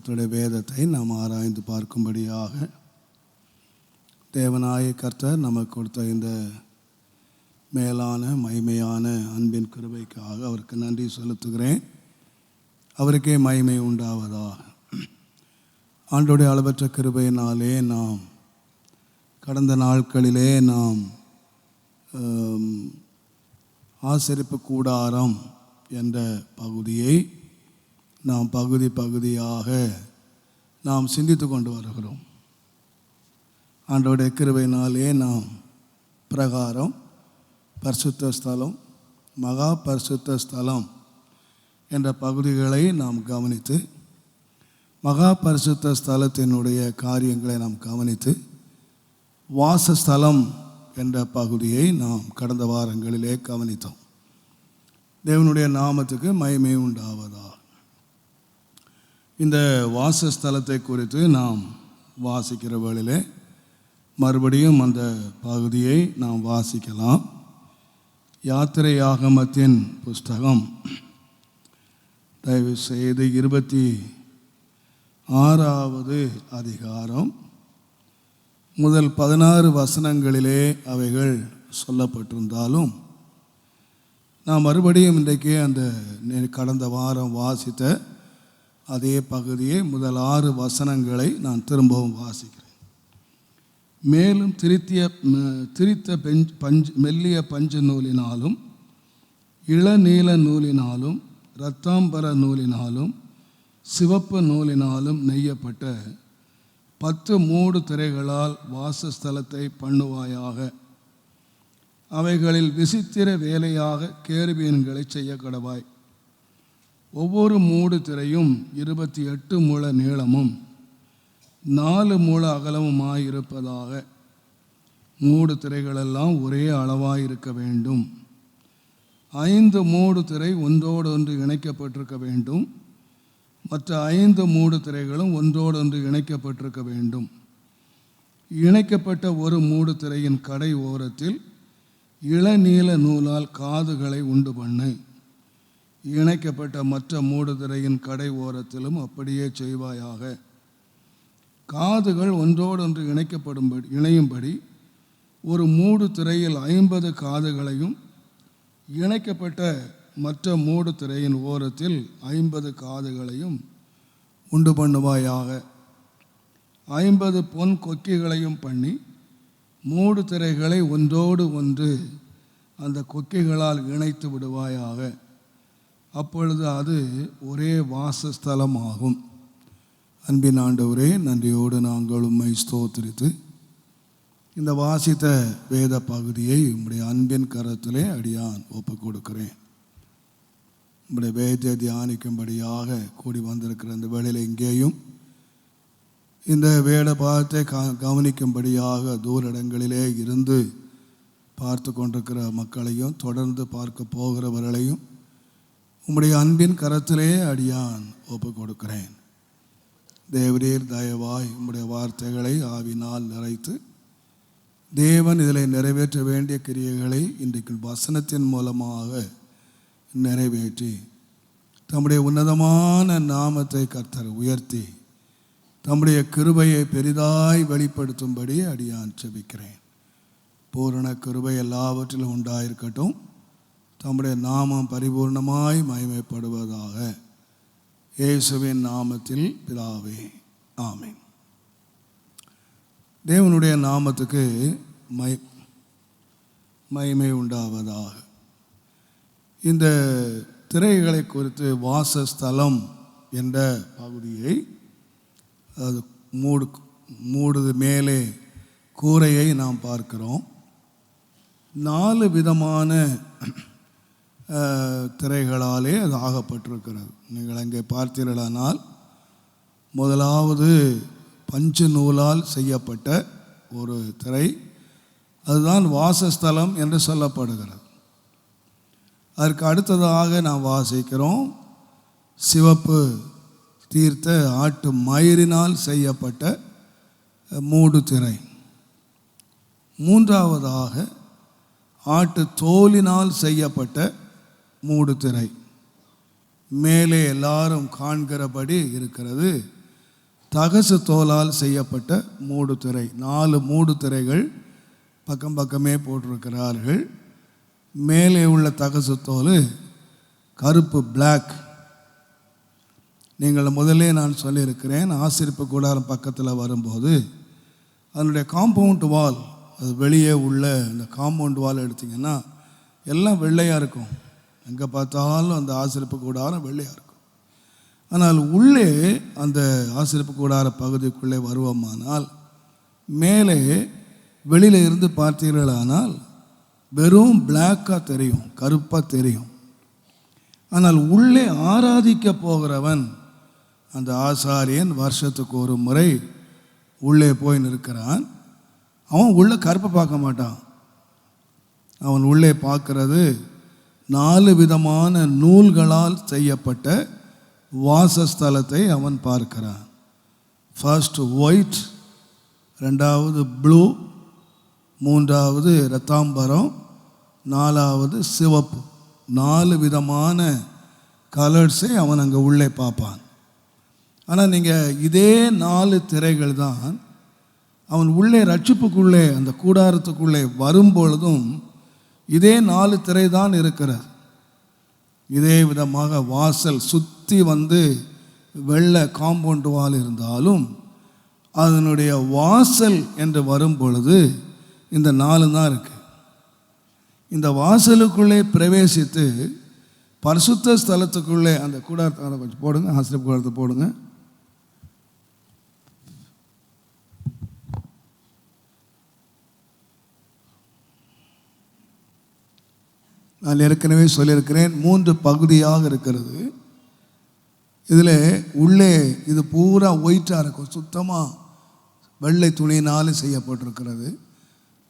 கர்த்தருடைய வேதத்தை நாம் ஆராய்ந்து பார்க்கும்படியாக தேவனாய கர்த்தர் நமக்கு கொடுத்த இந்த மேலான மகிமையான அன்பின் கிருபைக்காக அவருக்கு நன்றி செலுத்துகிறேன். அவருக்கே மகிமை உண்டாவதாக. ஆண்டோடைய அளவற்ற கிருபையினாலே நாம் கடந்த நாட்களிலே நாம் ஆசரிப்பு கூடாரம் என்ற பகுதியை நாம் பகுதியாக நாம் சிந்தித்து கொண்டு வருகிறோம். ஆண்டோடைய கிருபையினாலே நாம் பிரகாரம், பரிசுத்த ஸ்தலம், மகா பரிசுத்த ஸ்தலம் என்ற பகுதிகளை நாம் கவனித்து, மகா பரிசுத்த ஸ்தலத்தினுடைய காரியங்களை நாம் கவனித்து, வாசஸ்தலம் என்ற பகுதியை நாம் கடந்த வாரங்களிலே கவனித்தோம். தேவனுடைய நாமத்துக்கு மகிமை உண்டாவதாக. இந்த வாசஸ்தலத்தை குறித்து நாம் வாசிக்கிற வேளையிலே மறுபடியும் அந்த பகுதியை நாம் வாசிக்கலாம். யாத்திரையாகமத்தின் புஸ்தகம் தயவு செய்து 26வது அதிகாரம் முதல் 16 வசனங்களிலே அவைகள் சொல்லப்பட்டிருந்தாலும், நான் மறுபடியும் இன்றைக்கு அந்த கடந்த வாரம் வாசித்த அதே பகுதியை முதல் 6 வசனங்களை நான் திரும்பவும் வாசிக்கிறேன். மேலும் திரித்த மெல்லிய பஞ்சு நூலினாலும் இளநீல நூலினாலும் இரத்தாம்பர நூலினாலும் சிவப்பு நூலினாலும் நெய்யப்பட்ட 10 மூடு திரைகளால் வாசஸ்தலத்தை பண்ணுவாயாக. அவைகளில் விசித்திர வேலையாக கேருபீன்களை செய்ய கடவாய். ஒவ்வொரு மூடு திரையும் 28 முழ நீளமும் 4 முழ அகலமுமாயிருப்பதாக. மூடு திரைகளெல்லாம் ஒரே அளவாயிருக்க வேண்டும். 5 மூடு திரை ஒன்றோடு ஒன்று இணைக்கப்பட்டிருக்க வேண்டும். மற்ற 5 மூடு திரைகளும் ஒன்றோடு ஒன்று இணைக்கப்பட்டிருக்க வேண்டும். இணைக்கப்பட்ட ஒரு மூடு திரையின் கடை ஓரத்தில் இளநீல நூலால் காதுகளை உண்டு பண்ணு. இணைக்கப்பட்ட மற்ற மூடு திரையின் கடை ஓரத்திலும் அப்படியே செய்வாயாக. காதுகள் ஒன்றோடொன்று இணையும்படி ஒரு மூடு திரையில் 50 காதுகளையும், இணைக்கப்பட்ட மற்ற மூடு திரையின் ஓரத்தில் 50 காதுகளையும் உண்டு பண்ணுவாயாக. 50 பொன் கொக்கிகளையும் பண்ணி மூடு திரைகளை ஒன்றோடு ஒன்று அந்த கொக்கிகளால் இணைத்து விடுவாயாக. அப்பொழுது அது ஒரே வாசஸ்தலம் ஆகும். அன்பின் ஆண்டவரே, நன்றியோடு நாங்கள் உம்மை ஸ்தோத்திரித்து இந்த வாசித்த வேத பகுதியை உம்முடைய அன்பின் கரத்திலே அடியான் ஒப்புக் கொடுக்கிறேன். உம்முடைய வேதத்தை தியானிக்கும்படியாக கூடி வந்திருக்கிற இந்த வேளையில் இங்கேயும் இந்த வேத பாகத்தை கவனிக்கும்படியாக தூர இடங்களிலே இருந்து பார்த்து கொண்டிருக்கிற மக்களையும் தொடர்ந்து பார்க்க போகிறவர்களையும் உம்முடைய அன்பின் கரத்திலே அடியான் ஒப்புக் கொடுக்கிறேன். தேவரீர் தயவாய் உம்முடைய வார்த்தைகளை ஆவினால் நிறைத்து தேவன் இதில் நிறைவேற்ற வேண்டிய கிரியைகளை இன்றைக்கு வசனத்தின் மூலமாக நிறைவேற்றி தம்முடைய உன்னதமான நாமத்தை கர்த்தர் உயர்த்தி தம்முடைய கிருபையை பெரிதாய் வெளிப்படுத்தும்படி அடியான் செபிக்கிறேன். பூரண கிருபை எல்லாவற்றிலும் உண்டாயிருக்கட்டும். தம்முடைய நாமம் பரிபூர்ணமாய் மகிமைப்படுவதாக. இயேசுவின் நாமத்தில் பிதாவே, ஆமென். தேவனுடைய நாமத்துக்கு மகிமை உண்டாவதாக. இந்த திரைகளை குறித்து வாசஸ்தலம் என்ற பகுதியை, அது மூடுது மேலே கூரையை நாம் பார்க்கிறோம். 4 விதமான திரைகளாலே அது ஆகப்பட்டிருக்கிறது. நீங்கள் அங்கே பார்த்தீர்களானால், முதலாவது பஞ்சு நூலால் செய்யப்பட்ட ஒரு திரை, அதுதான் வாசஸ்தலம் என்று சொல்லப்படுகிறது. அதற்கு அடுத்ததாக நாம் வாசிக்கிறோம், சிவப்பு தீர்த்த ஆட்டு மயிரினால் செய்யப்பட்ட மூடு திரை. மூன்றாவதாக ஆட்டு தோலினால் செய்யப்பட்ட மூடு திரை. மேலே எல்லாரும் காண்கிறபடி இருக்கிறது தகசு தோலால் செய்யப்பட்ட மூடு திரை. 4 மூடு திரைகள் பக்கம் பக்கமே போட்டிருக்கிறார்கள். மேலே உள்ள தகசு தோல் கருப்பு, பிளாக். நீங்கள் முதலே நான் சொல்லியிருக்கிறேன், ஆசரிப்பு கூடாரம் பக்கத்தில் வரும்போது அதனுடைய காம்பவுண்ட் வால், அது வெளியே உள்ள இந்த காம்பவுண்ட் வால் எடுத்திங்கன்னா எல்லாம் வெள்ளையாக இருக்கும். எங்கே பார்த்தாலும் அந்த ஆசரிப்பு கூடாரம் வெள்ளையாக இருக்கும். ஆனால் உள்ளே அந்த ஆசரிப்பு கூடார பகுதிக்குள்ளே வருவோமானால் மேலே வெளியில் இருந்து பார்த்தீர்களானால் வெறும் பிளாக்காக தெரியும், கருப்பாக தெரியும். ஆனால் உள்ளே ஆராதிக்க போகிறவன், அந்த ஆசாரியன் வருஷத்துக்கு ஒரு முறை உள்ளே போய் நிற்கிறான். அவன் உள்ளே கருப்பை பார்க்க மாட்டான். அவன் உள்ளே பார்க்கறது 4 விதமான நூல்களால் செய்யப்பட்ட வாசஸ்தலத்தை அவன் பார்க்கிறான். ஃபர்ஸ்ட் ஒயிட், 2வது ப்ளூ, 3வது இரத்தாம்பரம், 4வது சிவப்பு. 4 விதமான கலர்ஸை அவன் அங்கே உள்ளே பார்ப்பான். ஆனால் நீங்கள் இதே 4 திரைகள் தான் அவன் உள்ளே ரட்சிப்புக்குள்ளே அந்த கூடாரத்துக்குள்ளே வரும்பொழுதும் இதே 4 திரை தான் இருக்கிறது. இதே விதமாக வாசல் சுற்றி வந்து வெள்ளை காம்பவுண்ட் வால் இருந்தாலும் அதனுடைய வாசல் என்று வரும் பொழுது இந்த 4 தான் இருக்குது. இந்த வாசலுக்குள்ளே பிரவேசித்து பரிசுத்த ஸ்தலத்துக்குள்ளே அந்த கூடாரத்தை கொஞ்சம் போடுங்க, ஆசிரியர் கூடாரத்தை போடுங்க. நான் ஏற்கனவே சொல்லியிருக்கிறேன், 3 பகுதியாக இருக்கிறது. இதில் உள்ளே இது பூரா ஒயிட்டாக இருக்கும், சுத்தமாக வெள்ளை துணியினால் செய்யப்பட்டிருக்கிறது.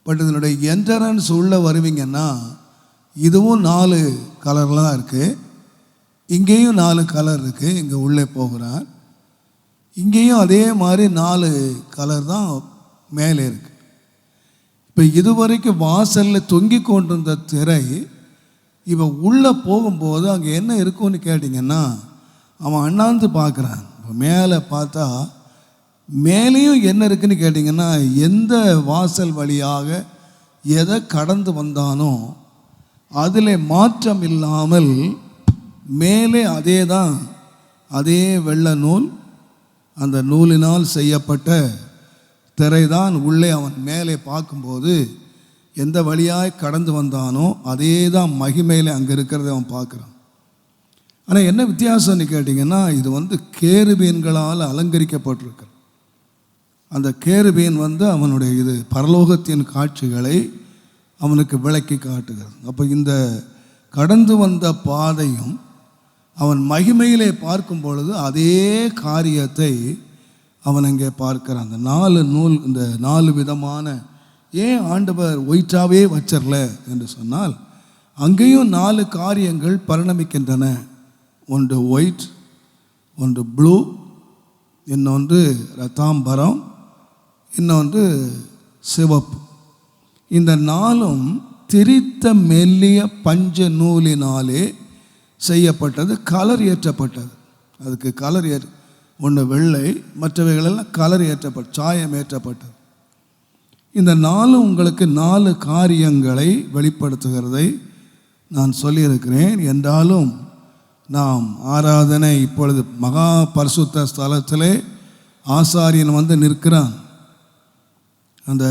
பட் இதனுடைய என்ட்ரன்ஸ் உள்ளே வருவீங்கன்னா இதுவும் 4 கலர்லாம் இருக்குது. இங்கேயும் 4 கலர் இருக்குது. இங்கே உள்ளே போகிறார், இங்கேயும் அதே மாதிரி 4 கலர் தான் மேலே இருக்குது. இப்போ இதுவரைக்கும் வாசலில் தொங்கி கொண்டிருந்த திரை இவன் உள்ளே போகும்போது அங்கே என்ன இருக்குன்னு கேட்டிங்கன்னா அவன் அண்ணாந்து பார்க்குறான். இப்போ மேலே பார்த்தா மேலேயும் என்ன இருக்குன்னு கேட்டிங்கன்னா எந்த வாசல் வழியாக எதை கடந்து வந்தானோ அதில் மாற்றம் இல்லாமல் மேலே அதே தான், அதே வெள்ளை நூல், அந்த நூலினால் செய்யப்பட்ட திரை தான் உள்ளே அவன் மேலே பார்க்கும்போது எந்த வழியாய் கடந்து வந்தானோ அதே தான் மகிமையில் அங்கே இருக்கிறத அவன் பார்க்குறான். ஆனால் என்ன வித்தியாசம்னு கேட்டிங்கன்னா இது வந்து கேருபீன்களால் அலங்கரிக்கப்பட்டிருக்கு. அந்த கேருபீன் வந்து அவனுடைய இது பரலோகத்தின் காட்சிகளை அவனுக்கு விளக்கி காட்டுகிறது. அப்போ இந்த கடந்து வந்த பாதையும் அவன் மகிமையிலே பார்க்கும் பொழுது அதே காரியத்தை அவன் அங்கே பார்க்கிறான். அந்த 4 நூல், இந்த 4 விதமான, ஏன் ஆண்டவர் ஒயிட்டாகவே வச்சிடல என்று சொன்னால் அங்கேயும் 4 காரியங்கள் பரிணமிக்கின்றன. ஒன்று ஒயிட், ஒன்று ப்ளூ, இன்னொன்று ரத்தாம்பரம், இன்னொன்று சிவப்பு. இந்த 4ம் திரித்த மெல்லிய பஞ்ச நூலினாலே செய்யப்பட்டது, கலர் ஏற்றப்பட்டது. அதுக்கு கலர் ஒன்று வெள்ளை, மற்றவைகளெல்லாம் கலர் ஏற்றப்பட்ட, சாயம் ஏற்றப்பட்டது. இந்த 4 உங்களுக்கு 4 காரியங்களை வெளிப்படுத்துகிறதை நான் சொல்லியிருக்கிறேன். என்றாலும் நாம் ஆராதனை இப்பொழுது மகா பரிசுத்த ஸ்தலத்திலே ஆசாரியன் வந்து நிற்கிறான். அந்த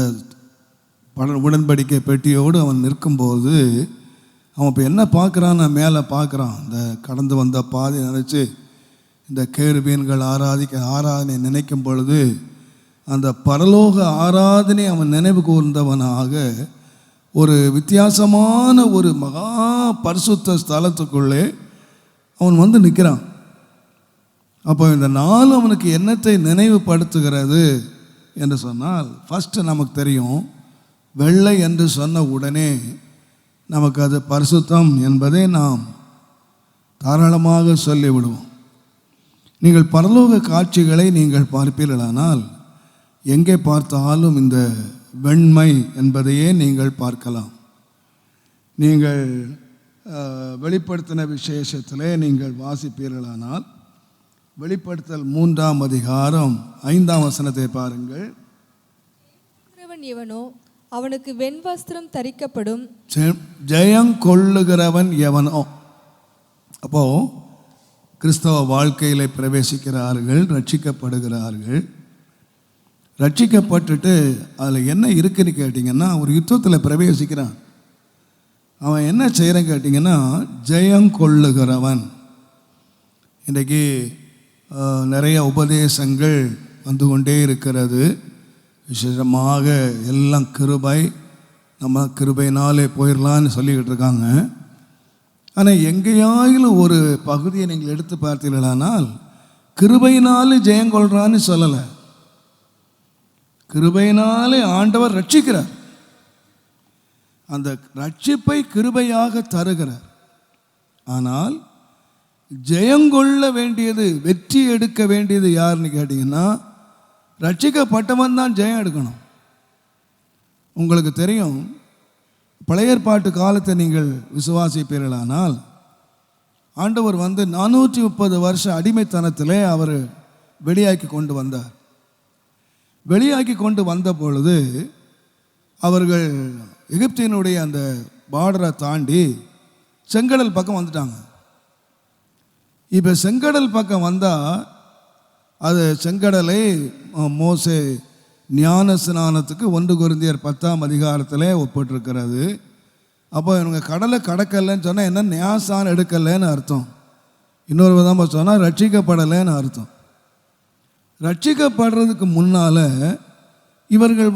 உடன்படிக்கை பெட்டியோடு அவன் நிற்கும்போது அவன் இப்போ என்ன பார்க்குறான், மேலே பார்க்குறான். இந்த கடந்து வந்த பாதை நினச்சி இந்த கேருபீன்கள் ஆராதனை நினைக்கும் பொழுது அந்த பரலோக ஆராதனை அவன் நினைவு கூர்ந்தவனாக ஒரு வித்தியாசமான ஒரு மகா பரிசுத்த ஸ்தலத்துக்குள்ளே அவன் வந்து நிற்கிறான். அப்போ இந்த 4 அவனுக்கு என்னத்தை நினைவுபடுத்துகிறது என்று சொன்னால், ஃபஸ்ட்டு நமக்கு தெரியும், வெள்ளை என்று சொன்ன உடனே நமக்கு அது பரிசுத்தம் என்பதை நாம் தாராளமாக சொல்லிவிடுவோம். நீங்கள் பரலோக காட்சிகளை நீங்கள் பார்ப்பீர்களானால் எங்கே பார்த்தாலும் இந்த வெண்மை என்பதையே நீங்கள் பார்க்கலாம். நீங்கள் வெளிப்படுத்தின விசேஷத்திலே நீங்கள் வாசிப்பீர்களானால் வெளிப்படுத்தல் 3ஆம் அதிகாரம் 5ஆம் வசனத்தை பாருங்கள். எவனோ அவனுக்கு வெண்வஸ்திரம் தரிக்கப்படும். ஜெயம் கொள்ளுகிறவன் எவனோ. அப்போ கிறிஸ்தவ வாழ்க்கையில் பிரவேசிக்கிறார்கள், ரட்சிக்கப்படுகிறார்கள். ரட்சிக்கப்பட்டுட்டு அதில் என்ன இருக்குன்னு கேட்டிங்கன்னா, ஒரு யுத்தத்தில் பிரவேசிக்கிறான். அவன் என்ன செய்கிறான் கேட்டிங்கன்னா, ஜெயம் கொள்ளுகிறவன். இன்றைக்கி நிறைய உபதேசங்கள் வந்து கொண்டே இருக்கிறது. விசேஷமாக எல்லாம் கிருபை, நம்ம கிருபைனாலே போயிடலான்னு சொல்லிக்கிட்டு இருக்காங்க. ஆனால் எங்கேயாயிலும் ஒரு பகுதியை நீங்கள் எடுத்து பார்த்தீர்களானால் கிருபையினாலே ஜெயங்கொள்றான்னு சொல்லலை. கிருபையினாலே ஆண்டவர் ரட்சிக்கிறார். அந்த ரட்சிப்பை கிருபையாக தருகிறார். ஆனால் ஜெயங்கொள்ள வேண்டியது, வெற்றி எடுக்க வேண்டியது யாருன்னு கேட்டிங்கன்னா, ரட்சிக்கப்பட்டவன் தான் ஜெயம் எடுக்கணும். உங்களுக்கு தெரியும், பழைய ஏற்பாட்டு காலத்தை நீங்கள் விசுவாசிப்பீர்களானால், ஆண்டவர் 430 வருஷ அடிமைத்தனத்திலே அவர் வெளியாக்கி கொண்டு வந்தார். வெளியாக்கி கொண்டு வந்த பொழுது அவர்கள் எகிப்தினுடைய அந்த பார்டரை தாண்டி செங்கடல் பக்கம் வந்துட்டாங்க. இப்போ செங்கடல் பக்கம் வந்தால் அது செங்கடலை மோசே ஞான ஸ்நானத்துக்கு 1 கொரிந்தியர் 10ஆம் அதிகாரத்தில் ஒப்பிட்டிருக்கிறது. அப்போ இவங்க கடலை கடக்கலைன்னு சொன்னால் என்ன, ஞானஸ்நானம் எடுக்கலைன்னு அர்த்தம். இன்னொரு விதமாக சொன்னால் ரட்சிக்கப்படலைன்னு அர்த்தம். ரட்சிக்கப்படுறதுக்கு முன்னால் இவர்கள்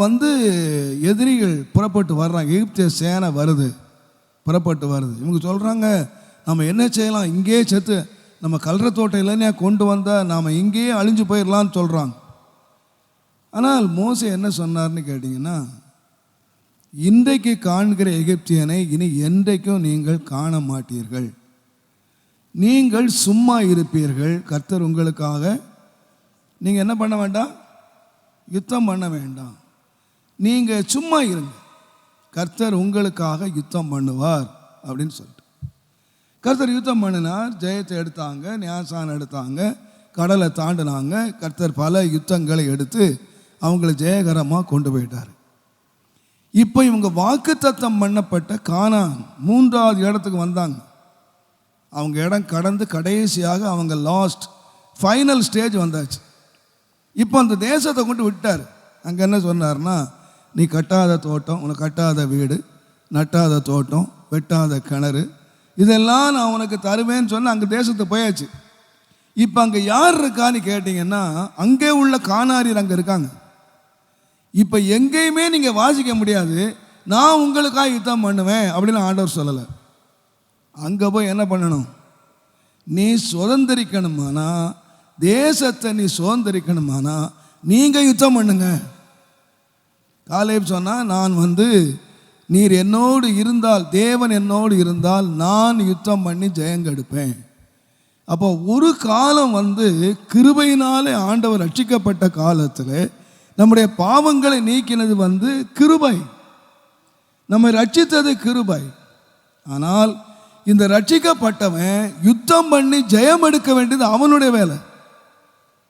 எதிரிகள் புறப்பட்டு வர்றாங்க. எகிப்திய சேனை வருது, புறப்பட்டு வருது. இவங்க சொல்கிறாங்க, நம்ம என்ன செய்யலாம், இங்கேயே செத்து நம்ம கல்ற தோட்டம் இல்லைன்னா கொண்டு வந்தால் நாம் இங்கேயே அழிஞ்சு போயிடலான்னு சொல்கிறாங்க. ஆனால் மோசே என்ன சொன்னார்னு கேட்டிங்கன்னா, இன்றைக்கு காண்கிற எகிப்தியனை இனி என்றைக்கும் நீங்கள் காண மாட்டீர்கள். நீங்கள் சும்மா இருப்பீர்கள். கர்த்தர் உங்களுக்காக, நீங்கள் என்ன பண்ண வேண்டாம், யுத்தம் பண்ண வேண்டாம், நீங்கள் சும்மா இருங்க, கர்த்தர் உங்களுக்காக யுத்தம் பண்ணுவார் அப்படின்னு சொல்லிட்டு கர்த்தர் யுத்தம் பண்ணினார். ஜெயத்தை எடுத்தாங்க, ஞானஸ்நானம் எடுத்தாங்க, கடலை தாண்டினாங்க. கர்த்தர் பல யுத்தங்களை எடுத்து அவங்களை ஜெயகரமாக கொண்டு போயிட்டார். இப்போ இவங்க வாக்குத்தத்தம் பண்ணப்பட்ட கானான் 3ஆவது இடத்துக்கு வந்தாங்க. அவங்க இடம் கடந்து கடைசியாக அவங்க லாஸ்ட் ஃபைனல் ஸ்டேஜ் வந்தாச்சு. இப்போ அந்த தேசத்தை கொண்டு விட்டார். அங்கே என்ன சொன்னார்னா, நீ கட்டாத தோட்டம், உனக்கு கட்டாத வீடு, நட்டாத தோட்டம், வெட்டாத கிணறு, இதெல்லாம் நான் உனக்கு தருவேன்னு சொன்ன அங்கே தேசத்தை போயாச்சு. இப்போ அங்கே யார் இருக்கான்னு கேட்டிங்கன்னா, அங்கே உள்ள கானாரியர் அங்கே இருக்காங்க. இப்போ எங்கேயுமே நீங்கள் வாசிக்க முடியாது, நான் உங்களுக்காக யுத்தம் பண்ணுவேன் அப்படின்னு ஆண்டவர் சொல்லலை. அங்கே போய் என்ன பண்ணணும், நீ சுதந்திரிக்கணுமானா, தேசத்தை நீ சுதந்திரிக்கணுமானா நீங்கள் யுத்தம் பண்ணுங்க. காலேப் சொன்னால், நான் நீர் என்னோடு இருந்தால், தேவன் என்னோடு இருந்தால் நான் யுத்தம் பண்ணி ஜெயங்கெடுப்பேன். அப்போ ஒரு காலம் கிருபையினாலே ஆண்டவர் ரட்சிக்கப்பட்ட காலத்தில் நம்முடைய பாவங்களை நீக்கினது கிருபை, நம்மை ரட்சித்தது கிருபை. ஆனால் இந்த ரட்சிக்கப்பட்டவன் யுத்தம் பண்ணி ஜெயம் எடுக்க வேண்டியது அவனுடைய வேலை.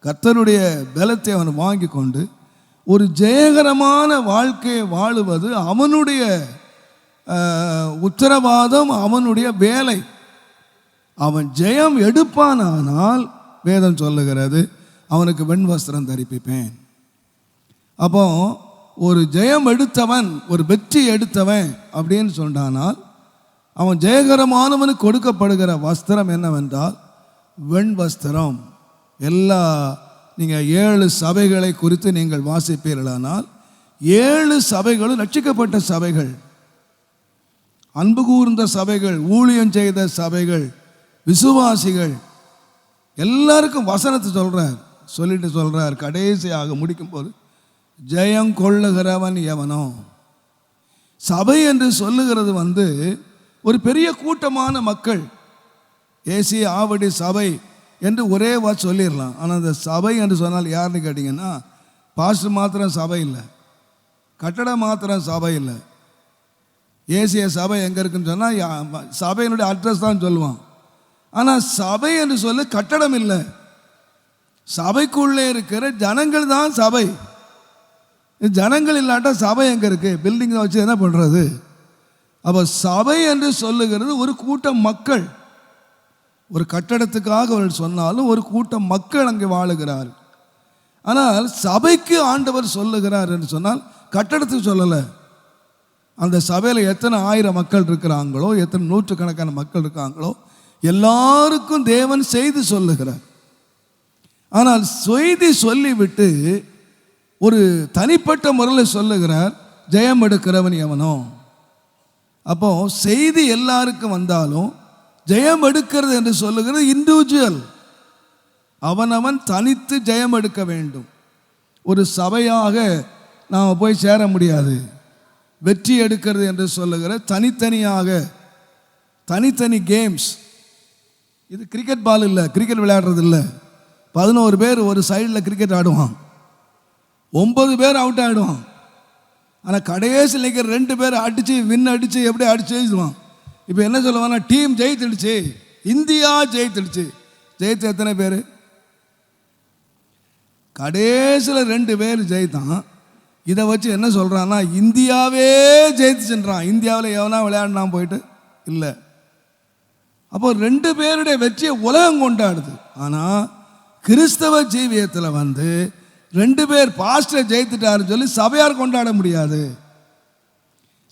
கர்த்தருடைய பலத்தை அவன் வாங்கி கொண்டு ஒரு ஜெயகரமான வாழ்க்கையை வாழுவது அவனுடைய உத்தரவாதம், அவனுடைய வேலை. அவன் ஜெயம் எடுப்பானால் வேதம் சொல்லுகிறது, அவனுக்கு வெண்வஸ்திரம் தரிப்பிப்பேன். அப்போ ஒரு ஜெயம் எடுத்தவன், ஒரு வெற்றி எடுத்தவன் அப்படின்னு சொன்னானால், அவன் ஜெயகரமானவனுக்கு கொடுக்கப்படுகிற வஸ்திரம் என்னவென்றால் வெண்வஸ்திரம். எல்லா நீங்கள் 7 சபைகளை குறித்து நீங்கள் வாசிப்பீர்களானால் 7 சபைகளும் ரட்சிக்கப்பட்ட சபைகள், அன்பு கூர்ந்த சபைகள், ஊழியம் செய்த சபைகள், விசுவாசிகள். எல்லாருக்கும் வசனத்தை சொல்றார். கடைசியாக முடிக்கும் போது, ஜெயம் கொள்ளுகிறவன் எவனோ. சபை என்று சொல்லுகிறது ஒரு பெரிய கூட்டமான மக்கள். ஏசி ஆவடி சபை என்று ஒரே வார்த்தை சொல்லிடலாம். ஆனால் அந்த சபை என்று சொன்னால் யாருன்னு கேட்டிங்கன்னா, பாஸ்டர் மாத்திரம் சபை இல்லை, கட்டடம் மாத்திரம் சபை இல்லை. ஏசிய சபை எங்கே இருக்குன்னு சொன்னால் சபையினுடைய அட்ரஸ் தான் சொல்லுவான். ஆனால் சபை என்று சொல்ல கட்டடம் இல்லை, சபைக்குள்ளே இருக்கிற ஜனங்கள் தான் சபை. ஜனங்கள் இல்லாட்டா சபை எங்கே இருக்கு? பில்டிங் வச்சு என்ன பண்ணுறது? அப்போ சபை என்று சொல்லுகிறது ஒரு கூட்டம் மக்கள். ஒரு கட்டடத்துக்காக அவர்கள் சொன்னாலும் ஒரு கூட்டம் மக்கள் அங்கே வாழுகிறார். ஆனால் சபைக்கு ஆண்டவர் சொல்லுகிறார் என்று சொன்னால் கட்டடத்துக்கு சொல்லலை. அந்த சபையில் எத்தனை ஆயிரம் மக்கள் இருக்கிறாங்களோ, எத்தனை நூற்றுக்கணக்கான மக்கள் இருக்காங்களோ, எல்லாருக்கும் தேவன் செய்தி சொல்லுகிறார். ஆனால் செய்தி சொல்லிவிட்டு ஒரு தனிப்பட்ட முறையில் சொல்லுகிறார், ஜெயம் எடுக்கிறவன் எவனோ. அப்போ செய்தி எல்லாருக்கும் வந்தாலும் ஜெயம் எடுக்கிறது என்று சொல்லுகிறது இண்டிவிஜுவல். அவனவன் தனித்து ஜெயம் எடுக்க வேண்டும். ஒரு சபையாக நாம் போய் சேர முடியாது. வெற்றி எடுக்கிறது என்று சொல்லுகிற தனித்தனியாக தனித்தனி கேம்ஸ். இது கிரிக்கெட் பால் இல்லை, கிரிக்கெட் விளையாடுறது இல்லை. 11 பேர் ஒரு சைடில் கிரிக்கெட் ஆடுவான், 9 பேர் அவுட் ஆகிடுவான். ஆனால் கடைசியில் நிற்கிற 2 பேர் அடித்து வின் அடித்து எப்படி அடிச்சு ஜெயிச்சுவான். இப்போ என்ன சொல்லுவான்னா, டீம் ஜெயித்துடுச்சு, இந்தியா ஜெயித்துடுச்சு. ஜெயித்து எத்தனை பேர்? கடைசியில் 2 பேர் ஜெயித்தான். இதை வச்சு என்ன சொல்கிறான்னா, இந்தியாவே ஜெயிச்சுன்றான். இந்தியாவில் எவனா விளையாடினான் போயிட்டு இல்லை. அப்போ 2 பேருடைய வெற்றியை உலகம் கொண்டாடுது. ஆனால் கிறிஸ்தவ ஜீவியத்தில் 2 பேர் பாஸ்டர் ஜெயித்துட்டாருன்னு சொல்லி சபையார் கொண்டாட முடியாது.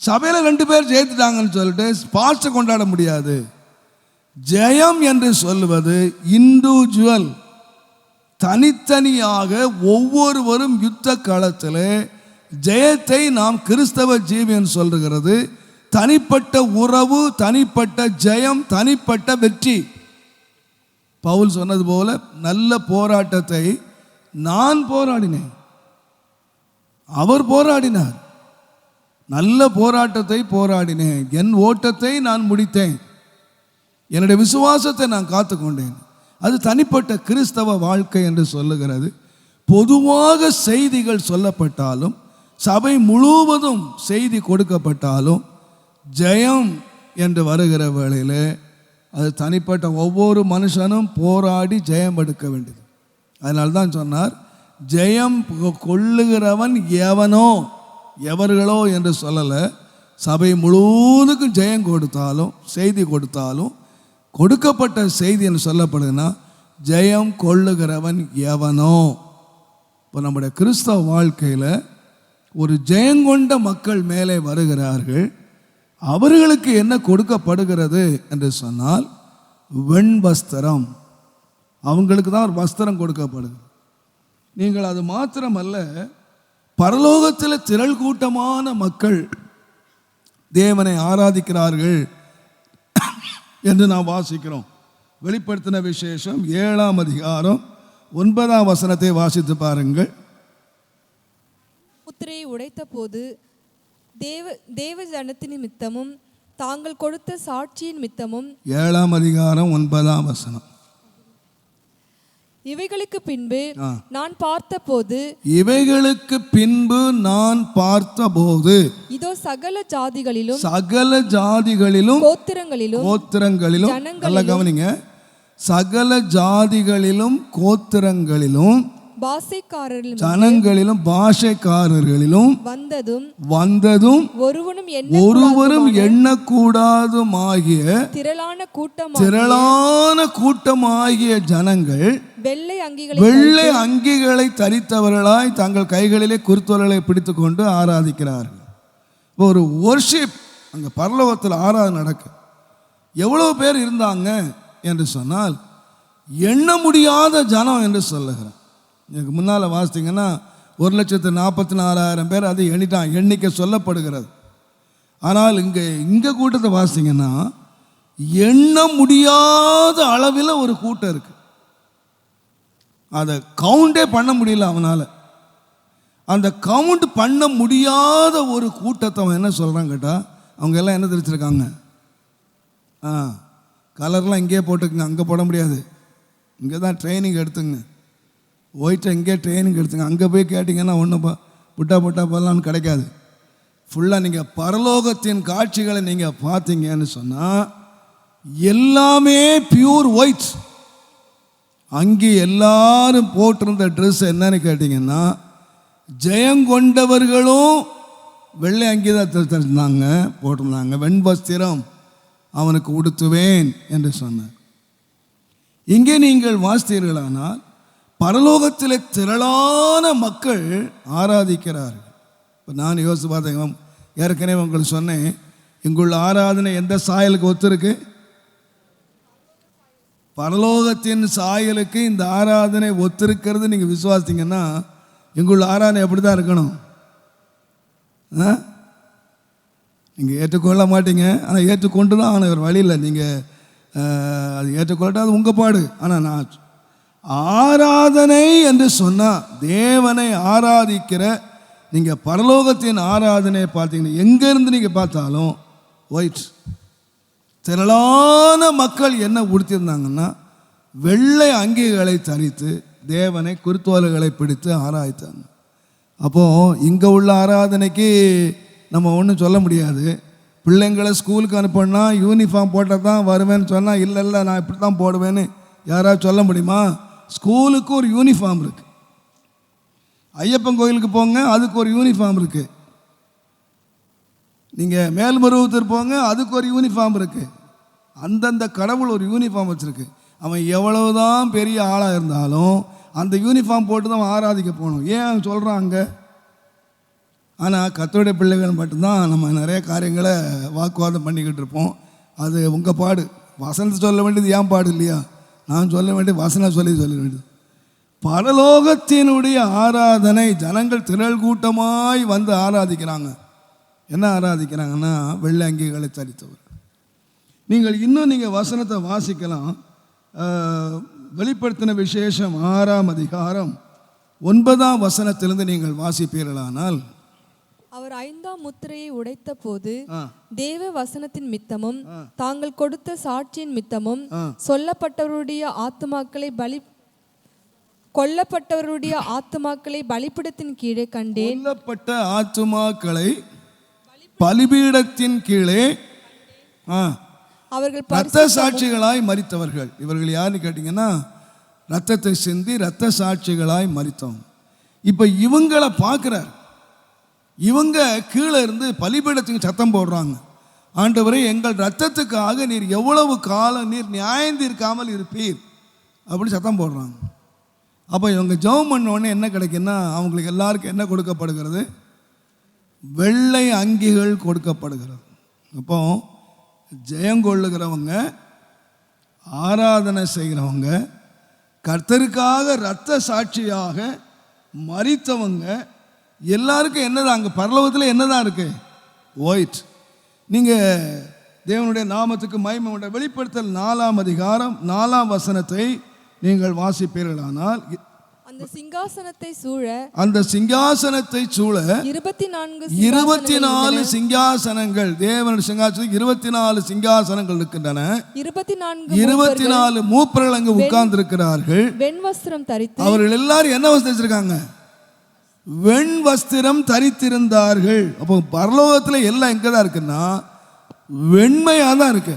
சபையில் 2 பேர் ஜெயித்துட்டாங்கன்னு சொல்லிட்டு பாஸ்டர் கொண்டாட முடியாது. ஜெயம் என்று சொல்லுவது இண்டிவிஜுவல், தனித்தனியாக ஒவ்வொருவரும் யுத்த களத்தில் ஜெயத்தை நாம் கிறிஸ்தவ ஜீவியம் சொல்லுகிறது. தனிப்பட்ட உறவு, தனிப்பட்ட ஜெயம், தனிப்பட்ட வெற்றி. பவுல் சொன்னது போல, நல்ல போராட்டத்தை நான் போராடினேன், அவர் போராடினார். நல்ல போராட்டத்தை போராடினேன், என் ஓட்டத்தை நான் முடித்தேன், என்னுடைய விசுவாசத்தை நான் காத்துக்கொண்டேன். அது தனிப்பட்ட கிறிஸ்தவ வாழ்க்கை என்று சொல்லுகிறது. பொதுவாக செய்திகள் சொல்லப்பட்டாலும், சபை முழுவதும் செய்தி கொடுக்கப்பட்டாலும், ஜெயம் என்று வருகிற வேளையில் அது தனிப்பட்ட ஒவ்வொரு மனுஷனும் போராடி ஜெயம் எடுக்க வேண்டியது. அதனால தான் சொன்னார், ஜெயம் கொள்ளுகிறவன் எவனோ, எவர்களோ என்று சொல்லலை. சபை முழுவதுக்கும் ஜெயம் கொடுத்தாலும், செய்தி கொடுத்தாலும், கொடுக்கப்பட்ட செய்தி என்று சொல்லப்படுதுன்னா ஜெயம் கொள்ளுகிறவன் எவனோ. இப்போ நம்முடைய கிறிஸ்தவ வாழ்க்கையில் ஒரு ஜெயங்கொண்ட மக்கள் மேலே வருகிறார்கள். அவர்களுக்கு என்ன கொடுக்கப்படுகிறது என்று சொன்னால் வெண் வஸ்திரம். அவங்களுக்கு தான் ஒரு வஸ்திரம் கொடுக்கப்படுது. நீங்கள் அது மாத்திரமல்ல, பரலோகத்தில் திரள் கூட்டமான மக்கள் தேவனை ஆராதிக்கிறார்கள் என்று நாம் வாசிக்கிறோம். வெளிப்படுத்தின விசேஷம் 7ஆம் அதிகாரம் 9ஆம் வசனத்தை வாசித்து பாருங்கள். முத்திரையை உடைத்த போது தேவ ஜனத்தின் நிமித்தமும் தாங்கள் கொடுத்த சாட்சியின் நிமித்தமும். 7ஆம் அதிகாரம் 9ஆம் வசனம். இவைகளுக்கு பின்பு நான் பார்த்தபோது, இவைகளுக்கு பின்பு நான் பார்த்தபோது, இதோ சகல ஜாதிகளிலும் கோத்திரங்களிலும் நல்ல கவனிங்க, சகல ஜாதிகளிலும் கோத்திரங்களிலும் ஜனங்களிலும் பாஷைக்காரர்களிலும் வந்ததும் ஒருவரும் எண்ணக்கூடாதுமாகிய திரளான கூட்டமாகிய ஜனங்கள் வெள்ளை அங்கிகளை தரித்தவர்களாய் தங்கள் கைகளிலே குருத்தோலைகளை பிடித்துக் கொண்டு ஆராதிக்கிறார்கள். ஒரு வொர்ஷிப் அங்கே பரலோகத்தில் ஆராதனை நடக்கு. எவ்வளவு பேர் இருந்தாங்க என்று சொன்னால் எண்ண முடியாத ஜனம் என்று சொல்லுகிறேன். எனக்கு முன்னால் வாசித்தீங்கன்னா 1,44,000 பேர் அது எண்ணிக்கை சொல்லப்படுகிறது. ஆனால் இங்கே கூட்டத்தை வாசித்தீங்கன்னா எண்ண முடியாத அளவில் ஒரு கூட்டம் இருக்கு. அதை கவுண்டே பண்ண முடியல அவனால். அந்த கவுண்ட் பண்ண முடியாத ஒரு கூட்டத்தை அவன் என்ன சொல்கிறான் கேட்டால், அவங்க எல்லாம் என்ன தெரிச்சிருக்காங்க, கலர்லாம் இங்கேயே போட்டுக்குங்க, அங்கே போட முடியாது, இங்கே தான் ட்ரைனிங் எடுத்துங்க, ஒயிட்டை இங்கே ட்ரைனிங் எடுத்துங்க, அங்கே போய் கேட்டிங்கன்னா ஒன்றும் புட்டா போடலான்னு கிடைக்காது. ஃபுல்லாக நீங்கள் பரலோகத்தின் காட்சிகளை நீங்கள் பார்த்தீங்கன்னு சொன்னால் எல்லாமே பியூர் ஒயிட். அங்கே எல்லாரும் போட்டிருந்த ட்ரெஸ் என்னன்னு கேட்டிங்கன்னா, ஜெயங்கொண்டவர்களும் வெள்ளை அங்கி தான் தெரிந்தாங்க, போட்டிருந்தாங்க. வெண்வஸ்திரம் அவனுக்கு உடுத்துவேன் என்று சொன்னார். இங்கே நீங்கள் வாசித்தீர்களானால் பரலோகத்தில் திரளான மக்கள் ஆராதிக்கிறார்கள். இப்போ நான் யோசித்து பார்த்தேன், ஏற்கனவே உங்களுக்கு சொன்னேன், இங்குள்ள ஆராதனை எந்த சாயலுக்கு ஒத்துருக்கு? பரலோகத்தின் சாயலுக்கு இந்த ஆராதனை ஒத்திருக்கிறது நீங்கள் விசுவாசிங்கன்னா இங்குள்ள ஆராதனை எப்படி தான் இருக்கணும்? நீங்கள் ஏற்றுக்கொள்ள மாட்டீங்க, ஆனால் ஏற்றுக்கொண்டு தான் ஆனால் ஒரு வழியில் நீங்கள் அது ஏற்றுக்கொள்ளட்டா அது உங்கள் பாடு. ஆனால் நான் ஆராதனை என்று சொன்னால் தேவனை ஆராதிக்கிற நீங்கள் பரலோகத்தின் ஆராதனையை பார்த்தீங்கன்னா எங்கேருந்து நீங்கள் பார்த்தாலும் ஒயிட். திரளான மக்கள் என்ன உடுத்தியிருந்தாங்கன்னா வெள்ளை அங்கிகளை தரித்து தேவனை குருத்தோலைகளை பிடித்து ஆராய்த்தாங்க. அப்போது இங்கே உள்ள ஆராதனைக்கு நம்ம ஒன்றும் சொல்ல முடியாது. பிள்ளைங்களை ஸ்கூலுக்கு அனுப்பினா யூனிஃபார்ம் போட்டால் தான் வருவேன்னு சொன்னால் இல்லை நான் இப்படி தான் போடுவேன்னு யாராவது சொல்ல முடியுமா? ஸ்கூலுக்கு ஒரு யூனிஃபார்ம் இருக்குது. ஐயப்பன் கோயிலுக்கு போங்க, அதுக்கு ஒரு யூனிஃபார்ம் இருக்குது. நீங்கள் மேல்மருவத்தூர் போங்க, அதுக்கு ஒரு யூனிஃபார்ம் இருக்குது. அந்தந்த கடவுள் ஒரு யூனிஃபார்ம் வச்சுருக்கு. அவன் எவ்வளவுதான் பெரிய ஆளாக இருந்தாலும் அந்த யூனிஃபார்ம் போட்டு தான் அவன் ஆராதிக்க போகணும். ஏன் சொல்கிறான் அங்கே? ஆனால் கர்த்தருடைய பிள்ளைகள் மட்டும்தான் நம்ம நிறைய காரியங்களை வாக்குவாதம் பண்ணிக்கிட்டு இருப்போம். அது உங்கள் பாடு. வசனத்தை சொல்ல வேண்டியது ஏன் பாடு இல்லையா? நான் சொல்ல வேண்டியது வசனம் சொல்ல வேண்டியது. பரலோகத்தினுடைய ஆராதனை ஜனங்கள் திரள் கூட்டமாய் வந்து ஆராதிக்கிறாங்க. என்ன ஆராதிக்கிறாங்கன்னா வெள்ளை அங்கிகளை தரித்தவர். நீங்கள் வசனத்தை வாசிக்கலாம். வெளிப்படுத்தின விசேஷம் 6ஆம் அதிகாரம் 9ஆம் வசனத்திலிருந்து நீங்கள் வாசிப்பீர்களானால், அவர் 5ஆம் முத்திரையை உடைத்த போது தேவ வசனத்தின் மித்தமும் தாங்கள் கொடுத்த சாட்சியின் மித்தமும் கொல்லப்பட்டவருடைய ஆத்துமாக்களை பலிபீடத்தின் கீழே கண்டேன். கொல்லப்பட்ட ஆத்துமாக்களை பலிபீடத்தின் கீழே அவர்கள் இரத்த சாட்சிகளாய் மரித்தவர்கள். இவர்கள் யாருன்னு கேட்டிங்கன்னா ரத்தத்தை சிந்தி இரத்த சாட்சிகளாய் மரித்தவங்க. இப்போ இவங்களை பார்க்குறார். இவங்க கீழே இருந்து பலிபீடத்துக்கு சத்தம் போடுறாங்க, ஆண்டவரே எங்கள் ரத்தத்துக்காக நீர் எவ்வளவு காலம் நீர் நியாயந்தீர்க்காமல் இருப்பீர் அப்படின்னு சத்தம் போடுறாங்க. அப்போ இவங்க ஜெபம் பண்ண உடனே என்ன கிடைக்குன்னா அவங்களுக்கு எல்லாருக்கும் என்ன கொடுக்கப்படுகிறது? வெள்ளை அங்கிகள் கொடுக்கப்படுகிறது. அப்போ ஜெயங்கொள்ளுகிறவங்க, ஆராதனை செய்கிறவங்க, கர்த்தருக்காக இரத்த சாட்சியாக மரித்தவங்க எல்லாருக்கும் என்னதான் அங்கே பரலோகத்தில் என்னதான் இருக்கு? ஒயிட். நீங்கள் தேவனுடைய நாமத்துக்கு மகிமை உண்ட. வெளிப்படுத்தல் 4ஆம் அதிகாரம் 4ஆம் வசனத்தை நீங்கள் வாசிப்பீர்களானால், அந்த சிங்காசனத்தை சூழ 24 சிங்காசனங்கள், தேவனுடைய சிங்காசனத்துக்கு 24 சிங்காசனங்கள் இருக்கின்றன. 24 மூப்பர்கள் அங்கு உட்கார்ந்து இருக்கிறார்கள். வெண் வஸ்திரம் தரித்து, அவர்கள் எல்லாரும் என்ன வஸ்திரம் வச்சிருக்காங்க? வெண் வஸ்திரம் தரித்திருந்தார்கள். அப்போ பரலோகத்தில் எல்லாம் எங்கே தான் இருக்குன்னா வெண்மையாக தான் இருக்கு.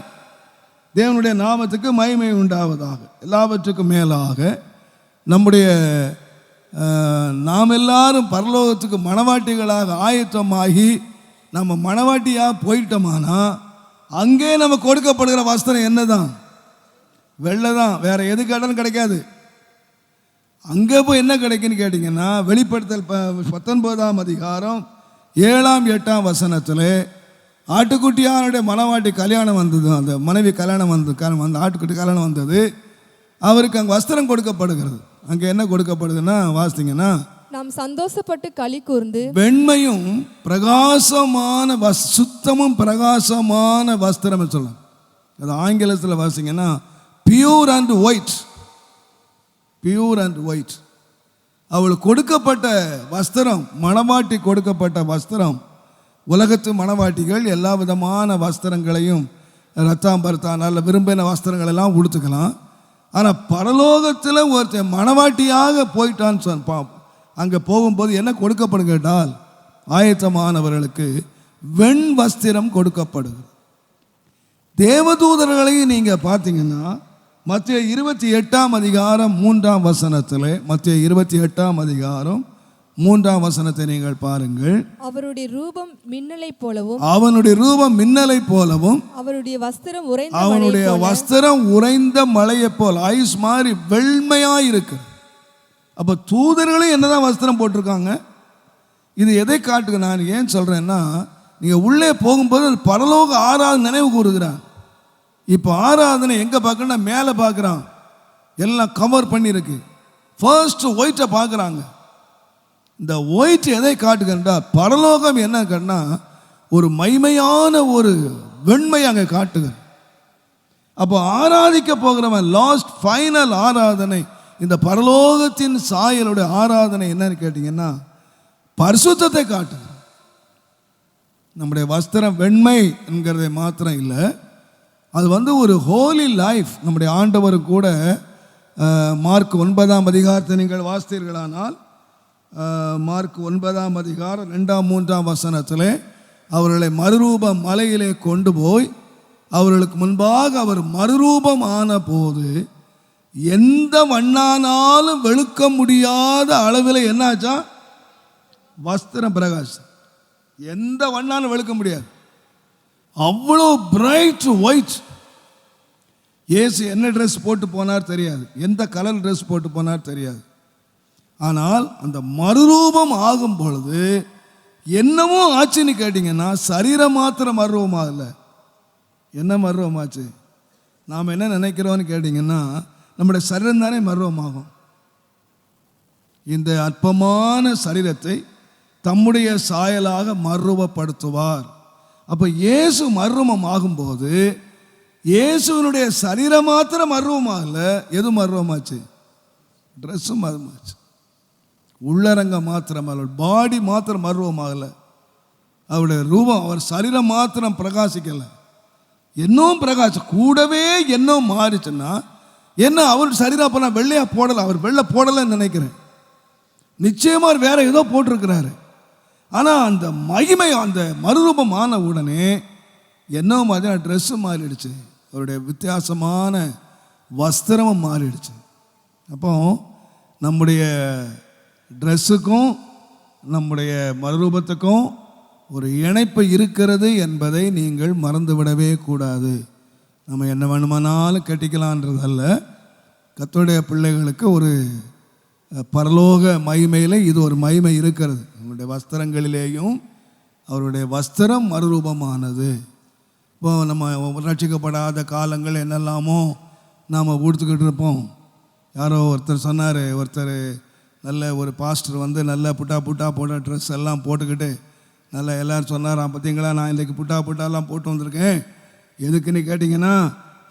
தேவனுடைய நாமத்துக்கு மகிமை உண்டாவதாக. எல்லாவற்றுக்கும் மேலாக நம்முடைய நாம் எல்லாரும் பரலோகத்துக்கு மணவாட்டிகளாக ஆயத்தமாகி நம்ம மணவாட்டியாக போயிட்டோமானா அங்கே நம்ம கொடுக்கப்படுகிற வஸ்திரம் என்ன தான்? வெள்ளை தான். வேறு எது கேட்டாலும் கிடைக்காது. அங்கே போய் என்ன கிடைக்குன்னு கேட்டிங்கன்னா வெளிப்படுத்தல் 19ஆம் அதிகாரம் 7ஆம் 8ஆம் வசனத்தில் ஆட்டுக்குட்டியானுடைய மணவாட்டி கல்யாணம் வந்தது. அந்த மனைவி கல்யாணம் அந்த ஆட்டுக்குட்டி கல்யாணம் வந்தது. அவருக்கு அங்கே வஸ்திரம் கொடுக்கப்படுகிறது. அங்கே என்ன கொடுக்கப்படுதுன்னா வாசித்தீங்கன்னா, நாம் சந்தோஷப்பட்டு களி கூர்ந்து வெண்மையும் பிரகாசமான சுத்தமும் பிரகாசமான வஸ்திரம் சொல்லலாம். அது ஆங்கிலத்தில் வாசிங்கன்னா pure and white. Pure and white. அவளுக்கு கொடுக்கப்பட்ட வஸ்திரம், மணவாட்டி கொடுக்கப்பட்ட வஸ்திரம். உலகத்து மணவாட்டிகள் எல்லா விதமான வஸ்திரங்களையும் ரத்தாம்பரத்தா நல்ல விரும்பின வஸ்திரங்கள் எல்லாம் உடுத்துக்கலாம். ஆனால் பரலோகத்தில் ஒருத்தர் மணவாட்டியாக போயிட்டான்னு அங்கே போகும்போது என்ன கொடுக்கப்படும் கேட்டால் ஆயத்தமானவர்களுக்கு வெண் வஸ்திரம் கொடுக்கப்படுது. தேவதூதர்களையும் நீங்கள் பார்த்தீங்கன்னா மத்திய 28ஆம் அதிகாரம் 3ஆம் வசனத்திலே, மத்திய 28ஆம் அதிகாரம் 3ஆம் வசனத்தை நீங்கள் பாருங்கள். அவருடைய ரூபம் மின்னலைப் போலவும், அவனுடைய ரூபம் மின்னலைப் போலவும், அவருடைய வஸ்திரம் உறைந்த அவனுடைய வஸ்திரம் உறைந்த மலையை போல், ஐஸ் மாதிரி வெண்மையாய் இருக்கு. அப்போ தூதர்களும் என்னதான் வஸ்திரம் போட்டிருக்காங்க. இது எதை காட்டுங்க? நான் ஏன் சொல்றேன்னா, நீங்க உள்ளே போகும்போது பரலோக ஆராதனை நினைவு கூறுகிறான். இப்போ ஆராதனை எங்க பார்க்கணும்னா மேலே பார்க்குறான், எல்லாம் கவர் பண்ணியிருக்கு. ஃபர்ஸ்ட் ஒயிட்டை பார்க்குறாங்க. இந்த ஒயிட் எதை காட்டுகிறா? பரலோகம் என்ன கண்ணா, ஒரு மைமையான ஒரு வெண்மை அங்கே காட்டுக. அப்போ ஆராதிக்க போகிறவன் லாஸ்ட் ஃபைனல் ஆராதனை, இந்த பரலோகத்தின் சாயலுடைய ஆராதனை என்னன்னு கேட்டிங்கன்னா பரிசுத்தத்தை காட்டுங்க. நம்முடைய வஸ்திரம் வெண்மை என்கிறதை மாத்திரம் இல்லை, அது ஒரு ஹோலி லைஃப். நம்முடைய ஆண்டவர் கூட மார்க் 9ஆம் அதிகாரத்தை நீங்கள் வாசித்தீர்களானால், மார்க் 9ஆம் அதிகாரம் 2ஆம் 3ஆம் வசனத்திலே அவர்களை மறுரூப மலையிலே கொண்டு போய் அவர்களுக்கு முன்பாக அவர் மறுரூபம் ஆன போது எந்த வண்ணானாலும் வெளுக்க முடியாத அளவில் என்னாச்சா? வஸ்திரம் பிரகாசம். எந்த வண்ணாலும் வெளுக்க முடியாது, அவ்வளோ பிரைட் ஒயிட். இயேசு என்ன ட்ரெஸ் போட்டு போனார் தெரியாது, எந்த கலர் ட்ரெஸ் போட்டு போனார் தெரியாது. ஆனால் அந்த மறுரூபம் ஆகும் பொழுது என்னமோ ஆச்சுன்னு கேட்டிங்கன்னா, சரீரம் மாத்திரம் மறுரூபமாகல. என்ன மறுரூபமாச்சு? நாம் என்ன நினைக்கிறோன்னு கேட்டிங்கன்னா, நம்முடைய சரீரம் தானே மறுரூபமாகும். இந்த அற்பமான சரீரத்தை தம்முடைய சாயலாக மறுரூபப்படுத்துவார். அப்போ இயேசு மறுரூபம் ஆகும்போது இயேசுவினுடைய சரீரம் மாத்திரம் மறுரூபமாகல. எது மறுரூபமாச்சு? ட்ரெஸ்ஸும் மறுரூபமாச்சு. உள்ளரங்கம் மாத்திரம், பாடி மாத்திரம் மறுரூபமாகல. அவருடைய ரூபம், அவர் சரீரம் மாத்திரம் பிரகாசிக்கலை, இன்னும் பிரகாசம் கூடவே இன்னும் மாறிச்சுன்னா என்ன? அவர் சரீரம் அப்போ நான் வெள்ளையா போடலை, அவர் வெள்ளை போடலைன்னு நினைக்கிறேன். நிச்சயமாக வேற ஏதோ போட்டிருக்கிறாரு. ஆனால் அந்த மகிமை, அந்த மறுரூபம் ஆன உடனே என்ன மாதிரி ட்ரெஸ்ஸு மாறிடுச்சு, அவருடைய வித்தியாசமான வஸ்திரமும் மாறிடுச்சு. அப்போ நம்முடைய ட்ரெஸ்ஸுக்கும் நம்முடைய மறுரூபத்துக்கும் ஒரு இணைப்பு இருக்கிறது என்பதை நீங்கள் மறந்துவிடவே கூடாது. நம்ம என்ன வேணுமானாலும் கட்டிக்கலான்றதல்ல. கர்த்தருடைய பிள்ளைகளுக்கு ஒரு பரலோக மகிமையில் இது ஒரு மகிமை இருக்கிறது. அவருடைய வஸ்திரங்களிலேயும் அவருடைய வஸ்திரம் மறுரூபமானது. இப்போ நம்ம ரட்சிக்கப்படாத காலங்கள் என்னெல்லாமோ நாம் உடுத்துக்கிட்டு இருப்போம். யாரோ ஒருத்தர் சொன்னார், ஒருத்தர் நல்ல ஒரு பாஸ்டர் நல்ல புட்டா போட்ட ட்ரெஸ் எல்லாம் போட்டுக்கிட்டு நல்லா எல்லோரும் சொன்னாராம், பார்த்தீங்களா நான் இன்றைக்கி புட்டாலாம் போட்டு வந்திருக்கேன். எதுக்குன்னு கேட்டிங்கன்னா,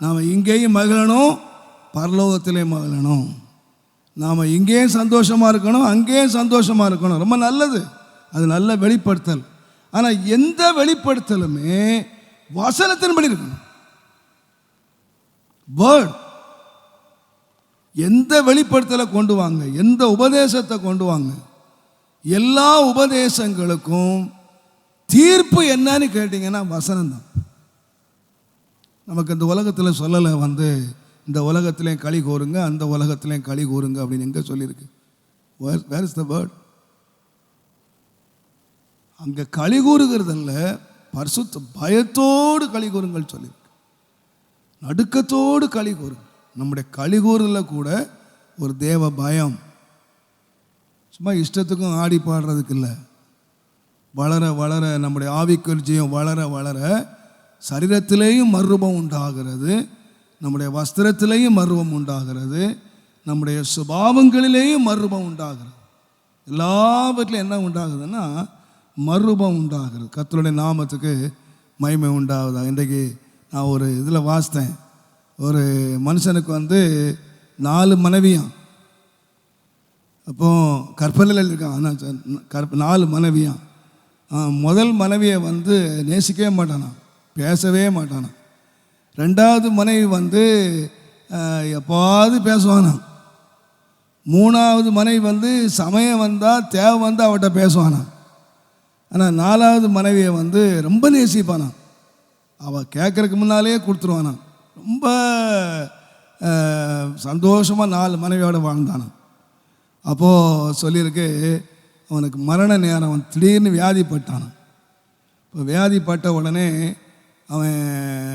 நாம் இங்கேயும் மகிழணும், பரலோகத்திலே மகிழணும். நாம் இங்கேயும் சந்தோஷமாக இருக்கணும், அங்கேயும் சந்தோஷமாக இருக்கணும். ரொம்ப நல்லது, அது நல்ல வெளிப்படுத்தல். ஆனால் எந்த வெளிப்படுத்தலுமே வசனத்தின்படி இருக்கணும். வேர்ட். எந்த வெளிப்படுத்தலை கொண்டு வாங்க, எந்த உபதேசத்தை கொண்டு வாங்க, எல்லா உபதேசங்களுக்கும் தீர்ப்பு என்னன்னு கேட்டிங்கன்னா வசனம் தான். நமக்கு இந்த உலகத்தில் சொல்லலை இந்த உலகத்திலையும் களி கூறுங்க, அந்த உலகத்திலையும் களி கூறுங்க அப்படின்னு எங்கே சொல்லியிருக்கு? Where is the word? அங்கே களி கூறுகிறதில்ல, பரிசுத்த பயத்தோடு களி கூறுங்கள் சொல்லியிருக்கு. நடுக்கத்தோடு களி கூறுங்க. நம்முடைய களி கூறுதலில் கூட ஒரு தேவ பயம். சும்மா இஷ்டத்துக்கும் ஆடி பாடுறதுக்கு இல்லை. வளர வளர நம்முடைய ஆவிக்குறிச்சியும் வளர வளர சரீரத்திலேயும் மறுரூபம் உண்டாகிறது, நம்முடைய வஸ்திரத்திலேயும் மறுரூபம் உண்டாகிறது, நம்முடைய சுபாவங்களிலேயும் மறுரூபம் உண்டாகிறது. எல்லாவற்றிலும் என்ன உண்டாகுதுன்னா மறுரூபம் உண்டாகிறது. கர்த்தருடைய நாமத்துக்கு மகிமை உண்டாகுதா? இன்றைக்கு நான் ஒரு இதில் வாசித்தேன், ஒரு மனுஷனுக்கு 4 மனைவியாம். அப்போ கற்பனையில் இருக்கான், ஆனால் 4 மனைவியாம். முதல் மனைவியை நேசிக்கவே மாட்டானா, பேசவே மாட்டானா. 2வது மனைவி எப்பாவது பேசுவானா. 3வது மனைவி சமயம் வந்தால் தேவை வந்தால் அவட்ட பேசுவானா. ஆனால் 4வது மனைவியை ரொம்ப நேசிப்பானா. அவள் கேட்குறதுக்கு முன்னாலே கொடுத்துருவானா. ரொம்ப சந்தோஷமாக 4 மனைவியோடு வாழ்ந்தானான். அப்போது சொல்லியிருக்கு, அவனுக்கு மரண நேரம், அவன் திடீர்னு வியாதிப்பட்டானான். இப்போ வியாதிப்பட்ட உடனே அவன்,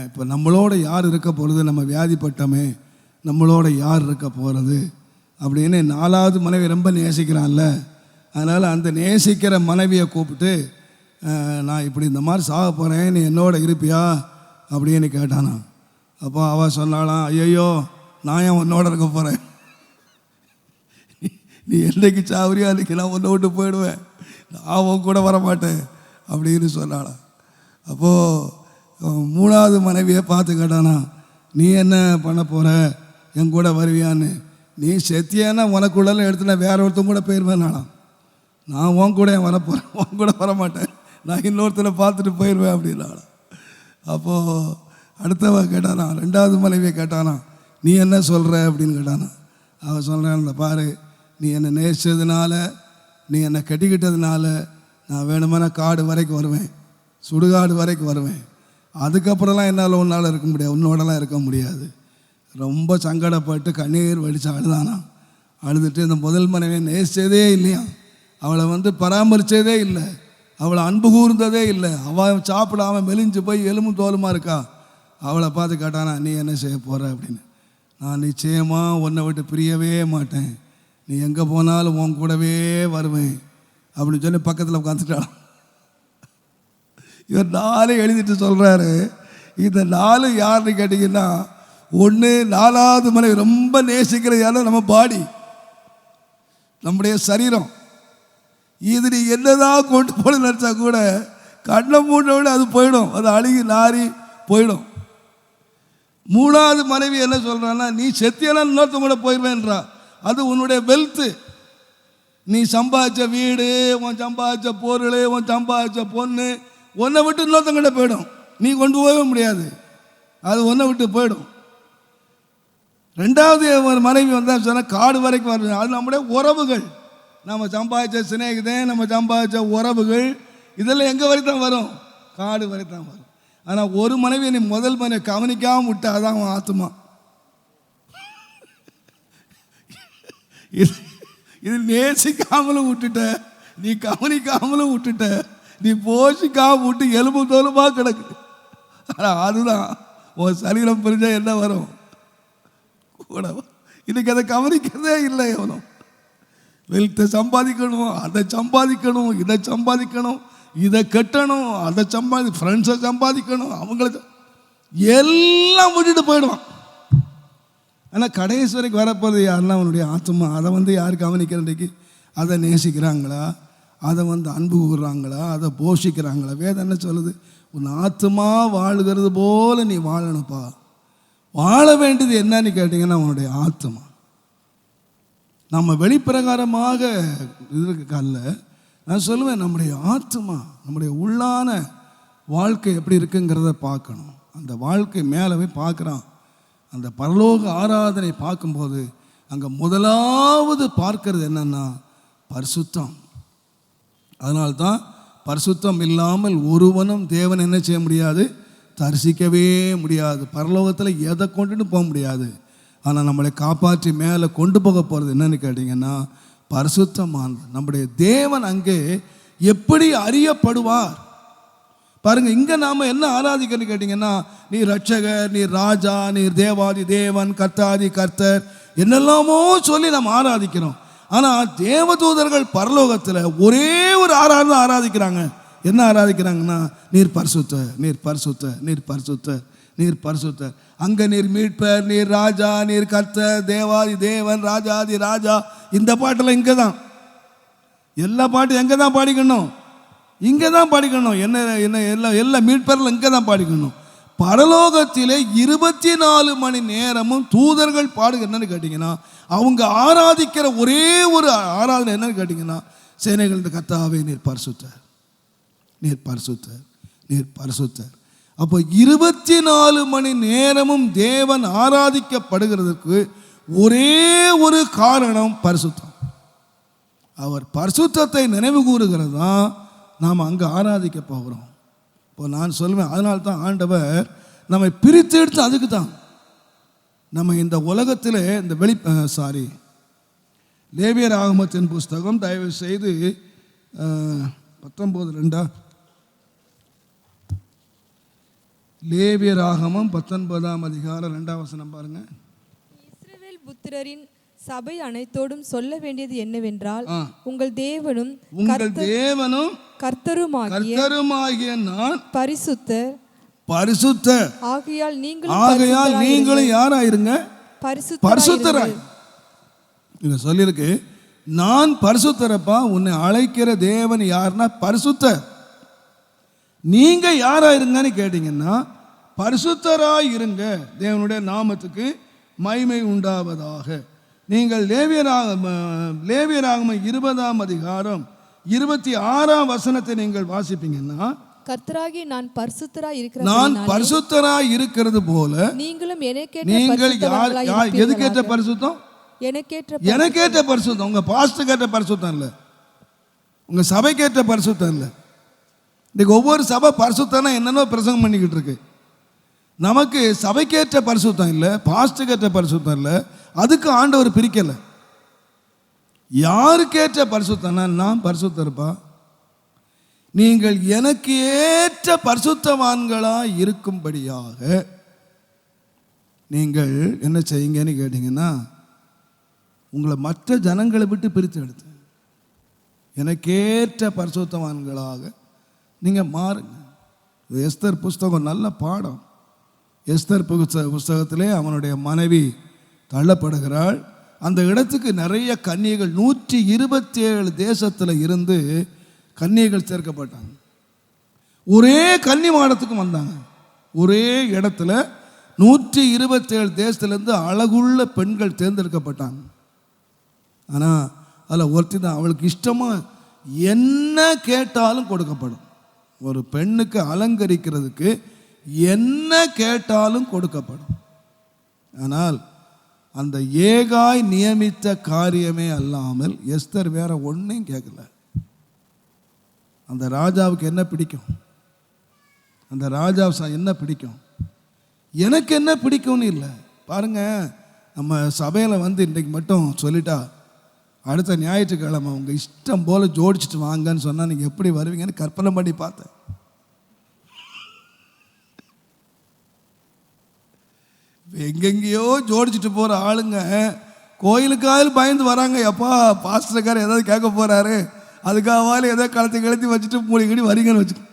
இப்போ நம்மளோட யார் இருக்க போகிறது, நம்ம வியாதிப்பட்டோமே, நம்மளோட யார் இருக்க போகிறது அப்படின்னு 4வது மனைவி ரொம்ப நேசிக்கிறான்ல. அதனால் அந்த நேசிக்கிற மனைவியை கூப்பிட்டு, நான் இப்படி இந்த மாதிரி சாக போகிறேன், நீ என்னோட இருப்பியா அப்படின்னு கேட்டானா. அப்போ அவள் சொன்னாலாம், ஐயோ நான் ஏன் உன்னோட இருக்க போகிறேன், நீ என்னைக்கு சாவரியா அன்றைக்கி நான் உன்னை விட்டு போயிடுவேன், நான் உன் கூட வரமாட்டேன் அப்படின்னு சொன்னாலாம். அப்போது 3வது மனைவியை பார்த்து கேட்டானா, நீ என்ன பண்ண போகிற, என் கூட வருவியான்னு. நீ செத்தியானா உனக்குள்ளெல்லாம் எடுத்துனா வேற ஒருத்தன் கூட போயிடுவேன்னாலாம். நான் உன் கூட ஏன் வரப்போகிறேன், உன் கூட வரமாட்டேன், நான் இன்னொருத்தனை பார்த்துட்டு போயிடுவேன் அப்படின்னாலாம். அப்போது அடுத்தவன் கேட்டானா, 2வது மனைவியை கேட்டானா, நீ என்ன சொல்கிற அப்படின்னு கேட்டானா. அவன் சொல்கிறான், இந்த பாரு, நீ என்னை நேசித்ததுனால, நீ என்னை கட்டிக்கிட்டதுனால நான் வேணுமான காடு வரைக்கும் வருவேன், சுடுகாடு வரைக்கும் வருவேன், அதுக்கப்புறம்லாம் என்னால் உன்னால் இருக்க முடியாது, உன்னோடலாம் இருக்க முடியாது. ரொம்ப சங்கடப்பட்டு கண்ணீர் வடித்து அழுதானா. அழுதுட்டு இந்த முதல் மனைவியை நேசித்ததே இல்லையா, அவளை பராமரித்ததே இல்லை, அவளை அன்பு கூர்ந்ததே இல்லை, அவள் சாப்பிடாமல் மெலிஞ்சு போய் எலும்பும் தோலுமா இருக்கா. அவளை பார்த்து கேட்டானா, நீ என்ன செய்ய போகிற அப்படின்னு. நான் நிச்சயமாக உன்னை விட்டு பிரியவே மாட்டேன், நீ எங்கே போனாலும் உன் கூடவே வருவேன் அப்படின்னு சொல்லி பக்கத்தில் உட்காந்துட்டான். இவர் 4 எழுதிட்டு சொல்கிறாரு. இந்த 4 யாருன்னு கேட்டிங்கன்னா, ஒன்று 4வது மனைவி ரொம்ப நேசிக்கிறது யாரும் நம்ம பாடி, நம்முடைய சரீரம். இது நீ என்னதான் கொண்டு போன நினச்சா கூட கண்ணை மூடோடு அது போயிடும், அது அழுகி நாரி போயிடும். 3வது மனைவி என்ன சொல்கிறான்னா, நீ செத்தியெல்லாம் இன்னொருத்தம் கூட போயிடுவேன்றா. அது உன்னுடைய வெல்த்து, நீ சம்பாதிச்ச வீடு, உன் சம்பாதிச்ச பொருள், உன் சம்பாதிச்ச பொண்ணு உன்னை விட்டு இன்னொருத்தங்கிட்ட போயிடும், நீ கொண்டு போகவே முடியாது, அது உன்னை விட்டு போயிடும். 2வது ஒரு மனைவி வந்தால் சொன்னால் காடு வரைக்கும் வரும், அது நம்முடைய உறவுகள், நம்ம சம்பாதிச்ச சிநேகிதன், நம்ம சம்பாதிச்ச உறவுகள், இதெல்லாம் எங்கே வரை தான் வரும், காடு வரை தான் வரும். ஆனால் ஒரு மனைவி நீ முதல் மனைவி கவனிக்காமல் விட்ட, அதான் அவன் ஆத்துமா. இது நேசிக்காமலும் விட்டுட்ட, நீ கவனிக்காமலும் விட்டுட்ட, நீ போஷிக்காம விட்டு எலும்பு தோலுமா கிடக்கு. ஆனால் அதுதான் உன் சரீரம் பிரிஞ்சா என்ன வரும் கூட. இன்னைக்கு அதை கவனிக்கிறதே இல்லை. எவனும் வெல்த்தை சம்பாதிக்கணும், அதை சம்பாதிக்கணும், இதை சம்பாதிக்கணும், இதை கட்டணும், அதை ஃப்ரெண்ட்ஸை சம்பாதிக்கணும், அவங்கள எல்லாம் விட்டுட்டு போயிடுவான். ஆனால் கடைசி வரைக்கும் வரப்போகிறது யாருன்னா அவனுடைய ஆத்மா. அதை யார் கவனிக்கிறன்றைக்கு, அதை நேசிக்கிறாங்களா, அதை அன்பு கூறுறாங்களா, அதை போஷிக்கிறாங்களா. வேதம் என்ன சொல்லுது, உன் ஆத்மா வாழுகிறது போல நீ வாழணுப்பா. வாழ வேண்டியது என்னன்னு கேட்டிங்கன்னா அவனுடைய ஆத்மா. நம்ம வெளிப்பிரகாரமாக இதுக்கு அல்ல, நான் சொல்லுவேன், நம்முடைய ஆத்மா, நம்முடைய உள்ளான வாழ்க்கை எப்படி இருக்குங்கிறத பார்க்கணும். அந்த வாழ்க்கை மேலே போய் பார்க்குறான். அந்த பரலோக ஆராதனை பார்க்கும்போது அங்கே முதலாவது பார்க்கறது என்னன்னா பரிசுத்தம். அதனால்தான் பரிசுத்தம் இல்லாமல் ஒருவனும் தேவன் என்ன செய்ய முடியாது, தரிசிக்கவே முடியாது. பரலோகத்தில் எதை கொண்டுட்டு போக முடியாது. ஆனால் நம்மளை காப்பாற்றி மேலே கொண்டு போக போகிறது என்னன்னு கேட்டிங்கன்னா பரிசுத்தமானது. நம்முடைய தேவன் அங்கே எப்படி அறியப்படுவார் பாருங்கள். இங்கே நாம் என்ன ஆராதிக்கணும்னு கேட்டிங்கன்னா, நீ ரட்சகர், நீ ராஜா, நீர் தேவாதி தேவன், கர்த்தாதி கர்த்தர் என்னெல்லாமோ சொல்லி நம்ம ஆராதிக்கிறோம். ஆனால் தேவதூதர்கள் பரலோகத்தில் ஒரே ஒரு ஆராதனை ஆராதிக்கிறாங்க. என்ன ஆராதிக்கிறாங்கன்னா, நீர் பரிசுத்தர், நீர் பரிசுத்தர், நீர் பரிசுத்தர், நீர் பரிசுத்தர். அங்கே நீர் மீட்பர், நீர் ராஜா, நீர் கர்த்தர், தேவாதி தேவன், ராஜாதி ராஜா. இந்த பாட்டெல்லாம் இங்கே தான், எல்லா பாட்டும் எங்கே தான் பாடிக்கணும், இங்கே தான் பாடிக்கணும். என்ன என்ன எல்லா மீட்பரில் இங்கே தான் பாடிக்கணும். பரலோகத்திலே 24 மணி நேரமும் தூதர்கள் பாடுக என்னன்னு கேட்டிங்கன்னா, அவங்க ஆராதிக்கிற ஒரே ஒரு ஆராதனை என்னன்னு கேட்டிங்கன்னா, சேனைகள் கர்த்தாவே நீர் பரிசுத்தர், நீர் பரிசுத்தர், நீர் பரிசுத்தர். அப்போ 24 மணி நேரமும் தேவன் ஆராதிக்கப்படுகிறதுக்கு ஒரே ஒரு காரணம் பரிசுத்தம். அவர் பரிசுத்தத்தை நினைவு கூறுகிறது தான் நாம் அங்கே ஆராதிக்க போகிறோம். இப்போ நான் சொல்லுவேன், அதனால தான் ஆண்டவர் நம்மை பிரித்து எடுத்து அதுக்கு தான் நம்ம இந்த உலகத்தில் இந்த லேவியர் ஆகமத்தின் புஸ்தகம் தயவு செய்து 19:2 லேவியர் ஆகமம் 19ஆம் அதிகாரம் 2ஆம் வசனம் பாருங்க. இஸ்ரவேல் புத்திரரின் சபை அனைத்தோடும் சொல்ல வேண்டியது என்னவென்றால், உங்கள் தேவனும் கர்த்தருமாகிய நான் பரிசுத்தர். ஆகையால் நீங்களும் யாராயிருங்க? பரிசுத்தராய். இங்க சொல்லியிருக்கு, நான் பரிசுத்தரப்பா, உன்னை அழைக்கிற தேவன் யாருன்னா பரிசுத்தர். நீங்க யாராயிருங்கன்னு கேட்டீங்கன்னா பரிசுத்தராய் இருங்க, தேவனுடைய நாமத்துக்கு மகிமை உண்டாவதாக. நீங்கள் லேவியராகமம் 20ஆம் அதிகாரம் 26ஆம் வசனத்தை நீங்கள் வாசிப்பீங்கன்னா, கர்த்தராகிய நான் பரிசுத்தராய் இருக்கிறது போல நீங்கள் எதுக்கேற்ற பரிசுத்தம்? எனக்கேற்ற பரிசுத்தம். உங்க பாஸ்டருக்கேற்ற பரிசுத்தம் இல்லை, உங்க சபைக்கேற்ற பரிசுத்தம் இல்லை. இன்னைக்கு ஒவ்வொரு சபை பரிசுத்தம்னா என்னென்ன பிரசங்கம் பண்ணிக்கிட்டு இருக்கு. நமக்கு சபைக்கேற்ற பரிசுத்தம் இல்லை, பாஸ்டருக்கேற்ற பரிசுத்தம் இல்லை. அதுக்கு ஆண்டவர் பிரிக்கலை. யாருக்கேற்ற பரிசுத்தம்னா, நான் பரிசுத்தருப்பா, நீங்கள் எனக்கு ஏற்ற பரிசுத்தவான்களாக இருக்கும்படியாக நீங்கள் என்ன செய்யுங்கன்னு கேட்டீங்கன்னா, உங்களை மற்ற ஜனங்களை விட்டு பிரித்து எடுத்து எனக்கேற்ற பரிசுத்தவான்களாக நீங்கள் மாறுங்க. எஸ்தர் புஸ்தகம் நல்ல பாடம். எஸ்தர் புஸ்தகத்திலே அவனுடைய மனைவி தள்ளப்படுகிறாள். அந்த இடத்துக்கு நிறைய கன்னிகைகள் 127 தேசத்தில் இருந்து கன்னிகைகள் சேர்க்கப்பட்டாங்க. ஒரே கன்னி மாடத்துக்கு வந்தாங்க. ஒரே இடத்துல 127 தேசத்துலேருந்து அழகுள்ள பெண்கள் தேர்ந்தெடுக்கப்பட்டாங்க. ஆனால் அதில் ஒருத்தி தான், அவளுக்கு இஷ்டமாக என்ன கேட்டாலும் கொடுக்கப்படும். ஒரு பெண்ணுக்கு அலங்கரிக்கிறதுக்கு என்ன கேட்டாலும் கொடுக்கப்படும். ஆனால் அந்த ஏகாய் நியமித்த காரியமே அல்லாமல் எஸ்தர் வேற ஒன்றையும் கேட்கல. அந்த ராஜாவுக்கு என்ன பிடிக்கும், அந்த ராஜா என்ன பிடிக்கும், எனக்கு என்ன பிடிக்கும்னு இல்லை. பாருங்க, நம்ம சபையில் இன்றைக்கு மட்டும் சொல்லிட்டா அடுத்த ஞாயிற்றுக்கிழமை உங்கள் இஷ்டம் போல் ஜோடிச்சுட்டு வாங்கன்னு சொன்னால் நீங்கள் எப்படி வருவீங்கன்னு கற்பனை பண்ணி பார்த்தேன். எங்கெங்கேயோ ஜோடிச்சுட்டு போகிற ஆளுங்க கோயிலுக்காவது பயந்து வராங்க. எப்பா பாஸ்டர்கார் ஏதாவது கேட்க போகிறாரு, அதுக்காகவாலும் ஏதோ கழுத்தி வச்சுட்டு மூலிகடி வரீங்கன்னு வச்சுக்க.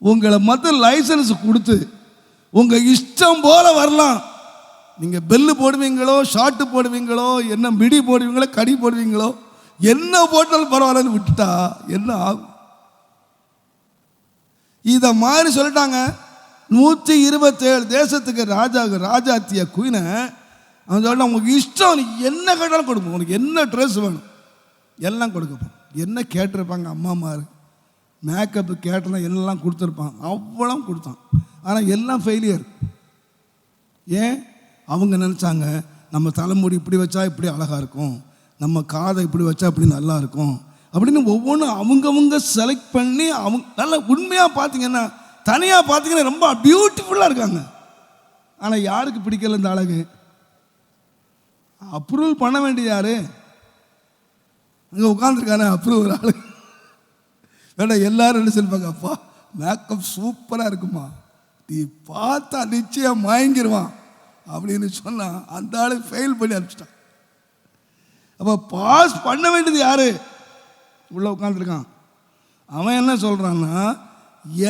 உங்களை மற்ற லைசன்ஸ் கொடுத்து உங்கள் இஷ்டம் போல் வரலாம். நீங்கள் பெல்லு போடுவீங்களோ, ஷார்ட்டு போடுவீங்களோ, என்ன மிடி போடுவீங்களோ, கடி போடுவீங்களோ, என்ன போட்டாலும் பரவாயில்லன்னு விட்டுட்டா என்ன ஆகும்? இதை மாதிரி சொல்லிட்டாங்க. 127 தேசத்துக்கு ராஜாத்திய குயினை அவன் சொல்லிட்டான், உங்களுக்கு இஷ்டம், நீ என்ன கேட்டாலும் கொடுப்போம், உனக்கு என்ன ட்ரெஸ் வேணும் எல்லாம் கொடுக்கப்போம். என்ன கேட்டிருப்பாங்க அம்மாமாரு, மேக்கப்பு கேட்டலாம் என்னெல்லாம் கொடுத்துருப்பான், அவ்வளோ கொடுத்தான். ஆனால் எல்லாம் ஃபெயிலியர். ஏன்? அவங்க நினச்சாங்க நம்ம தலைமுடி இப்படி வச்சா இப்படி அழகாக இருக்கும், நம்ம காதை இப்படி வச்சா இப்படி நல்லா இருக்கும் அப்படின்னு ஒவ்வொன்றும் அவங்கவுங்க செலக்ட் பண்ணி அவங்க நல்லா உண்மையாக பார்த்தீங்கன்னா, தனியாக பார்த்தீங்கன்னா ரொம்ப பியூட்டிஃபுல்லாக இருக்காங்க. ஆனால் யாருக்கு பிடிக்கல இந்த அழகு? அப்ரூவல் பண்ண வேண்டிய யாரு? அங்கே உட்காந்துருக்கானே அப்ரூவல் ஆளு வேண்டாம். எல்லாரும் என்ன சொல்லுவாங்க, அப்பா மேக்கப் சூப்பராக இருக்குமா, நீ பார்த்தா நிச்சயம் மயங்கிடுவான் அப்படின்னு சொன்னால் அந்த ஆளு ஃபெயில் பண்ணி அனுப்பிச்சிட்டான். அப்போ பாஸ் பண்ண வேண்டியது யாரு? உள்ள உட்காந்துருக்கான். அவன் என்ன சொல்கிறான்னா,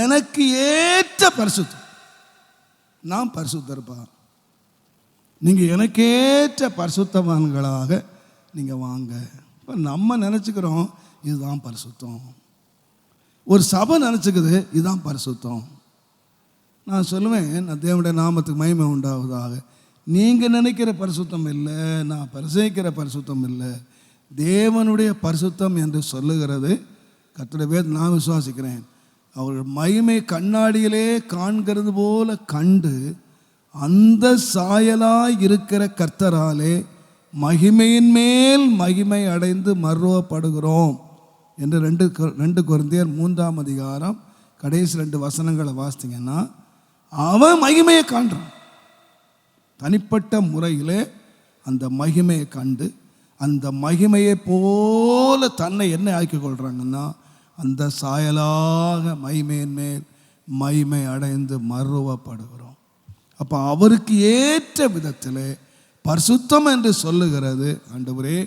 எனக்கு ஏற்ற பரிசுத்தம், நான் பரிசுத்தருப்பா, நீங்கள் எனக்கேற்ற பரிசுத்தவான்களாக நீங்கள் வாங்க. இப்போ நம்ம நினச்சிக்கிறோம் இதுதான் பரிசுத்தம், ஒரு சபை நினச்சிக்குது இதுதான் பரிசுத்தம். நான் சொல்லுவேன், நான் தேவனுடைய நாமத்துக்கு மகிமை உண்டாவதாக. நீங்கள் நினைக்கிற பரிசுத்தம் இல்லை, நான் பரிசேக்கிற பரிசுத்தம் இல்லை, தேவனுடைய பரிசுத்தம் என்று சொல்லுகிறது கர்த்தருடைய வேதம். நான் விசுவாசிக்கிறேன், அவர்கள் மகிமை கண்ணாடியிலே காண்கிறது போல கண்டு அந்த சாயலாய் இருக்கிற கர்த்தராலே மகிமையின் மேல் மகிமை அடைந்து மறுவப்படுகிறோம் என்று 2 கொரிந்தியர் 3ஆம் அதிகாரம் கடைசி 2 வசனங்களை வாசித்தீங்கன்னா, அவன் மகிமையை காண்றான். தனிப்பட்ட முறையிலே அந்த மகிமையை கண்டு அந்த மகிமையை போல தன்னை என்ன ஆக்கிக் கொள்கிறாங்கன்னா அந்த சாயலாக மகிமையின் மேல் மகிமை அடைந்து மறுவப்படுகிறோம். அப்போ அவருக்கு ஏற்ற விதத்தில் பரிசுத்தம் என்று சொல்லுகிறது. ஆண்டவரே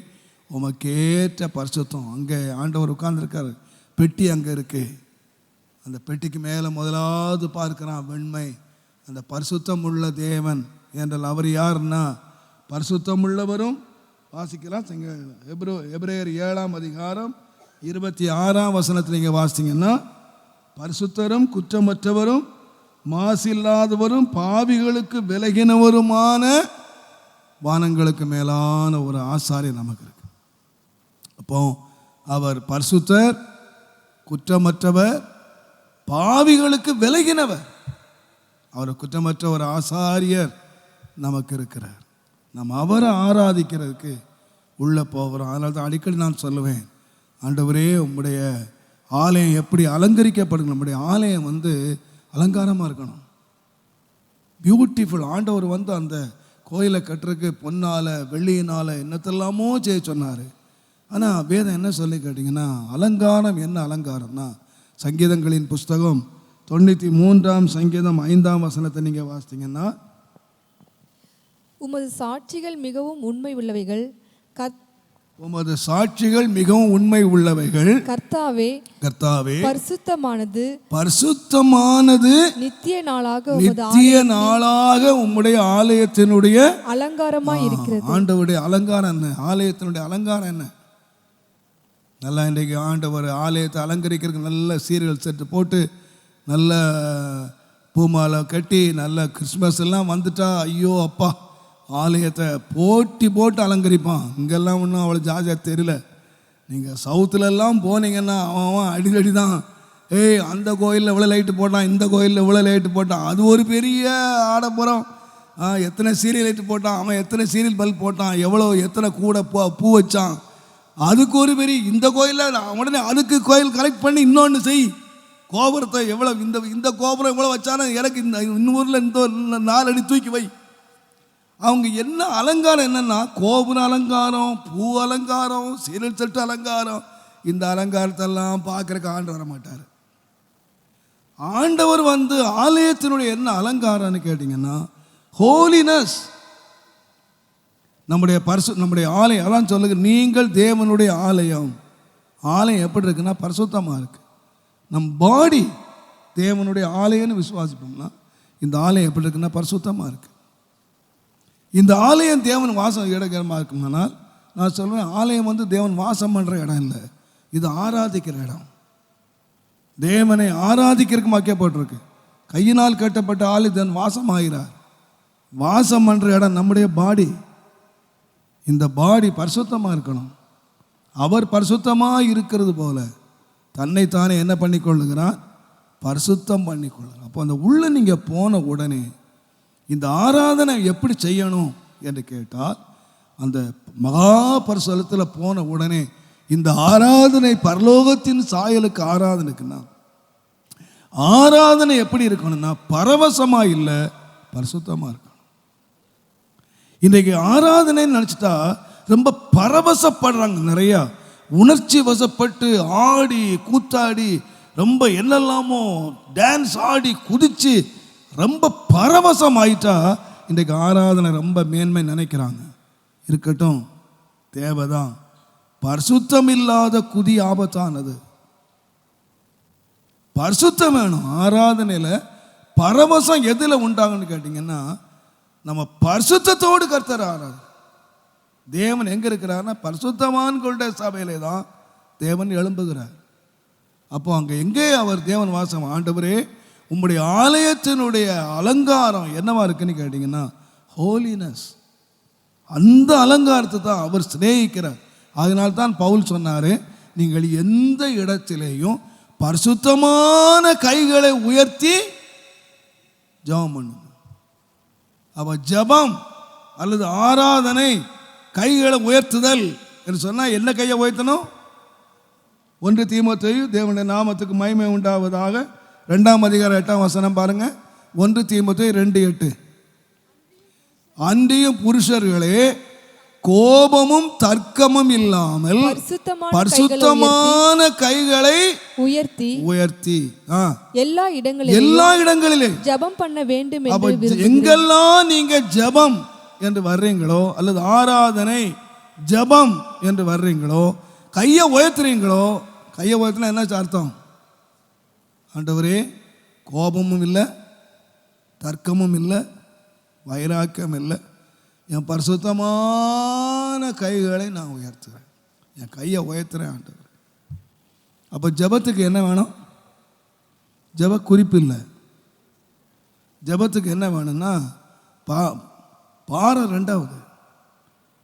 உமக்கு ஏற்ற பரிசுத்தம். அங்கே ஆண்டவர் உட்கார்ந்துருக்காரு, பெட்டி அங்கே இருக்கு. அந்த பெட்டிக்கு மேலே முதலாவது பார்க்கிறான் வெண்மை. அந்த பரிசுத்தம் உள்ள தேவன் என்றால் அவர் யாருன்னா பரிசுத்தம் உள்ளவரும். வாசிக்கலாம் எபிரேயர் 7ஆம் அதிகாரம் 26ஆம் வசனத்தில் நீங்கள் வாசித்தீங்கன்னா பரிசுத்தரும் குற்றமற்றவரும் மாசில்லாதவரும் பாவிகளுக்கு விலகினவருமான வானங்களுக்கு மேலான ஒரு ஆசாரியர் நமக்கு இருக்கு. அப்போ அவர் பரிசுத்தர், குற்றமற்றவர், பாவிகளுக்கு விலகினவர். அவர் குற்றமற்ற ஒரு ஆசாரியர் நமக்கு இருக்கிறார். நாம் அவரை ஆராதிக்கிறதுக்கு உள்ளே போகிறோம். அதனால தான் அடிக்கடி நான் சொல்லுவேன், ஆண்டவரே உம்முடைய ஆலயம் எப்படி அலங்கரிக்கப்படுங்க. நம்முடைய ஆலயம் அலங்காரமாக இருக்கணும், பியூட்டிஃபுல். ஆண்டவர் அந்த கோயிலை கட்டுறதுக்கு பொன்னால் வெள்ளியினால் என்னத்தெல்லாமோ செய்ய சொன்னார். ஆனால் வேதம் என்ன சொல்லி கேட்டிங்கன்னா அலங்காரம் என்ன அலங்காரம்னா சங்கீதங்களின் புஸ்தகம் 93ஆம் சங்கீதம் 5ஆம் வசனத்தை நீங்கள் வாசித்தீங்கன்னா உமது சாட்சிகள் மிகவும் உண்மை உள்ளவைகள், உமது சாட்சிகள் மிகவும் உண்மை உள்ளவைகள். கர்த்தாவே கர்த்தாவே பரிசுத்தமானது பரிசுத்தமானது நித்திய நாளாக உம்முடைய ஆலயத்தினுடைய அலங்காரமாய் இருக்கிறது. ஆண்டவருடைய அலங்காரம் என்ன, ஆலயத்தினுடைய அலங்காரம் என்ன? நல்லா இன்றைக்கு ஆண்டவர் ஆலயத்தை அலங்கரிக்கிறதுக்கு நல்ல சீரியல் செட்டு போட்டு நல்ல பூமாலை கட்டி நல்ல கிறிஸ்மஸ் எல்லாம் வந்துட்டா ஐயோ அப்பா ஆலயத்தை போட்டு அலங்கரிப்பான். இங்கெல்லாம் ஒன்றும் அவ்வளோ ஜாஜாக தெரியல. நீங்கள் சவுத்துலெல்லாம் போனீங்கன்னா அவன் அடிக்கடி தான் அந்த கோயிலில் இவ்வளோ லைட்டு போட்டான், இந்த கோயிலில் இவ்வளோ லைட்டு போட்டான், அது ஒரு பெரிய ஆடப்புறம். எத்தனை சீரியல் லைட்டு போட்டான், அவன் எத்தனை சீரியல் பல்ப் போட்டான், எத்தனை கூட பூ வச்சான், அதுக்கு ஒரு பெரிய. இந்த கோயிலில் உடனே அதுக்கு கோயில் கலெக்ட் பண்ணி இன்னொன்று செய். கோபுரத்தை எவ்வளோ இந்த கோபுரம் எவ்வளோ வச்சானா எனக்கு இன்னொருல இந்த 4 அடி தூக்கி வை. அவங்க என்ன அலங்காரம் என்னன்னா கோபுர அலங்காரம், பூ அலங்காரம், சீரியல் செட்டு அலங்காரம். இந்த அலங்காரத்தெல்லாம் பார்க்குறக்கு ஆண்டு வர மாட்டார். ஆண்டவர் ஆலயத்தினுடைய என்ன அலங்காரம்னு கேட்டிங்கன்னா ஹோலினஸ். நம்முடைய ஆலயம் அதான் சொல்லுங்க, நீங்கள் தேவனுடைய ஆலயம். ஆலயம் எப்படி இருக்குன்னா பரிசுத்தமாக இருக்கு. நம் பாடி தேவனுடைய ஆலயம்னு விசுவாசிப்போம்னா இந்த ஆலயம் எப்படி இருக்குன்னா பரிசுத்தமாக இருக்கு. இந்த ஆலயம் தேவன் வாசம் இடமா இருக்குமானால் நான் சொல்வேன், ஆலயம் தேவன் வாசம் பண்ணுற இடம் இல்லை, இது ஆராதிக்கிற இடம். தேவனை ஆராதிக்கிறதுக்கு வைக்கப்பட்டிருக்கு. கையினால் கட்டப்பட்ட ஆலயம் வாசம் ஆகிறார். வாசம் பண்ணுற இடம் நம்முடைய பாடி. இந்த பாடி பரிசுத்தமாக இருக்கணும். அவர் பரிசுத்தமாக இருக்கிறது போல தன்னைத்தானே என்ன பண்ணிக்கொள்ளுகிறார், பரிசுத்தம் பண்ணிக்கொள்ளுகிறார். அப்போ அந்த உள்ள நீங்கள் போன உடனே இந்த ஆராதனை எப்படி செய்யணும் என்று கேட்டால் அந்த மகா பரிசுத்தத்தில் போன உடனே இந்த ஆராதனை பரலோகத்தின் சாயலுக்கு ஆராதனைக்குன்னா ஆராதனை எப்படி இருக்கணும்னா பரவசமாக இல்லை, பரிசுத்தமாக இருக்கணும். இன்றைக்கு ஆராதனைன்னு நினச்சிட்டா ரொம்ப பரவசப்படுறாங்க. நிறையா உணர்ச்சி வசப்பட்டு ஆடி கூத்தாடி ரொம்ப என்னெல்லாமோ டான்ஸ் ஆடி குதிச்சு ரொம்ப பரவசம் ஆயிட்டா இன்றைக்கு ஆராதனை ரொம்ப மேன்மை நினைக்கிறாங்க. இருக்கட்டும், தேவைதான். பரிசுத்தம் இல்லாத குதி ஆபத்தானது. பரிசுத்தம் வேணும். ஆராதனையில் பரவசம் எதில் உண்டாகுன்னு கேட்டிங்கன்னா நம்ம பரிசுத்தத்தோடு கர்த்தர் ஆராதனை. தேவன் எங்கே இருக்கிறார்னா பரிசுத்தவான்களுடைய சபையிலே தான் தேவன் எழும்புகிறார். அப்போ அங்கே எங்கே அவர் தேவன் வாசம். ஆண்டவரே உம்முடைய ஆலயத்தினுடைய அலங்காரம் என்னவா இருக்குன்னு கேட்டிங்கன்னா ஹோலினஸ். அந்த அலங்காரத்தை தான் அவர் சிநேகிக்கிறார். அதனால்தான் பவுல் சொன்னார், நீங்கள் எந்த இடத்திலேயும் பரிசுத்தமான கைகளை உயர்த்தி ஜெபம் பண்ணுங்க. அப்போ ஜெபம் அல்லது ஆராதனை கைகளை உயர்த்துதல் என்று சொன்னால் என்ன கையை உயர்த்தணும்? 1 தீமோத்தேயு தேவனுடைய நாமத்துக்கு மகிமை உண்டாவதாக 2ஆம் அதிகாரம் 8ஆம் வசனம் பாருங்க. 1 தீமோத்தேயு 2:8. அன்றியும் புருஷர்களே, கோபமும் தர்க்கமும் இல்லாமல் பரிசுத்தமான கைகளை உயர்த்தி உயர்த்தி எல்லா இடங்களிலே ஜெபம் பண்ண வேண்டும் என்று எங்கெல்லாம் நீங்க ஜெபம் என்று வர்றீங்களோ அல்லது ஆராதனை ஜெபம் என்று வர்றீங்களோ, கையை உயர்த்துறீங்களோ, கையை உயர்த்தினா என்ன அர்த்தம்? ஆண்டவரே, கோபமும் இல்லை, தர்க்கமும் இல்லை, வைராக்கியம் இல்லை, என் பரிசுத்தமான கைகளை நான் உயர்த்துறேன், என் கையை உயர்த்துறேன் ஆண்டவர். அப்போ ஜெபத்துக்கு என்ன வேணும்? ஜெப குறிப்பு இல்லை. ஜெபத்துக்கு என்ன வேணும்னா பாரம். ரெண்டாவது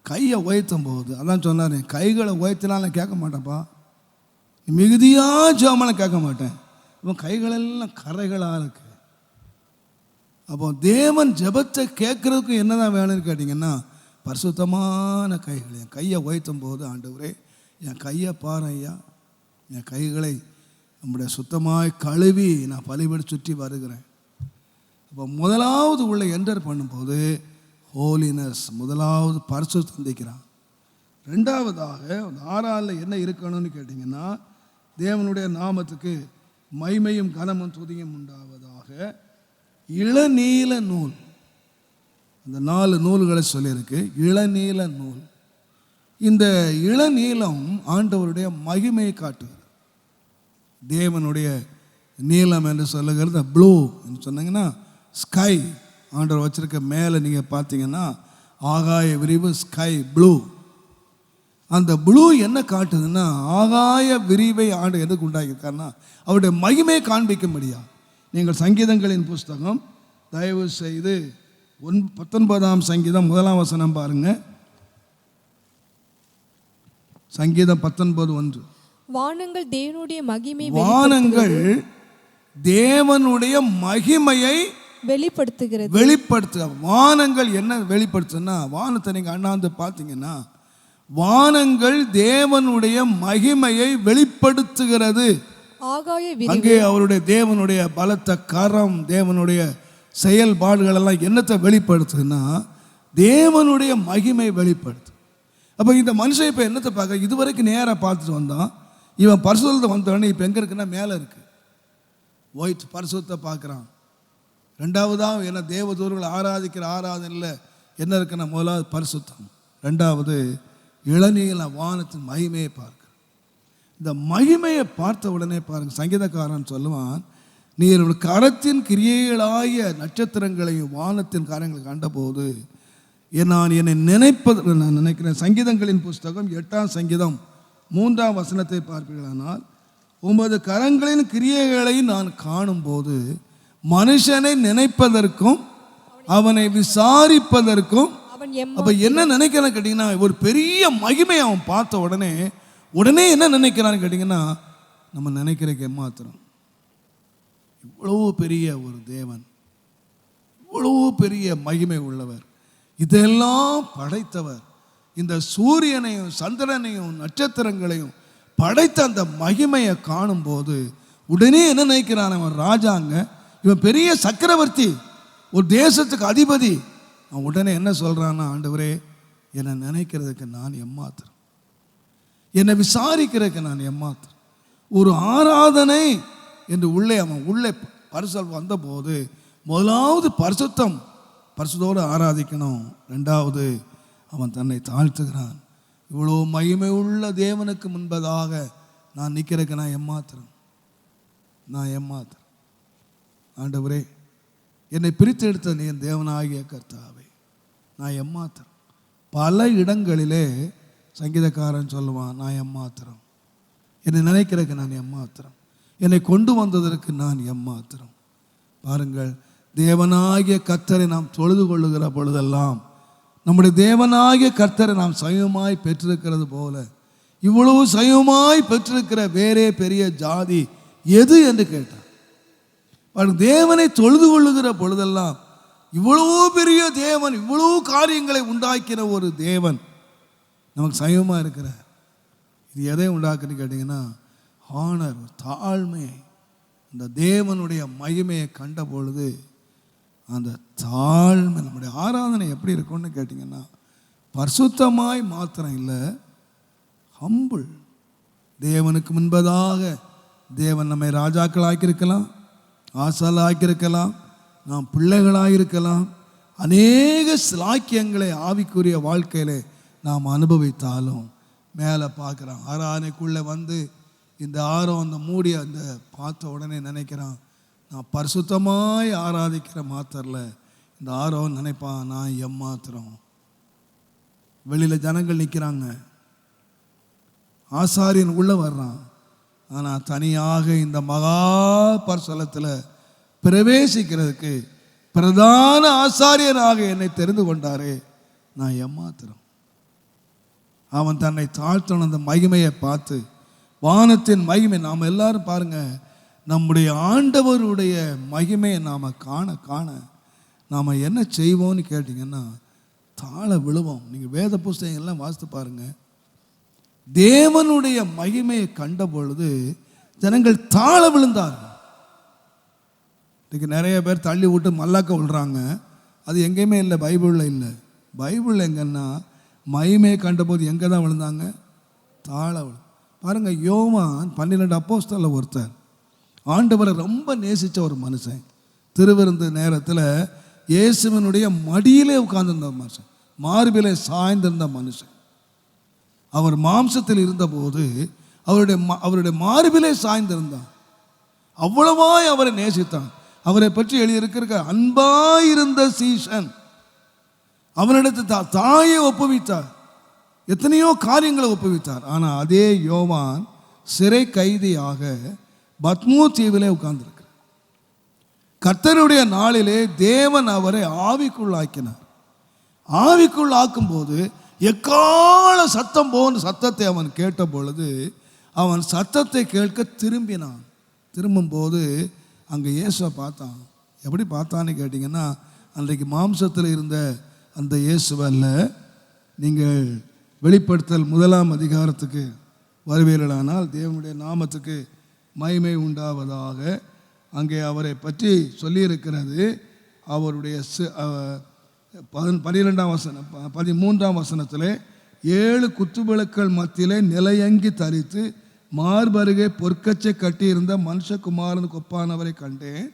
கையை உயர்த்தும் போது அதான் சொன்னார், கைகளை உயர்த்தினாலும் கேட்க மாட்டேன்ப்பா, மிகுதியாக ஜெபமெல்லாம் கேட்க மாட்டேன், இவன் கைகளெல்லாம் கரைகளாக இருக்கு. அப்போ தேவன் ஜெபத்தை கேட்கறதுக்கு என்னதான் வேணும்னு கேட்டிங்கன்னா, பரிசுத்தமான கைகள். என் கையை உயர்த்தும் போது ஆண்டவரே, என் கையை பாரு ஐயா, என் கைகளை நம்முடைய சுத்தமாய் கழுவி நான் பலிபடி சுற்றி வருகிறேன். அப்போ முதலாவது உள்ள என்டர் பண்ணும்போது ஹோலினஸ், முதலாவது பரிசுத்தம் சந்திக்கிறான். ரெண்டாவதாக 6 என்ன இருக்கணும்னு கேட்டிங்கன்னா, தேவனுடைய நாமத்துக்கு மகிமையும் கனமும் துதியும் உண்டாவதாக இளநீல நூல். இந்த 4 நூல்களை சொல்லியிருக்கு. இளநீல நூல். இந்த இளநீலம் ஆண்டவருடைய மகிமையை காட்டுகிறது. தேவனுடைய நீலம் என்று சொல்லுகிறது ப்ளூ என்று சொன்னீங்கன்னா, ஸ்கை ஆண்டவர் வச்சிருக்க மேலே நீங்கள் பார்த்தீங்கன்னா ஆகாய விரிவு, ஸ்கை ப்ளூ. அந்த ப்ளூ என்ன காட்டுதுன்னா, ஆகாய விரிவை ஆண்டு எதுக்கு உண்டாக்கியிருக்காருன்னா அவருடைய மகிமையை காண்பிக்கும்படியா. நீங்கள் சங்கீதங்களின் புஸ்தகம் தயவு செய்து 19ஆம் சங்கீதம் 1ஆம் வசனம் பாருங்க. சங்கீதம் 19:1. வானங்கள் தேவனுடைய மகிமையை வெளிப்படுத்துகிறது. வானங்கள் என்ன வெளிப்படுத்துன்னா, வானத்தை நீங்க அண்ணாந்து பார்த்தீங்கன்னா, வானங்கள் தேவனுடைய மகிமையை வெளிப்படுத்துகிறது. அங்கே அவருடைய தேவனுடைய பலத்த கரம், தேவனுடைய செயல்பாடுகள் எல்லாம் என்னத்தை வெளிப்படுத்துன்னா, தேவனுடைய மகிமை வெளிப்படுத்து. அப்போ இந்த மனுஷன் இப்போ என்னத்தை பார்க்க, இதுவரைக்கும் நேராக பார்த்துட்டு வந்தான், இவன் பரிசுத்தத்தை வந்தோடனே இப்போ எங்கே இருக்குன்னா மேலே இருக்கு. ஒயிட் பரிசுத்தத்தை பார்க்குறான். ரெண்டாவதாக என்ன, தேவதூர்கள் ஆராதிக்கிற ஆராதனையில் என்ன இருக்குன்னா, முதலாவது பரிசுத்தம், ரெண்டாவது இளநீல வானத்தின் மகிமையை பார்க்க. இந்த மகிமையை பார்த்த உடனே பாருங்க, சங்கீதக்காரன் சொல்லுவான், நீர் கரத்தின் கிரியைகளாகிய நட்சத்திரங்களையும் வானத்தின் காரியங்களை கண்டபோது நான் என்னை நினைப்பது நான் நினைக்கிறேன். சங்கீதங்களின் புஸ்தகம் 8ஆம் சங்கீதம் 3ஆம் வசனத்தை பார்ப்பீர்களானால், உமது கரங்களின் கிரியைகளை நான் காணும்போது மனுஷனை நினைப்பதற்கும் அவனை விசாரிப்பதற்கும். அப்ப என்ன நினைக்கிறான்னு கேட்டீங்கன்னா, ஒரு பெரிய மகிமை அவன் பார்த்த உடனே என்ன நினைக்கிறான்னு கேட்டீங்கன்னா, நம்ம நினைக்கிறதுக்கு ஏமாத்திரம். இவ்வளவு பெரிய ஒரு தேவன், இவ்வளவு பெரிய மகிமை உள்ளவர், இதெல்லாம் படைத்தவர், இந்த சூரியனையும் சந்திரனையும் நட்சத்திரங்களையும் படைத்த அந்த மகிமையை காணும்போது உடனே என்ன நினைக்கிறான், அவன் ராஜாங்க, இவன் பெரிய சக்கரவர்த்தி, ஒரு தேசத்துக்கு அதிபதி. அவன் உடனே என்ன சொல்றான்னா, ஆண்டவரே என்னை நினைக்கிறதுக்கு நான் எம்மாத்திரம், என்னை விசாரிக்கிறதுக்கு நான் எம்மாத்திரம். ஒரு ஆராதனை என்று அவன் உள்ளே பரிசுத்தம் வந்தபோது முதலாவது பரிசுத்தோடு ஆராதிக்கணும். ரெண்டாவது அவன் தன்னை தாழ்த்துகிறான். இவ்வளோ மகிமை உள்ள தேவனுக்கு முன்பதாக நான் நிற்கிறதுக்கு நான் எம்மாத்திரம். ஆண்டவரே, என்னை பிரித்து எடுத்த நீ என் தேவனாகிய கர்த்தாவே, நான் எம்மாத்திரம். பல இடங்களிலே சங்கீதக்காரன் சொல்லுவான், நான் எம்மாத்திரம், என்னை நினைக்கிறதுக்கு நான் எம்மாத்திரம், என்னை கொண்டு வந்ததற்கு நான் எம்மாத்திரம். பாருங்கள், தேவனாகிய கர்த்தரை நாம் தொழுது கொள்ளுகிற பொழுதெல்லாம் நம்முடைய தேவனாகிய கர்த்தரை நாம் சமயமாய் பெற்றிருக்கிறது போல, இவ்வளவு சமயமாய் பெற்றிருக்கிற வேறே பெரிய ஜாதி எது என்று கேட்டார். தேவனை தொழுது கொள்ளுகிற பொழுதெல்லாம் இவ்வளவு பெரிய தேவன், இவ்வளவு காரியங்களை உண்டாக்கிற ஒரு தேவன் நமக்கு சமயமாக இருக்கிறார். இது எதை உண்டாக்குன்னு கேட்டிங்கன்னா, ஆனர், தாழ்மை. இந்த தேவனுடைய மகிமையை கண்ட பொழுது அந்த தாழ்மை. நம்முடைய ஆராதனை எப்படி இருக்கும்னு கேட்டிங்கன்னா, பரிசுத்தமாய் மாத்திரம் இல்லை, ஹம்பிள். தேவனுக்கு முன்பதாக தேவன் நம்மை ராஜாக்கள் ஆக்கியிருக்கலாம், ஆசால் ஆக்கியிருக்கலாம், நாம் பிள்ளைகளாக இருக்கலாம். அநேக சிலாக்கியங்களை ஆவிக்குரிய வாழ்க்கையில் நாம் அனுபவித்தாலும் மேலே பார்க்குறான். ஆராதனைக்குள்ளே வந்து இந்த அந்த மூடிய அந்த பார்த்த உடனே நினைக்கிறான், நான் பரிசுத்தமாய் ஆராதிக்கிற மாத்திரல, இந்த நினைப்பான் நான் எம்மாத்திரம். வெளியில் ஜனங்கள் நிற்கிறாங்க, ஆசாரியன் உள்ளே வர்றான். ஆனால் தனியாக இந்த மகா பரிசுத்தலத்தில் பிரவேசிக்கிறதுக்கு பிரதான ஆசாரியனாக என்னை தெரிந்து கொண்டாரே, நான் எம்மாத்திரம். அவன் தன்னை தாழ்த்தன அந்த மகிமையை பார்த்து, வானத்தின் மகிமை, நாம் எல்லாரும் பாருங்க, நம்முடைய ஆண்டவருடைய மகிமையை நாம் காண காண நாம் என்ன செய்வோம்னு கேட்டிங்கன்னா, தாழ விழுவோம். நீங்கள் வேத புஸ்தகங்கள்லாம் வாசித்து பாருங்க, தேவனுடைய மகிமையை கண்ட பொழுது ஜனங்கள் தாழ விழுந்தார்கள். இன்றைக்கு நிறைய பேர் தள்ளி விட்டு மல்லாக்க விழுறாங்க. அது எங்கேயுமே இல்லை, பைபிளில் இல்லை. பைபிள் எங்கன்னா மகிமையை கண்டபோது எங்கே தான் விழுந்தாங்க? தாழ விழு. பாருங்கள், யோவான் 12 அப்போஸ்தலர் ஒருத்தர், ஆண்டவரை ரொம்ப நேசித்த ஒரு மனுஷன். திருவிருந்து நேரத்தில் இயேசுவினுடைய மடியிலே உட்கார்ந்திருந்த மனுஷன், மார்பிலே சாய்ந்திருந்த மனுஷன். அவர் மாம்சத்தில் இருந்தபோது அவருடைய மார்பிலே சாய்ந்திருந்தான். அவ்வளவாய் அவரை நேசித்தான். அவரை பற்றி எழுதியிருக்கிற அன்பாயிருந்த சீஷன். அவனிடத்து தாயை ஒப்புவித்தார், எத்தனையோ காரியங்களை ஒப்புவித்தார். ஆனால் அதே யோவான் சிறை கைதியாக பத்மோ தீவிலே உட்கார்ந்திருக்கிறார். கர்த்தருடைய நாளிலே தேவன் அவரை ஆவிக்குள்ளாக்கினார். ஆவிக்குள்ளாக்கும் போது எக்கால சத்தம் போன்ற சத்தத்தை அவன் கேட்ட பொழுது அவன் சத்தத்தை கேட்க திரும்பினான். திரும்பும்போது அங்கே இயேசுவை பார்த்தான். எப்படி பார்த்தான்னு கேட்டிங்கன்னா, அன்றைக்கு மாம்சத்தில் இருந்த அந்த இயேசுவல்ல. நீங்கள் வெளிப்படுத்தல் 1 அதிகாரத்துக்கு வருவீர்களானால், தேவனுடைய நாமத்துக்கு மகிமை உண்டாவதாக, அங்கே அவரை பற்றி சொல்லியிருக்கிறது. அவருடைய 12ஆம் வசனம் 13ஆம் வசனத்தில் 7 குத்துவிளக்குகள் மத்தியிலே நிலையங்கி தரித்து மார்பருகே பொற்கச்சை கட்டியிருந்த மனுஷகுமாரனுக்கு ஒப்பானவரை கண்டேன்.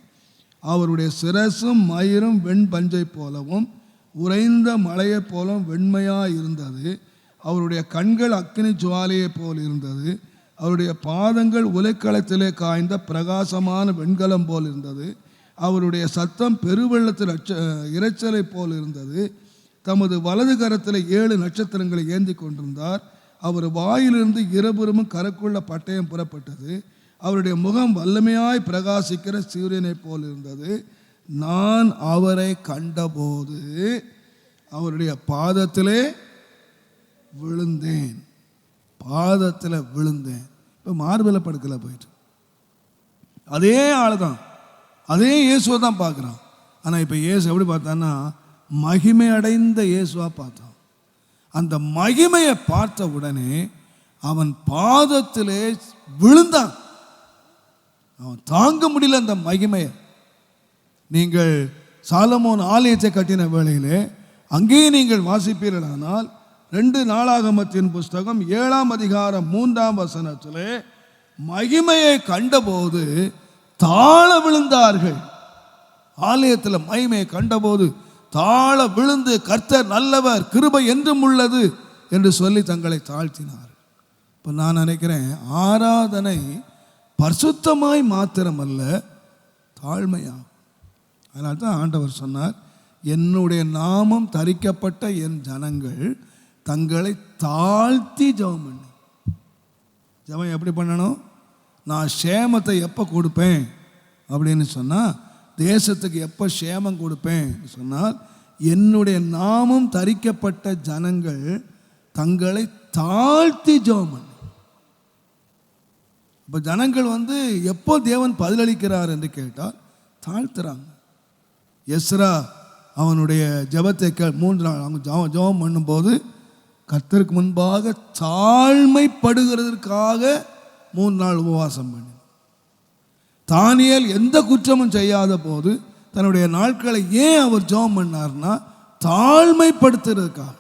அவருடைய சிரசும் மயிரும் வெண் பஞ்சை போலவும் உறைந்த மலையை போலவும் வெண்மையாக இருந்தது. அவருடைய கண்கள் அக்கினி ஜுவாலையை போல் இருந்தது. அவருடைய பாதங்கள் உலைக்களத்திலே காய்ந்த பிரகாசமான வெண்கலம் போல் இருந்தது. அவருடைய சத்தம் பெருவெள்ளத்தில் இரைச்சலை போல் இருந்தது. தமது வலது கரத்தில் 7 நட்சத்திரங்களை ஏந்தி கொண்டிருந்தார். அவர் வாயிலிருந்து இருபுறமும் கரக்குள்ள பட்டயம் புறப்பட்டது. அவருடைய முகம் வல்லமையாய் பிரகாசிக்கிற சூரியனை போல் இருந்தது. நான் அவரை கண்டபோது அவருடைய பாதத்திலே விழுந்தேன். பாதத்தில் விழுந்தேன். இப்போ மார்பில் படுக்கல போயிட்டு அதே ஆள் தான், அதே இயேசுவை தான் பார்க்குறான். ஆனால் இப்போ இயேசு எப்படி பார்த்தான்னா, மகிமை அடைந்த இயேசுவாக பார்த்தான். அந்த மகிமையை பார்த்த உடனே அவன் பாதத்திலே விழுந்தான். அவன் தாங்க முடியல அந்த மகிமையை. நீங்கள் சாலமோன் ஆலயத்தை கட்டின வேளையிலே அங்கேயே நீங்கள் வாசிப்பீர்களானால் 2 நாளாகமத்தின் புஸ்தகம் 7ஆம் அதிகாரம் 3ஆம் வசனத்திலே மகிமையை கண்டபோது தாழ விழுந்தார்கள். ஆலயத்தில் மகிமையை கண்டபோது தாழ விழுந்து, கர்த்தர் நல்லவர், கிருபை என்றும் உள்ளது என்று சொல்லி தங்களை தாழ்த்தினார். இப்போ நான் நினைக்கிறேன், ஆராதனை பரிசுத்தமாய் மாத்திரமல்ல, தாழ்மையாகும். அதனால தான் ஆண்டவர் சொன்னார், என்னுடைய நாமம் தரிக்கப்பட்ட என் ஜனங்கள் தங்களை தாழ்த்தி ஜெபம் பண்ணி. ஜெபம் எப்படி பண்ணணும்? நான் சேமத்தை எப்போ கொடுப்பேன் அப்படின்னு சொன்னால், தேசத்துக்கு எப்போ சேமம் கொடுப்பேன் சொன்னால், என்னுடைய நாமம் தரிக்கப்பட்ட ஜனங்கள் தங்களை தாழ்த்தி ஜெபம் பண்ணி. இப்போ ஜனங்கள் எப்போ தேவன் பதிலளிக்கிறார் என்று கேட்டால் தாழ்த்துறாங்க. எஸ்ரா அவனுடைய ஜெபத்தை 3 நாள் அவங்க ஜெபம் பண்ணும்போது கர்த்தருக்கு முன்பாக தாழ்மைப்படுகிறதற்காக 3 நாள் உபவாசம் பண்ணி. தானியேல் எந்த குற்றமும் செய்யாத போது தன்னுடைய நாட்களை ஏன் அவர் ஜெபம் பண்ணார்னா தாழ்மைப்படுத்துறதுக்காக,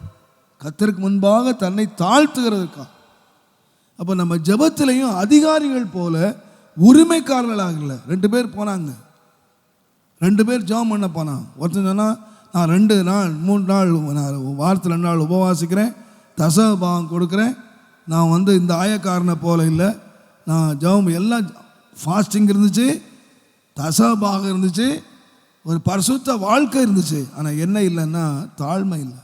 கர்த்தருக்கு முன்பாக தன்னை தாழ்த்துகிறதுக்காக. அப்போ நம்ம ஜெபத்திலையும் அதிகாரிகள் போல உரிமைக்காரர்களாக இல்லை. 2 பேர் போனாங்க, 2 பேர் ஜெபம் பண்ண போனான். ஒருத்தன் சொன்னால் நான் 2 நாள் 3 நாள் நான் வாரத்தில் 2 நாள் உபவாசிக்கிறேன், தசமபாகம் கொடுக்குறேன், நான் இந்த ஆயக்காரனை போல இல்லை, நான் ஜெபம் எல்லாம் ஃபாஸ்டிங் இருந்துச்சு, தசமபாகம் இருந்துச்சு, ஒரு பரிசுத்த வாழ்க்கை இருந்துச்சு. ஆனால் என்ன இல்லைன்னா தாழ்மை இல்லை.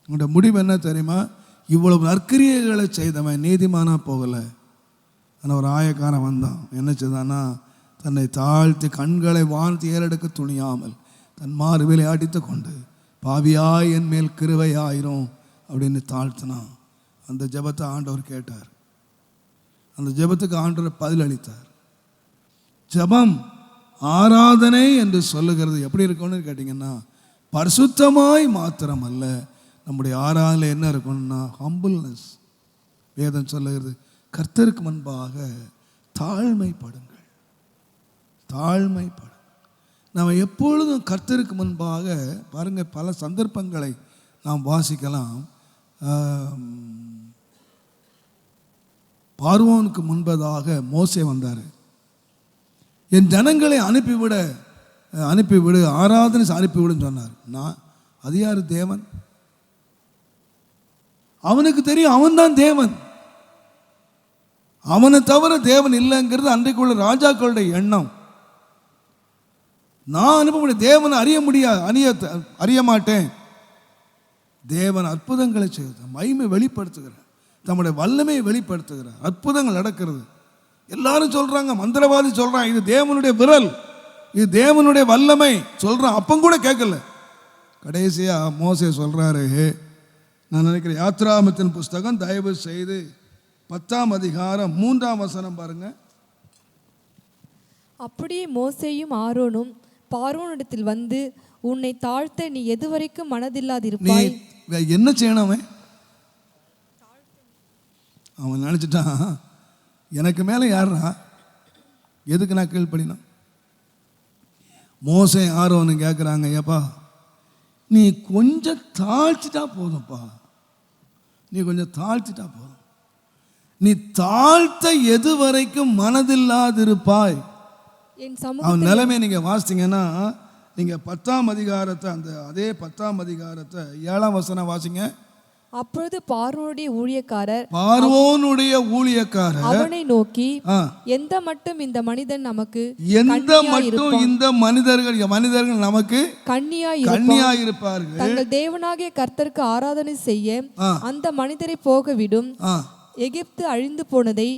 உங்களோட முடிவு என்ன தெரியுமா? இவ்வளவு நற்கிரியைகளை செய்தவன் நீதிமானா போகலை. ஆனால் ஒரு ஆயக்காரன் வந்தான், என்ன செய்தான்னா தன்னை தாழ்த்தி கண்களை வார்த்து ஏறெடுக்க துணியாமல் தன் மார்பிலை அடித்து கொண்டு பாவியாய் என் மேல் கிருபையாயிரும் அப்படின்னு தாழ்த்தினான். அந்த ஜெபத்தை ஆண்டவர் கேட்டார். அந்த ஜெபத்துக்கு ஆண்டவர் பதில் அளித்தார். ஜெபம் ஆராதனை என்று சொல்லுகிறது எப்படி இருக்கணும்னு கேட்டிங்கன்னா, பரிசுத்தமாய் மாத்திரம் அல்ல, நம்முடைய ஆராதனை என்ன இருக்கணும்னா ஹம்பிள்னஸ். வேதம் சொல்லுகிறது கர்த்தருக்கு முன்பாக தாழ்மைப்படுங்கள், தாழ்மைப்படுங்கள். நாம் எப்பொழுதும் கர்த்தருக்கு முன்பாக பாருங்கள், பல சந்தர்ப்பங்களை நாம் வாசிக்கலாம். பார்வோனுக்கு முன்பதாக மோசே வந்தார். என் ஜனங்களை அனுப்பிவிடு, ஆராதனை அனுப்பிவிடுன்னு சொன்னார். அது யார்? தேவன். அவனுக்கு தெரியும் அவன்தான் தேவன், அவனை தவிர தேவன் இல்லைங்கிறது அன்றைக்குள்ள ராஜாக்களுடைய எண்ணம். நான் அனுப்ப முடியும், தேவனை அறிய மாட்டேன். தேவன் அற்புதங்களை செய்கிறார், மகிமை வெளிப்படுத்துகிறார், தம்முடைய வல்லமையை வெளிப்படுத்துகிறார், அற்புதங்கள் நடக்கிறது. எல்லாரும் சொல்றாங்க, மந்திரவாதி சொல்றான் இது தேவனுடைய விரல், இது தேவனுடைய வல்லமை சொல்றான். அப்பம் கூட கேட்கல. கடைசியா மோசே சொல்றாரு, நான் நினைக்கிறேன் யாத்ராமத்தின் புஸ்தகம் தயவு செய்து 10ஆம் அதிகாரம் 3ஆம் வசனம் பாருங்க. அப்படியே மோசேயும் ஆரோனும் பார்வோனிடத்தில் வந்து உன்னை தாழ்த்த நீ எதுவரைக்கும் மனதில்லாதிருப்பாய். என்ன செய்யணும்? அவன் நினைச்சிட்டான் எனக்கு மேலே யாரா, எதுக்கு நான் கீழ்ப்படினா? மோசே ஆரோன்னு கேட்குறாங்க, ஏப்பா நீ கொஞ்சம் தாழ்த்திட்டா போதும்ப்பா, நீ கொஞ்சம் தாழ்த்திட்டா போதும், நீ தாழ்த்த எது வரைக்கும் மனதில்லாதிருப்பாய். அவன் நிலைமை நீங்க வாசித்தீங்கன்னா, நீங்க 10ஆம் அதிகாரத்தை அதே 10ஆம் அதிகாரத்தை 7ஆம் வசனம் வாசிங்க. அப்பொழுது பார்வோனுடைய ஊழியக்காரர் அவனை நோக்கி, எந்த மட்டும் இந்த மனிதர்கள் நமக்கு கன்னியாய் இருப்பார்கள், தங்கள் தேவனாகிய கர்த்தருக்கு ஆராதனை செய்ய அந்த மனிதரை போகவிடும். எகிப்து அழிந்து போனதை,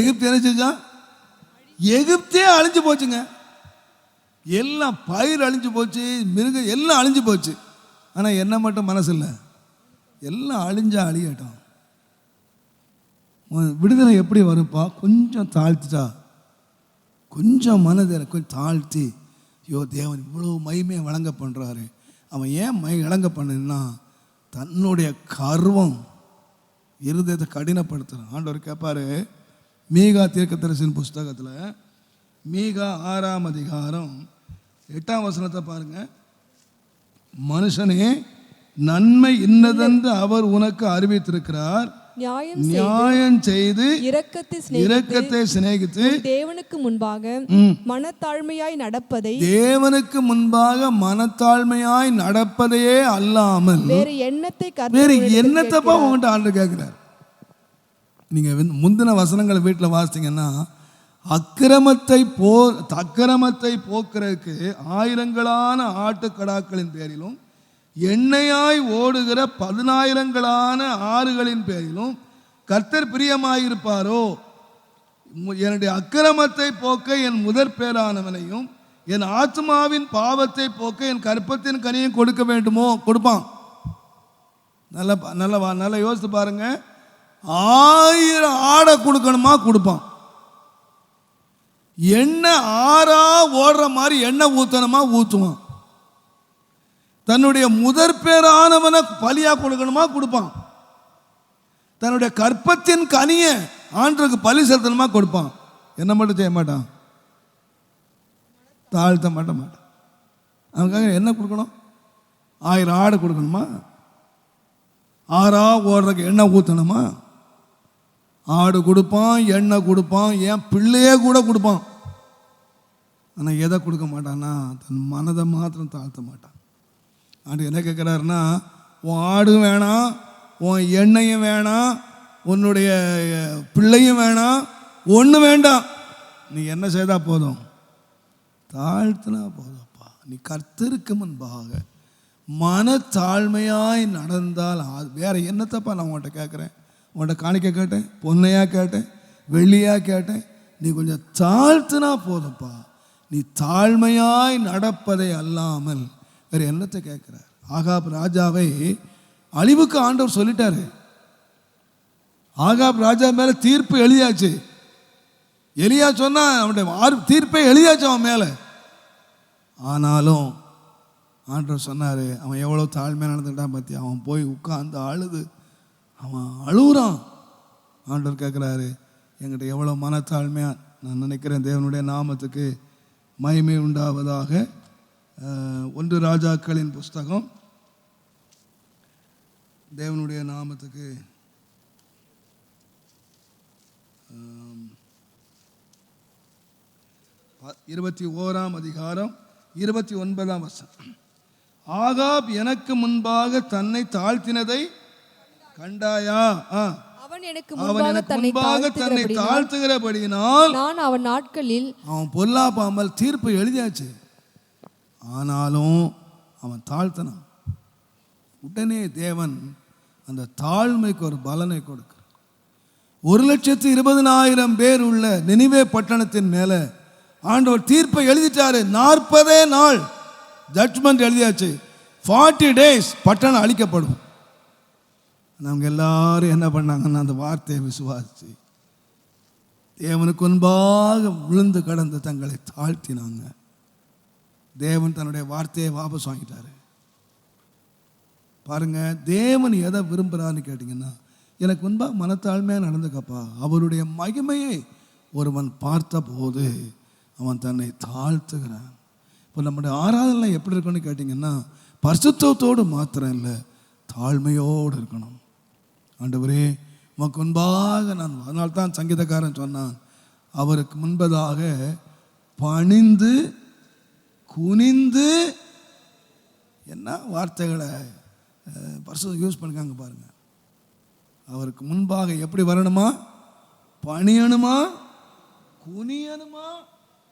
எகிப்து என்ன செஞ்சா? எகிப்தே அழிஞ்சு போச்சுங்க. எல்லாம் பயிர் அழிஞ்சு போச்சு, மிருகம் எல்லாம் அழிஞ்சு போச்சு. ஆனா என்ன மட்டும் மனசு இல்லை, எல்லாம் அழிஞ்சா அழியட்டும். விடுதலை எப்படி வரும்ப்பா? கொஞ்சம் தாழ்த்திட்டா, கொஞ்சம் மனதை கொஞ்சம் தாழ்த்தி, ஐயோ தேவன் இவ்வளோ மகிமையை வழங்க பண்ணுறாரு. அவன் ஏன் வழங்க பண்ணுன்னா, தன்னுடைய கர்வம் இருதயத்தை கடினப்படுத்துகிறான். ஆண்டவர் கேட்பாரு, மீகா தீர்க்கதரிசியின் புஸ்தகத்தில் மீகா 6ஆம் அதிகாரம் 8ஆம் வசனத்தை பாருங்க. மனுஷனே, நன்மை இன்னதென்று அவர் உனக்கு அறிவித்திருக்கிறார், நியாயம் செய்து இரக்கத்தை சிநேகித்து தேவனுக்கு முன்பாக மனத்தாழ்மையாய் நடப்பதையே அல்லாமல் வேறு எண்ணத்தைப்பா உங்கள்கிட்ட ஆண்டவர் கேட்கிறார். நீங்க முந்தின வசனங்களை வீட்டில் வாசித்தீங்கன்னா, அக்கிரமத்தை போக்குறதுக்கு ஆயிரங்களான ஆட்டுக்கடாக்களின் பேரிலும் எண்ணெயாய் ஓடுகிற 10,000களான ஆறுகளின் பேரிலும் கர்த்தர் பிரியமாயிருப்பாரோ? என்னுடைய அக்கிரமத்தை போக்க என் முதற் பேரானவனையும் என் ஆத்மாவின் பாவத்தை போக்க என் கற்பத்தின் கனியும் கொடுக்க வேண்டுமோ? கொடுப்பான். நல்லா யோசித்து பாருங்க. 1000 ஆடை கொடுக்கணுமா? கொடுப்பான். எண்ணெய் ஆறா ஓடுற மாதிரி எண்ணெய் ஊற்றணுமா? ஊற்றுவான். தன்னுடைய முதற் பேரானவனை பலியா கொடுக்கணுமா? கொடுப்பான். தன்னுடைய கற்பத்தின் கனியை ஆண்டவருக்கு பலி செலுத்தணுமா? கொடுப்பான். என்ன மட்டும் செய்ய மாட்டான். தாழ்த்த மாட்டேன். அவனுக்காக என்ன கொடுக்கணும்? 1000 ஆடு கொடுக்கணுமா? 6 ஓடுறதுக்கு எண்ணெய் ஊற்றணுமா? ஆடு கொடுப்பான், எண்ணெய் கொடுப்பான், ஏன் பிள்ளையே கூட கொடுப்பான். ஆனால் எதை கொடுக்க மாட்டான்னா தன் மனதை மாத்திரம் தாழ்த்த மாட்டான். ஆண்டு என்ன கேட்குறாருன்னா, உன் ஆடும் வேணாம், உன் எண்ணெயும் வேணாம், உன்னுடைய பிள்ளையும் வேணாம், ஒன்று வேண்டாம். நீ என்ன செய்தால் போதும்? தாழ்த்தினா போதும்ப்பா. நீ கர்த்தருக்கு முன்பாக மனத்தாழ்மையாய் நடந்தால் வேற என்னத்தப்பா நான் உன்கிட்ட கேட்குறேன்? உன்கிட்ட காணிக்க கேட்டேன், பொன்னையாக கேட்டேன், வெள்ளியாக கேட்டேன். நீ கொஞ்சம் தாழ்த்தினா போதும்ப்பா. நீ தாழ்மையாய் நடப்பதை அல்லாமல் வேற என்னத்தை கேட்குறார்? ஆகாப் ராஜாவை அழிவுக்கு ஆண்டவர் சொல்லிட்டாரு. ஆகாப் ராஜா மேலே தீர்ப்பு எழுதியாச்சு. எலியா சொன்னா அவனுடைய தீர்ப்பை எழுதியாச்சு அவன் மேலே. ஆனாலும் ஆண்டவர் சொன்னார், அவன் எவ்வளோ தாழ்மையாக நடந்துட்டான் பற்றி. அவன் போய் உட்கார்ந்து அழுது அவன் அழுகுறான். ஆண்டவர் கேட்குறாரு, என்கிட்ட எவ்வளோ மனத்தாழ்மையாக. நான் நினைக்கிறேன் தேவனுடைய நாமத்துக்கு மகிமை உண்டாவதாக. 1 ராஜாக்களின் புஸ்தகம், தேவனுடைய நாமத்துக்கு 21ஆம் அதிகாரம் 29ஆம் வசனம். ஆகாப் எனக்கு முன்பாக தன்னை தாழ்த்தினதை கண்டாயா? அவன் எனக்கு முன்பாக தன்னை தாழ்த்துகிறபடியினால் நான் அவன் நாட்களில். அவன் பொல்லாப்பாமல் தீர்ப்பு எழுதியாச்சு. ஆனாலும் அவன் தாழ்த்தினான். உடனே தேவன் அந்த தாழ்மைக்கு ஒரு பலனை கொடுக்கிறார். 1,20,000 பேர் உள்ள நினிவே பட்டணத்தின் மேல ஆண்டவர் தீர்ப்பை எழுதிட்டாரு. 40 நாள் ஜட்ஜ்மெண்ட் எழுதியாச்சு. 40 days பட்டணம் அழிக்கப்படும். அவங்க எல்லாரும் என்ன பண்ணாங்கன்னா அந்த வார்த்தையை விசுவாசிச்சு தேவனுக்கு முன்பாக விழுந்து கடந்து தங்களை தாழ்த்தினாங்க. தேவன் தன்னுடைய வார்த்தையை வாபஸ் வாங்கிட்டாரு. பாருங்க, தேவன் எதை விரும்புகிறான்னு கேட்டிங்கன்னா, எனக்கு முன்பாக மனத்தாழ்மையாக நடந்துக்கப்பா. அவருடைய மகிமையை ஒருவன் பார்த்த போது அவன் தன்னை தாழ்த்துகிறான். இப்போ நம்முடைய ஆராதனை எப்படி இருக்கணும்னு கேட்டிங்கன்னா, பரிசுத்தத்தோடு மாத்திரம் இல்லை, தாழ்மையோடு இருக்கணும். ஆண்டவரே உமக்கு முன்பாக நான், அதனால்தான் சங்கீதக்காரன் சொன்னான், அவருக்கு முன்பதாக பணிந்து குனிந்து. என்ன வார்த்தைகளை பரிசுத்தம் யூஸ் பண்ணிக்காங்க பாருங்க. அவருக்கு முன்பாக எப்படி வரணுமா? பணியணுமா, குனியணுமா,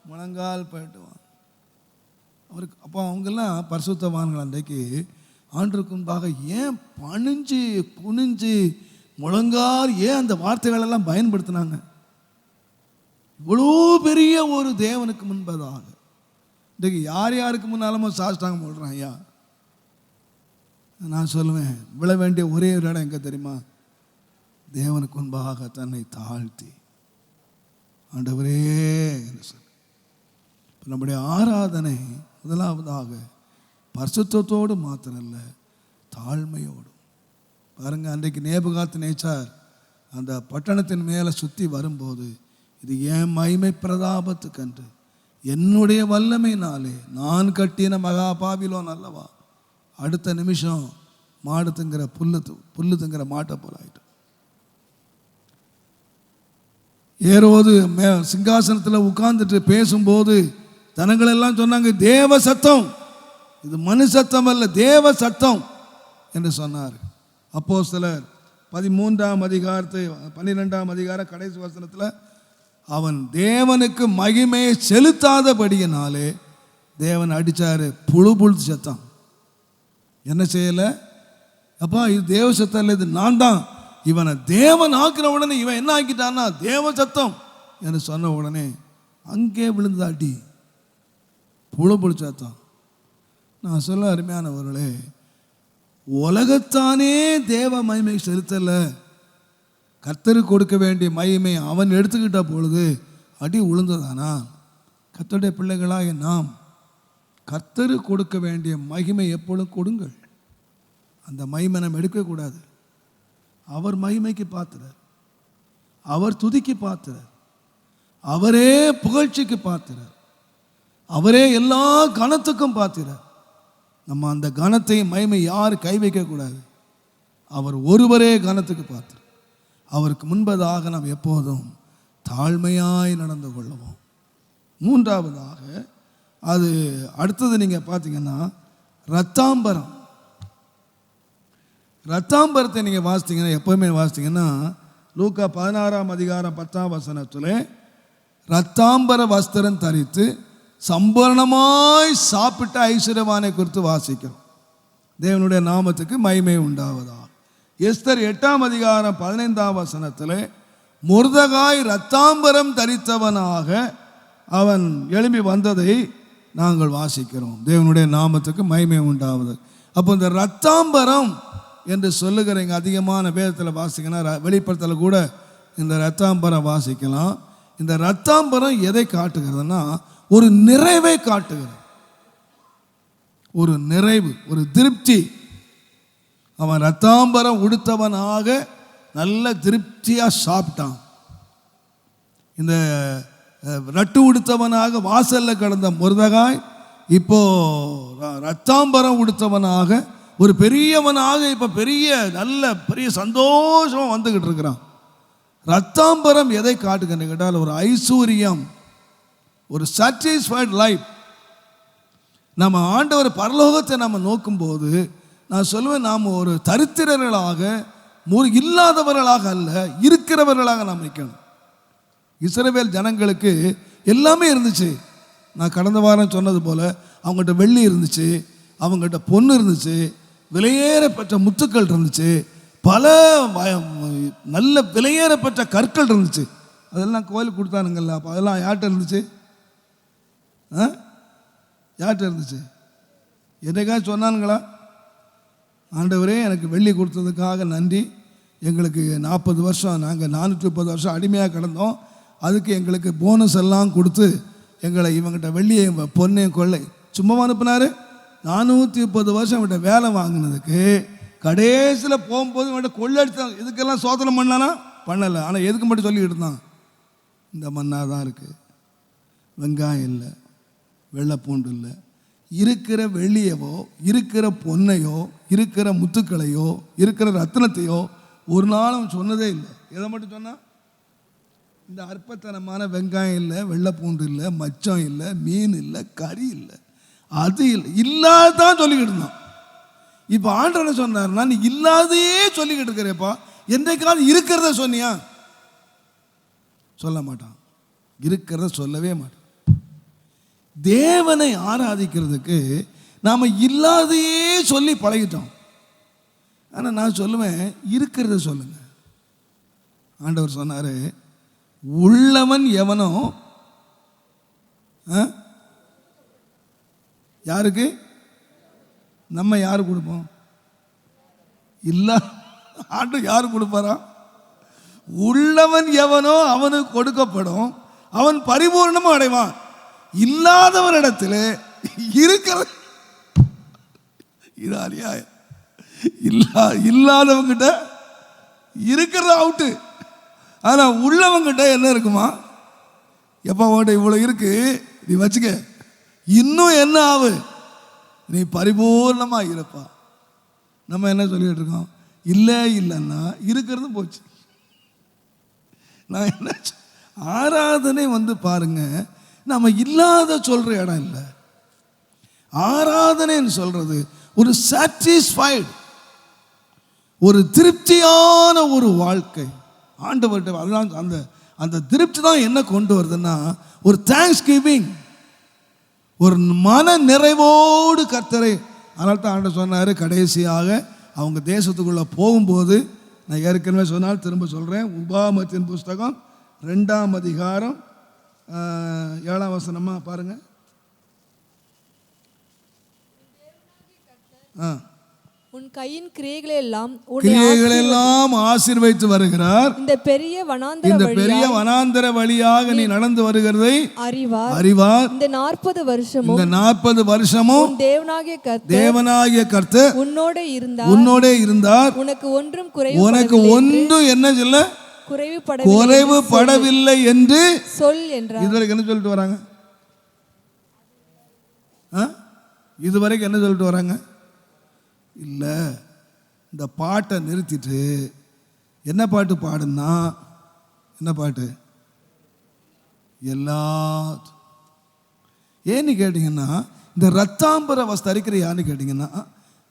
முழங்கால் போயிட்டுவான் அவருக்கு. அப்போ அவங்கெல்லாம் பரிசுத்தவான்கள் அன்றைக்கு ஆண்டவருக்கு முன்பாக ஏன் பணிஞ்சு குனிஞ்சு முழங்கால், ஏன் அந்த வார்த்தைகளெல்லாம் பயன்படுத்தினாங்க? இவ்வளோ பெரிய ஒரு தேவனுக்கு முன்பதாக இன்றைக்கு யார் யாருக்கு முன்னாலுமோ சாஷ்டாங்க போடுறான். ஐயா, நான் சொல்லுவேன், விழ வேண்டிய ஒரே ஒரு இடம் எங்கே தெரியுமா? தேவனுக்கு முன்பாக தன்னை தாழ்த்தி ஆண்டவரே என்று சொல்லி. நம்முடைய ஆராதனை முதலாவதாக பரிசுத்தத்தோடு மாத்திரம் இல்லை, தாழ்மையோடு. பாருங்க, அன்றைக்கு நேபுகாத்நேச்சார் அந்த பட்டணத்தின் மேலே சுற்றி வரும்போது, இது என் மகிமை பிரதாபத்துக்கன்று, என்னுடைய வல்லமையினாலே நான் கட்டின மகா பாபிலோன் அல்லவா. அடுத்த நிமிஷம் மாடு திங்கிற புல்லு திங்கிற மாட்டை போல ஆயிட்டு. ஏரோது சிங்காசனத்தில் உட்கார்ந்துட்டு பேசும்போது ஜனங்கள் எல்லாம் சொன்னாங்க, தேவ சத்தம், இது மனு சத்தம் அல்ல, தேவ சத்தம் என்று சொன்னார். அப்போஸ்தலர் 13ஆம் அதிகாரத்தை 12ஆம் அதிகார கடைசி வசனத்தில், அவன் தேவனுக்கு மகிமையை செலுத்தாதபடியினாலே தேவன் அடித்தார், புழு சத்தம். என்ன செய்யலை? அப்பா இது தேவ சத்தம் இல்லை, இது நான் தான். இவனை தேவன் ஆக்கின உடனே இவன் என்ன ஆக்கிட்டான்னா தேவ சத்தம் என்று சொன்ன உடனே அங்கே விழுந்து அடி, புழு சத்தம். நான் சொல்ல அருமையானவர்களே, உலகத்தானே தேவ மகிமை செலுத்தலை, கர்த்தருக்கு கொடுக்க வேண்டிய மகிமை அவன் எடுத்துக்கிட்ட பொழுது அடி உளுந்ததானா? கர்த்தருடைய பிள்ளைகளாக நாம் கர்த்தருக்கு கொடுக்க வேண்டிய மகிமை எப்பொழுதும் கொடுங்கள். அந்த மகிமை நம்ம எடுக்கக்கூடாது. அவர் மகிமைக்கு பாத்திரர், அவர் துதிக்கு பாத்திரர், அவரே புகழ்ச்சிக்கு பாத்திரர். அவரே எல்லா கனத்துக்கும் பாத்திரர். நம்ம அந்த கனத்தை மகிமை யார் கை வைக்கக்கூடாது. அவர் ஒருவரே கனத்துக்கு பாத்திரர். அவருக்கு முன்பதாக நாம் எப்போதும் தாழ்மையாய் நடந்து கொள்ளுவோம். மூன்றாவதாக அது அடுத்தது நீங்கள் பார்த்தீங்கன்னா ரத்தாம்பரம். ரத்தாம்பரத்தை நீங்கள் வாசித்தீங்கன்னா, எப்போவுமே வாசித்தீங்கன்னா லூக்கா 16ஆம் அதிகாரம் 10ஆம் வசனத்தில் ரத்தாம்பர வஸ்திரம் தரித்து சம்பூர்ணமாய் சாப்பிட்ட ஐஸ்வர்யவானை குறித்து வாசிக்கிறோம். தேவனுடைய நாமத்துக்கு மகிமை உண்டாவதா. எஸ்தர் 8ஆம் அதிகாரம் 15ஆம் வசனத்தில் மொர்தெகாய் ரத்தாம்பரம் தரித்தவனாக அவன் எழும்பி வந்ததை நாங்கள் வாசிக்கிறோம். தேவனுடைய நாமத்துக்கு மகிமை உண்டாவது. அப்போ இந்த ரத்தாம்பரம் என்று சொல்லுகிற இங்கே அதிகமான வேதத்தில் வாசிங்கன்னா, வெளிப்படத்தில் கூட இந்த ரத்தாம்பரம் வாசிக்கலாம். இந்த ரத்தாம்பரம் எதை காட்டுகிறதுனா ஒரு நிறைவை காட்டுகிறது. ஒரு நிறைவு, ஒரு திருப்தி. அவன் ரத்தாம்பரம் உடுத்தவனாக நல்ல திருப்தியாக சாப்பிட்டான். இந்த ரட்டு உடுத்தவனாக வாசலில் கடந்த மொர்தெகாய் இப்போ ரத்தாம்பரம் உடுத்தவனாக ஒரு பெரியவனாக இப்போ பெரிய சந்தோஷமாக வந்துக்கிட்டு இருக்கிறான். ரத்தாம்பரம் எதை காட்டுகிறேன்னு கேட்டால் ஒரு ஐஸ்வர்யம், ஒரு சாட்டிஸ்ஃபைட் லைஃப். நம்ம ஆண்டவர் பரலோகத்தை நம்ம நோக்கும்போது நான் சொல்லுவேன், நாம் ஒரு தரித்திரர்களாக இல்லாதவர்களாக அல்ல, இருக்கிறவர்களாக நாம் நிற்கணும். இஸ்ரவேல் ஜனங்களுக்கு எல்லாமே இருந்துச்சு. நான் கடந்த வாரம் சொன்னது போல் அவங்ககிட்ட வெள்ளி இருந்துச்சு, அவங்ககிட்ட பொண்ணு இருந்துச்சு, விலையேறப்பெற்ற முத்துக்கள் இருந்துச்சு, பல நல்ல விலையேறப்பெற்ற கற்கள் இருந்துச்சு. அதெல்லாம் கோயிலுக்கு கொடுத்தானுங்கல்ல. அப்போ அதெல்லாம் யார்கிட்ட இருந்துச்சு? யார்கிட்ட இருந்துச்சு? என்னைக்காச்சும் சொன்னானுங்களா? ஆண்டவரே எனக்கு வெள்ளி கொடுத்ததுக்காக நன்றி, எங்களுக்கு 40 வருஷம் நாங்கள் 430 வருஷம் அடிமையாக கிடந்தோம், அதுக்கு எங்களுக்கு போனஸ் எல்லாம் கொடுத்து எங்களை இவங்ககிட்ட வெள்ளியை பொண்ணையும் கொள்ளை சும்மா அனுப்புனார். 430 வருஷம் இவன்கிட்ட வேலை வாங்கினதுக்கு கடைசியில் போகும்போது இவன்கிட்ட கொள்ளடித்தாங்க. இதுக்கெல்லாம் சோதனை பண்ணலான்னா பண்ணலை. ஆனால் எதுக்கு மட்டும் சொல்லிக்கிட்டு இருந்தான், இந்த மண்ணாக தான் இருக்குது, வெங்காயம் இல்லை, வெள்ளைப்பூண்டு இல்லை, இருக்கிற வெள்ளியவோ இருக்கிற பொன்னையோ இருக்கிற முத்துக்களையோ இருக்கிற ரத்தினத்தையோ ஒரு நாளும் சொன்னதே இல்லை. எதை மட்டும் சொன்னால், இந்த அற்பத்தனமான வெங்காயம் இல்லை, வெள்ளைப்பூண்டு இல்லை, மச்சம் இல்லை, மீன் இல்லை, கறி இல்லை, அது இல்லை, இல்லாதான் சொல்லிக்கிட்டு இருந்தான். இப்போ ஆண்டவர் சொன்னார்னா, நீ இல்லாதையே சொல்லிக்கிட்டு இருக்கிறேப்பா, என்றைக்காவது இருக்கிறத சொன்னியா? சொல்ல மாட்டான். இருக்கிறத சொல்லவே மாட்டான். தேவனை ஆராதிக்கிறதுக்கு நாம் இல்லாதையே சொல்லி பழகிட்டோம். ஆனால் நான் சொல்லுவேன், இருக்கிறத சொல்லுங்க. ஆண்டவர் சொன்னார், உள்ளவன் எவனோ யாருக்கு நம்ம யாரு கொடுப்போம்? இல்லை, ஆண்டு யாரு கொடுப்பாரா? உள்ளவன் எவனோ அவனுக்கு கொடுக்கப்படும், அவன் பரிபூர்ணமும் அடைவான். இல்லாதவரிடத்தில் இருக்கிறது இது அநியாயம். இல்லாதவங்கிட்ட இருக்கிறது அவுட்டு. ஆனால் உள்ளவங்கிட்ட என்ன இருக்குமா? எப்போ உன்கிட்ட இவ்வளோ இருக்கு, நீ வச்சுக்க, இன்னும் என்ன ஆகு, நீ பரிபூர்ணமாக இருப்பா. நம்ம என்ன சொல்லிட்டு இருக்கோம்? இல்லை இல்லைன்னா இருக்கிறது போச்சு. நான் என்ன ஆராதனை பாருங்க, நம்ம இல்லாத சொல்ற இடம் இல்லை. ஆராதனைன்னு சொல்றது ஒரு சாட்டிஸ்ஃபைடு, ஒரு திருப்தியான ஒரு வாழ்க்கை ஆண்டவர்கிட்ட. அதுதான் அந்த அந்த திருப்தி தான் என்ன கொண்டு வருதுன்னா, ஒரு தேங்க்ஸ் கிவிங், ஒரு மன நிறைவோடு கர்த்தரை. அதனால தான் ஆண்டவர் சொன்னார், கடைசியாக அவங்க தேசத்துக்குள்ளே போகும்போது, நான் ஏற்கனவே சொன்னால் திரும்ப சொல்கிறேன், உபாகமத்தின் புஸ்தகம் 2ஆம் அதிகாரம் 7ஆம் வசனமா பாருங்க. உன் கையின் கிரியைகளை எல்லாம் ஆசீர்வதித்து வருகிறார். இந்த பெரிய வனாந்தர வழியாக நீ நடந்து வருகிறதை அறிவார். இந்த 40 வருஷமும் தேவனாகிய கர்த்தர் உன்னோட இருந்தார். உனக்கு ஒன்றும் என்ன சொல்ல குறைவுபடவில்லை என்று சொல் என்றார். இதுவரைக்கும் என்ன சொல்லிட்டு வராங்க? இது வரைக்கும் என்ன சொல்லிட்டு வராங்க? இல்லை, இந்த பாட்டை நிறுத்திட்டு என்ன பாட்டு பாடுன்னா, என்ன பாட்டு? எல்லா ஏன்னு கேட்டிங்கன்னா, இந்த ரத்தாம்பர வஸ்து அரிக்கிற யாருன்னு கேட்டிங்கன்னா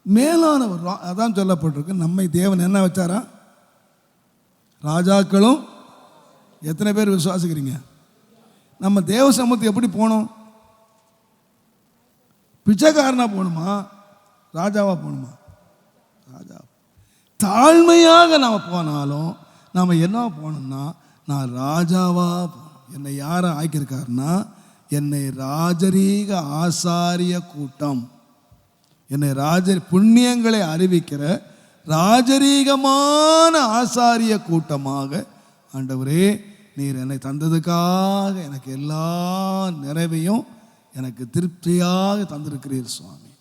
மேலானவர். அதான் சொல்லப்பட்டிருக்கு, நம்மை தேவன் என்ன வச்சாரா? ராஜாக்களும். எத்தனை பேர் விசுவாசிக்கிறீங்க? நம்ம தேவ சமூகத்துக்கு எப்படி போகணும்? பிச்சைக்காரனா போகணுமா, ராஜாவா போகணுமா? ராஜா. தாழ்மையாக நாம் போனாலும் நாம் என்ன போகணும்னா, நான் ராஜாவா போகணும். என்னை யாரை ஆக்கியிருக்காருன்னா, என்னை ராஜரீக ஆசாரிய கூட்டம், என்னை புண்ணியங்களை அறிவிக்கிற ராஜரீகமான ஆசாரிய கூட்டமாக ஆண்டவரே நீர் என்னை தந்ததுக்காக எனக்கு எல்லா நிறைவையும் எனக்கு திருப்தியாக தந்திருக்கிறீர் சுவாமி.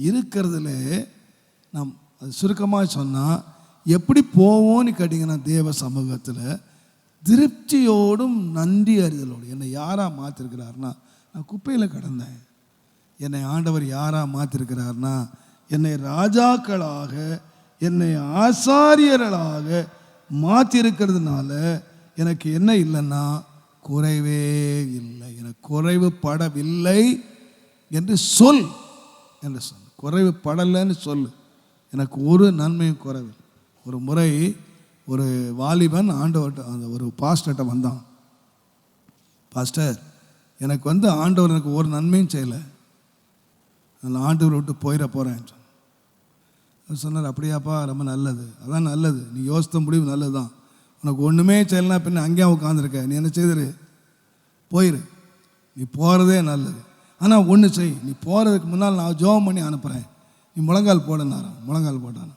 இருக்கிறதுல நாம் அது சுருக்கமாக சொன்னால் எப்படி போவோன்னு கேட்டிங்கன்னா, தேவ சமூகத்தில் திருப்தியோடும் நன்றி அறிதலோடு. என்னை யாராக மாற்றிருக்கிறார்னா, நான் குப்பையில் கிடந்தேன். என்னை ஆண்டவர் யாராக மாற்றிருக்கிறார்னா, என்னை ராஜாக்களாக என்னை ஆசாரியர்களாக மாற்றிருக்கிறதுனால எனக்கு என்ன இல்லைன்னா குறைவே இல்லை. எனக்கு குறைவு படவில்லை என்று சொல் என்று சொல். குறைவு படலைன்னு சொல். எனக்கு ஒரு நன்மையும் குறைவு. ஒரு முறை ஒரு வாலிபன் ஆண்டவர்கிட்ட, அந்த ஒரு பாஸ்டர்கிட்ட வந்தான். பாஸ்டர், எனக்கு ஆண்டவர் எனக்கு ஒரு நன்மையும் செய்யலை, நான் ஆண்டவர் விட்டு போயிட போகிறேன் சொன்னார். அப்படியாப்பா, ரொம்ப நல்லது. அதான் நல்லது, நீ யோசித்த முடிவு நல்லது தான். உனக்கு ஒன்றுமே செய்யலாம், பின்ன அங்கேயே உட்காந்துருக்க, நீ என்ன செய்திரு, போயிரு. நீ போகிறதே நல்லது. ஆனால் ஒன்று செய், நீ போகிறதுக்கு முன்னால் நான் ஜெபம் பண்ணி அனுப்புகிறேன், நீ முழங்கால் போடுனாரான். முழங்கால் போட்டான்.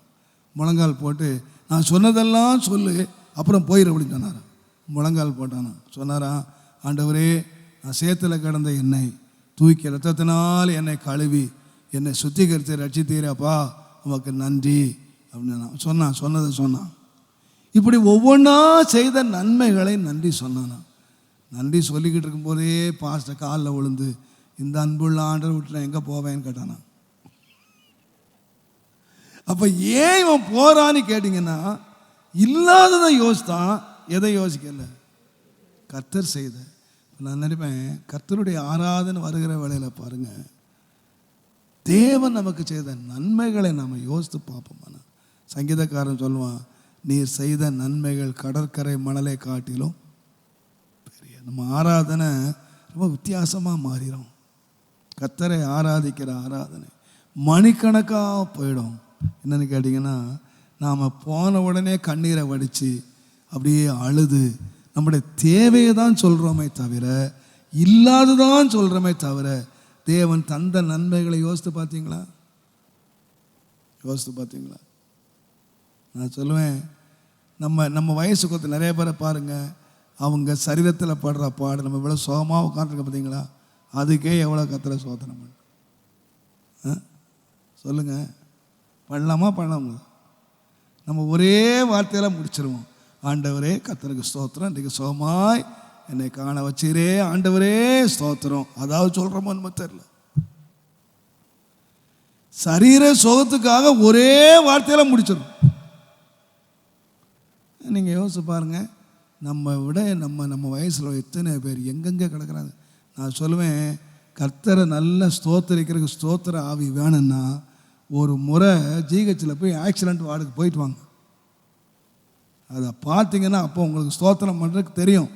முழங்கால் போட்டு நான் சொன்னதெல்லாம் சொல்லு, அப்புறம் போயிரு அப்படின்னு சொன்னாரான். முழங்கால் போட்டானா. சொன்னாரான், ஆண்டவரே, நான் சேத்துல கிடந்த என்னை தூக்கி ரத்தத்தினால் என்னை கழுவி என்னை சுத்திகரித்து ரட்சித்தீரப்பா, உமக்கு நன்றி அப்படின்னு சொன்னதை சொன்னான். இப்படி ஒவ்வொன்றா செய்த நன்மைகளை நன்றி சொன்னானா. நன்றி சொல்லிக்கிட்டு இருக்கும்போதே பாஸ்டர் காலில் விழுந்து, இந்த அன்புள்ள ஆண்டவர் விட்டு நான் எங்கே போவேன்னு கேட்டானா. அப்போ ஏன் இவன் போறான்னு கேட்டிங்கன்னா, இல்லாததை யோசித்தான், எதை யோசிக்கல, கர்த்தர் செய்த. நான் நினைப்பேன், கர்த்தருடைய ஆராதனை வருகிற வேளையில் பாருங்க, தேவன் நமக்கு செய்த நன்மைகளை நாம் யோசித்து பார்ப்போம். சங்கீதக்காரன் சொல்லுவான், நீர் செய்த நன்மைகள் கடற்கரை மணலை காட்டிலும் பெரிய. நம்ம ஆராதனை ரொம்ப வித்தியாசமாக மாறிடும். கர்த்தரை ஆராதிக்கிற ஆராதனை மணிக்கணக்காக போயிடும். என்னன்னு கேட்டிங்கன்னா, நாம் போன உடனே கண்ணீரை வடித்து அப்படியே அழுது நம்முடைய தேவையை தான் சொல்கிறோமே தவிர, இல்லாததான் சொல்கிறோமே தவிர, தேவன் தந்த நன்மைகளை யோசித்து பார்த்தீங்களா? யோசித்து பார்த்தீங்களா? நான் சொல்லுவேன், நம்ம வயசுக்கு நிறைய பேரை பாருங்கள், அவங்க சரீரத்தில் படுற பாடு நம்ம இவ்வளோ சுகமாக உட்காந்துருக்க பார்த்தீங்களா? அதுக்கே எவ்வளோ கர்த்தரை சோதனை பண்ண சொல்லுங்கள். பண்ணலாமா? நம்ம ஒரே வார்த்தையெல்லாம் முடிச்சிருவோம், ஆண்டவரே கர்த்தருக்கு ஸ்தோத்திரம், இன்றைக்கு சுகமாய் என்னை காண வச்சீரே ஆண்டவரே ஸ்தோத்திரம். அதாவது சொல்கிறோமோ நம்ம தெரியல. சரீர சோகத்துக்காக ஒரே வார்த்தையெல்லாம் முடிச்சிடும். நீங்கள் யோசிச்சு பாருங்கள், நம்ம விட நம்ம வயசில் எத்தனை பேர் எங்கெங்கே கிடக்கிறாங்க. நான் சொல்லுவேன், கர்த்தரை நல்ல ஸ்தோத்தரிக்கிறதுக்கு ஸ்தோத்திர ஆவி வேணும்னா ஒரு முறை ஜிஹெச்சில் போய் ஆக்சிடென்ட் வார்டுக்கு போயிட்டு வாங்க. அதை பார்த்தீங்கன்னா அப்போ உங்களுக்கு ஸ்தோத்திரம் பண்ணுறதுக்கு தெரியும்.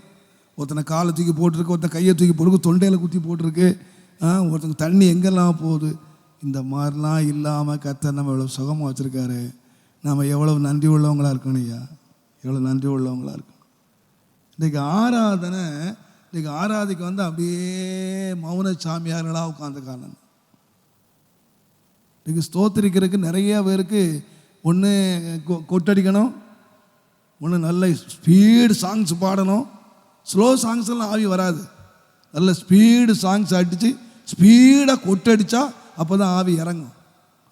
ஒருத்தனை காலை தூக்கி போட்டிருக்கு, ஒருத்தன் கையை தூக்கி போட்டிருக்கு, தொண்டையில் குத்தி போட்டிருக்கு, ஒருத்தங்க தண்ணி எங்கெல்லாம் போகுது. இந்த மாதிரிலாம் இல்லாமல் கர்த்தர் நம்ம எவ்வளோ சுகமாக வச்சுருக்காரு. நம்ம எவ்வளோ நன்றி உள்ளவங்களாக இருக்கணும் ஐயா, எவ்வளோ நன்றி உள்ளவங்களாக இருக்கணும். இன்றைக்கி ஆராதிக்க அப்படியே மௌன சாமியார்களாக உட்காந்துக்காரன். இன்றைக்கி ஸ்தோத்திரிக்கிறதுக்கு நிறைய பேருக்கு ஒன்று கொட்டடிக்கணும், ஒன்று நல்ல ஸ்பீடு சாங்ஸ் பாடணும். ஸ்லோ சாங்ஸ்லாம் ஆவி வராது. நல்ல ஸ்பீடு சாங்ஸ் அடித்து ஸ்பீடாக கொட்டடிச்சா அப்போ தான் ஆவி இறங்கும்.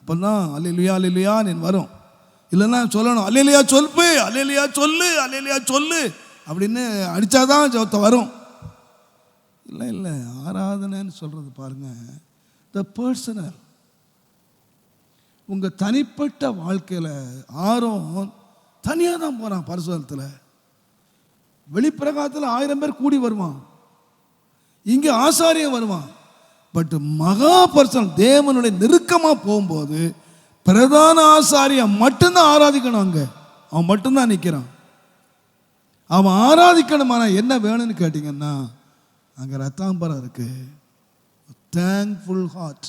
அப்போ தான் அல்லேலூயா அல்லேலூயான்னு வரும். இல்லைன்னா சொல்லணும், அல்லேலூயா சொல்லு, அல்லேலூயா சொல்லு, அல்லேலூயா சொல்லு அப்படின்னு அடித்தாதான் வரும். இல்லை ஆராதனைன்னு சொல்கிறது பாருங்கள், த பர்சனல். உங்கள் தனிப்பட்ட வாழ்க்கையில் ஆரோன் தனியாக தான் போகிறான். பரிசுத்தத்தில் வெளிப்பிரகாரத்தில் 1000 பேர் கூடி வருவான், இங்கே ஆசாரியம் வருவான். பட் மகா பரிசுத்தம் தேவனுடைய நெருக்கமாக போகும்போது பிரதான ஆசாரியம் மட்டும்தான் ஆராதிக்கணும். அங்கே அவன் மட்டும்தான் நிற்கிறான். அவன் ஆராதிக்கணுமான என்ன வேணும்னு கேட்டிங்கன்னா அங்கே ரத்தாம்பரம் இருக்கு. Thankful heart.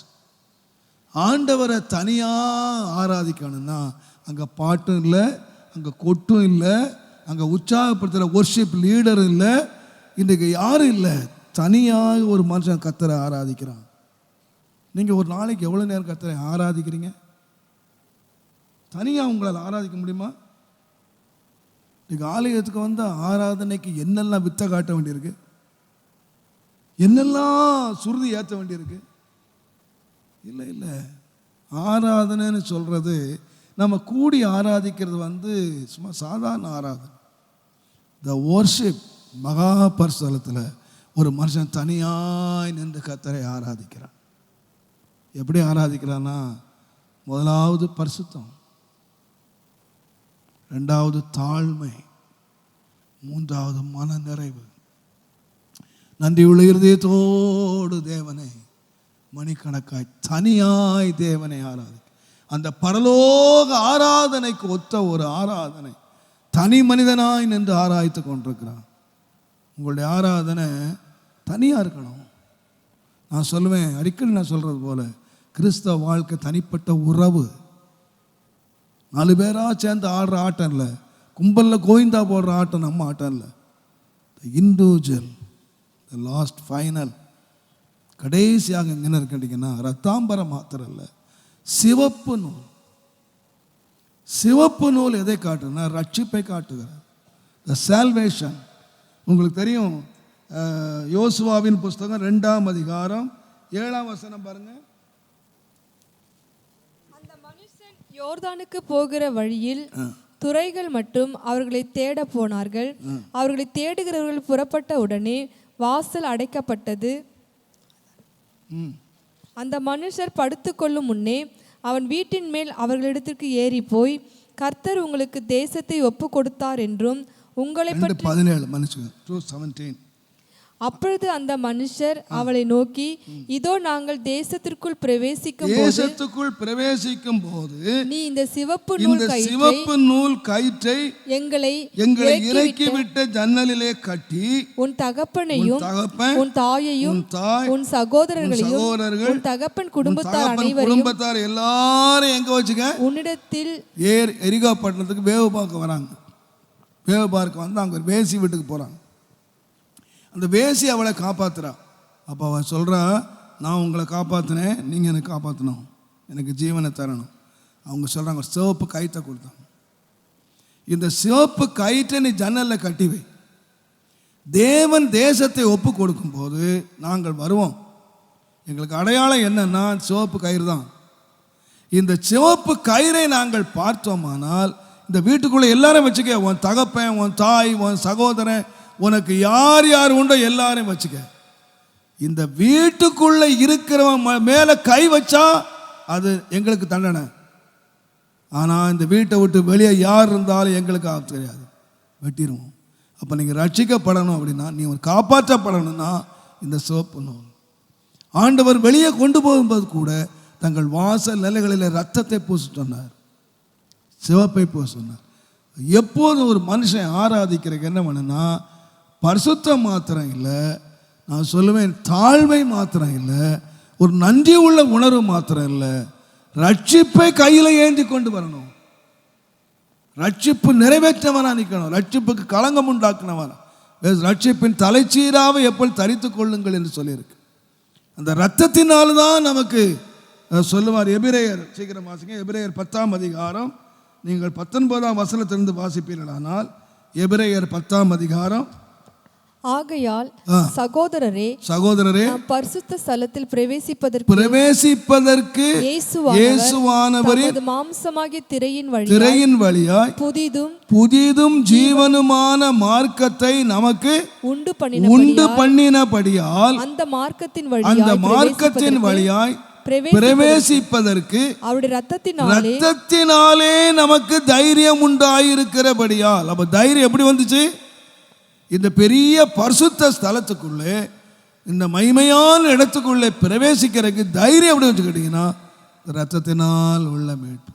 ஆண்டவரை தனியாக ஆராதிக்கணும்னா அங்கே பாட்டும் இல்லை, அங்கே கொட்டும் இல்லை, அங்கே உற்சாகப்படுத்துகிற ஒர்ஷிப் லீடர் இல்லை, இன்றைக்கு யாரும் இல்லை. தனியாக ஒரு மனுஷன் கர்த்தரை ஆராதிக்கிறான். நீங்கள் ஒரு நாளைக்கு எவ்வளோ நேரம் கர்த்தரை ஆராதிக்கிறீங்க? தனியாக உங்களால் ஆராதிக்க முடியுமா? இன்றைக்கு ஆலயத்துக்கு வந்த ஆராதனைக்கு என்னெல்லாம் வித்தை காட்ட வேண்டியிருக்கு, என்னெல்லாம் சுருதி ஏற்ற வேண்டியிருக்கு. இல்லை இல்லை, ஆராதனைன்னு சொல்கிறது நம்ம கூடி ஆராதிக்கிறது சும்மா சாதாரண ஆராதனை. த வர்ஷிப் மகா பரிசுத்தத்தில் ஒரு மனுஷன் தனியாய் நின்று கர்த்தரை ஆராதிக்கிறான். எப்படி ஆராதிக்கிறான்னா, முதலாவது பரிசுத்தம், ரெண்டாவது தாழ்மை, மூன்றாவது மன நிறைவு. நன்றியுள்ள இருதயத்தோடு தேவனை மணிக்கணக்காய் தனியாய் தேவனை ஆராதிக்க. அந்த பரலோக ஆராதனைக்கு ஒத்த ஒரு ஆராதனை தனி மனிதனாய் நின்று ஆராய்த்து கொண்டிருக்கிறான். உங்களுடைய ஆராதனை தனியாக இருக்கணும். நான் சொல்லுவேன், அடிக்கடி நான் சொல்கிறது போல, கிறிஸ்தவ வாழ்க்கை தனிப்பட்ட உறவு. 4 பேராக சேர்ந்து ஆடுற ஆட்டம் இல்லை, கும்பலில் கோவிந்தா போடுற ஆட்டம் நம்ம ஆட்டம் இல்லை. Individual, the last final. கடைசியாக என்ன கேட்டிங்கன்னா ரத்தாம்பரம் மாத்திரம் இல்லை, சிவப்பு நூல். சிவப்பு நூல் எதை காட்டுன்னா ரட்சிப்பை காட்டுகிறார். த சால்வேஷன். உங்களுக்கு தெரியும், யோசுவாவின் புஸ்தகம் 2ஆம் அதிகாரம் 7ஆம் வசனம் பாருங்க. அந்த மனுஷன் யோர்தானுக்கு போகிற வழியில் துரைகள் மட்டும் அவர்களை தேட போனார்கள். அவர்களை தேடுகிறவர்கள் புறப்பட்ட உடனே வாசல் அடைக்கப்பட்டது. அந்த மனுஷர் படுத்துக்கொள்ளும் முன்னே அவன் வீட்டின் மேல் அவர்களிடத்திற்கு ஏறி போய், கர்த்தர் உங்களுக்கு தேசத்தை ஒப்பு கொடுத்தார் என்றும் உங்களை பற்றி 17 மனுஷன் 2:17. அப்பொழுது அந்த மனுஷர் அவளை நோக்கி, இதோ நாங்கள் தேசத்திற்குள் பிரவேசிக்கும் போது நீ இந்த சிவப்பு நூல் கயிற்றை எங்களை இறக்கிவிட்ட ஜன்னலிலே கட்டி உன் தகப்பனையும் உன் தாயையும் உன் சகோதரர்களையும் உன் தகப்பன் குடும்பத்தார் எல்லாரும் எங்க வச்சுக்க உன்னிடத்தில் எரிகோ பட்டணத்துக்கு வேவு பார்க்க வராங்க. வேவு பார்க்க வந்து அங்க வேசி வீட்டுக்கு போறாங்க. அந்த வேசி அவளை காப்பாத்துறா. அப்போ அவன் சொல்கிறா, நான் உங்களை காப்பாற்றினேன், நீங்கள் எனக்கு காப்பாற்றணும், எனக்கு ஜீவனை தரணும். அவங்க சொல்கிறாங்க, சிவப்பு கயிற்றை கொடுத்தாங்க. இந்த சிவப்பு கயிற்றை நீ ஜன்னலில் கட்டி வை. தேவன் தேசத்தை ஒப்பு கொடுக்கும்போது நாங்கள் வருவோம். எங்களுக்கு அடையாளம் என்னன்னா சிவப்பு கயிறு தான். இந்த சிவப்பு கயிறை நாங்கள் பார்த்தோமானால் இந்த வீட்டுக்குள்ளே எல்லாரும் வச்சுக்க, உன் தகப்பன், உன் தாய், உன் சகோதரன், உனக்கு யார் யார் உண்டோ எல்லாரையும் வச்சுக்க. இந்த வீட்டுக்குள்ள இருக்கிறவன் மேல கை வச்சா அது எங்களுக்கு தண்டனை. ஆனா இந்த வீட்டை விட்டு வெளியே யார் இருந்தாலும் எங்களுக்கு ஆபத்து தெரியாது, வெட்டிடுவோம். அப்ப நீங்க ரட்சிக்கப்படணும் அப்படின்னா, நீ காப்பாற்றப்படணும்னா இந்த சிவப்பு நூல். ஆண்டவர் வெளியே கொண்டு போகும்போது கூட தங்கள் வாசல் நிலைகளில் ரத்தத்தை பூச சொன்னார், சிவப்பை பூச சொன்னார். எப்போதும் ஒரு மனுஷன் ஆராதிக்கிறதுக்கு என்ன பண்ணுன்னா, பரிசுத்தம் மாத்திரம் இல்லை, நான் சொல்லுவேன் தாழ்மை மாத்திரம் இல்லை, ஒரு நன்றி உள்ள உணர்வு மாத்திரம் இல்லை, ரட்சிப்பை கையில் ஏந்தி கொண்டு வரணும். ரட்சிப்பு நிறைவேற்றவனா நிற்கணும். ரட்சிப்புக்கு களங்கம் உண்டாக்குனவனா. ரட்சிப்பின் தலைச்சீராவை எப்போது தரித்து கொள்ளுங்கள் என்று சொல்லியிருக்கு. அந்த ரத்தத்தினால்தான் நமக்கு சொல்லுவார். எபிரேயர், சீக்கிரம் வாசிங்க, எபிரேயர் 10ஆம் அதிகாரம், நீங்கள் 19ஆம் வசனத்திலிருந்து வாசிப்பீர்களானால், எபிரேயர் 10ஆம் அதிகாரம். ஆகையால் சகோதரரே பரிசுத்த ஸ்தலத்தில் பிரவேசிப்பதற்கு இயேசுவானவரின் மாம்சமாகிய திரையின் வழியாய் புதிதும் ஜீவனுமான மார்க்கத்தை நமக்கு உண்டு பண்ணினபடியால் அந்த மார்க்கத்தின் வழியாய் பிரவேசிப்பதற்கு அவருடைய ரத்தத்தினாலே நமக்கு தைரியம் உண்டாயிருக்கிறபடியால். அப்ப தைரியம் எப்படி வந்துச்சு? இந்த பெரிய பரிசுத்த ஸ்தலத்துக்குள்ளே, இந்த மகிமையான இடத்துக்குள்ளே பிரவேசிக்கிறதுக்கு தைரியம் எப்படி வச்சு கேட்டீங்கன்னா, ரத்தத்தினால் உள்ள மீட்பு.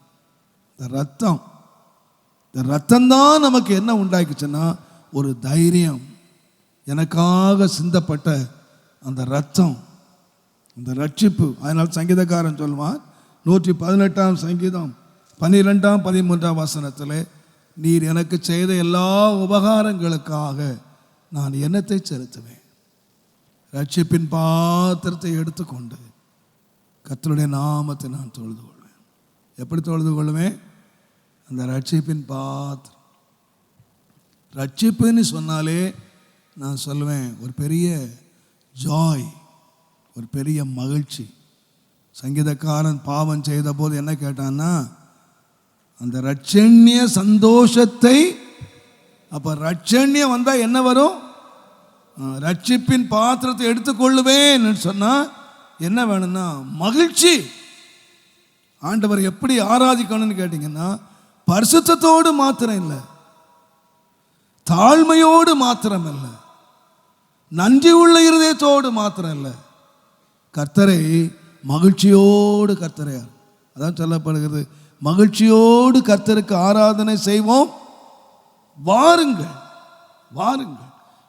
இந்த ரத்தம்தான் நமக்கு என்ன உண்டாக்குச்சுன்னா ஒரு தைரியம். எனக்காக சிந்தப்பட்ட அந்த ரத்தம், அந்த ரட்சிப்பு. அதனால் சங்கீதக்காரன் சொல்வான் 118 சங்கீதம் 12 13 வசனத்தில், நீர் எனக்கு செய்த எல்லா உபகாரங்களுக்காக நான் என்னத்தை செலுத்துவேன்? ரட்சிப்பின் பாத்திரத்தை எடுத்துக்கொண்டு கர்த்தருடைய நாமத்தை நான் தொழுது கொள்வேன். எப்படி தொழுது கொள்வேன்? அந்த ரட்சிப்பின் பாத்திரம். ரட்சிப்புன்னு சொன்னாலே நான் சொல்லுவேன் ஒரு பெரிய ஜாய், ஒரு பெரிய மகிழ்ச்சி. சங்கீதக்காரன் பாவம் செய்த போது என்ன கேட்டான்னா, அந்த ரட்சண்ய சந்தோஷத்தை. அப்போ ரட்சண்யம் வந்தால் என்ன வரும்? ரட்சிப்பின் பாத்திரத்தை எடுத்துக்கொள்ளுவேன் சொன்னால் என்ன வேணும்னா மகிழ்ச்சி. ஆண்டவர் எப்படி ஆராதிக்கணும்னு கேட்டிங்கன்னா, பரிசுத்தத்தோடு மாத்திரம் இல்லை, தாழ்மையோடு மாத்திரம் இல்லை, நன்றி உள்ள இருதயத்தோடு மாத்திரம் இல்லை, கர்த்தரை மகிழ்ச்சியோடு கர்த்தரை. அதான் சொல்லப்படுகிறது, மகிழ்ச்சியோடு கர்த்தருக்கு ஆராதனை செய்வோம், வாருங்கள் வாருங்கள்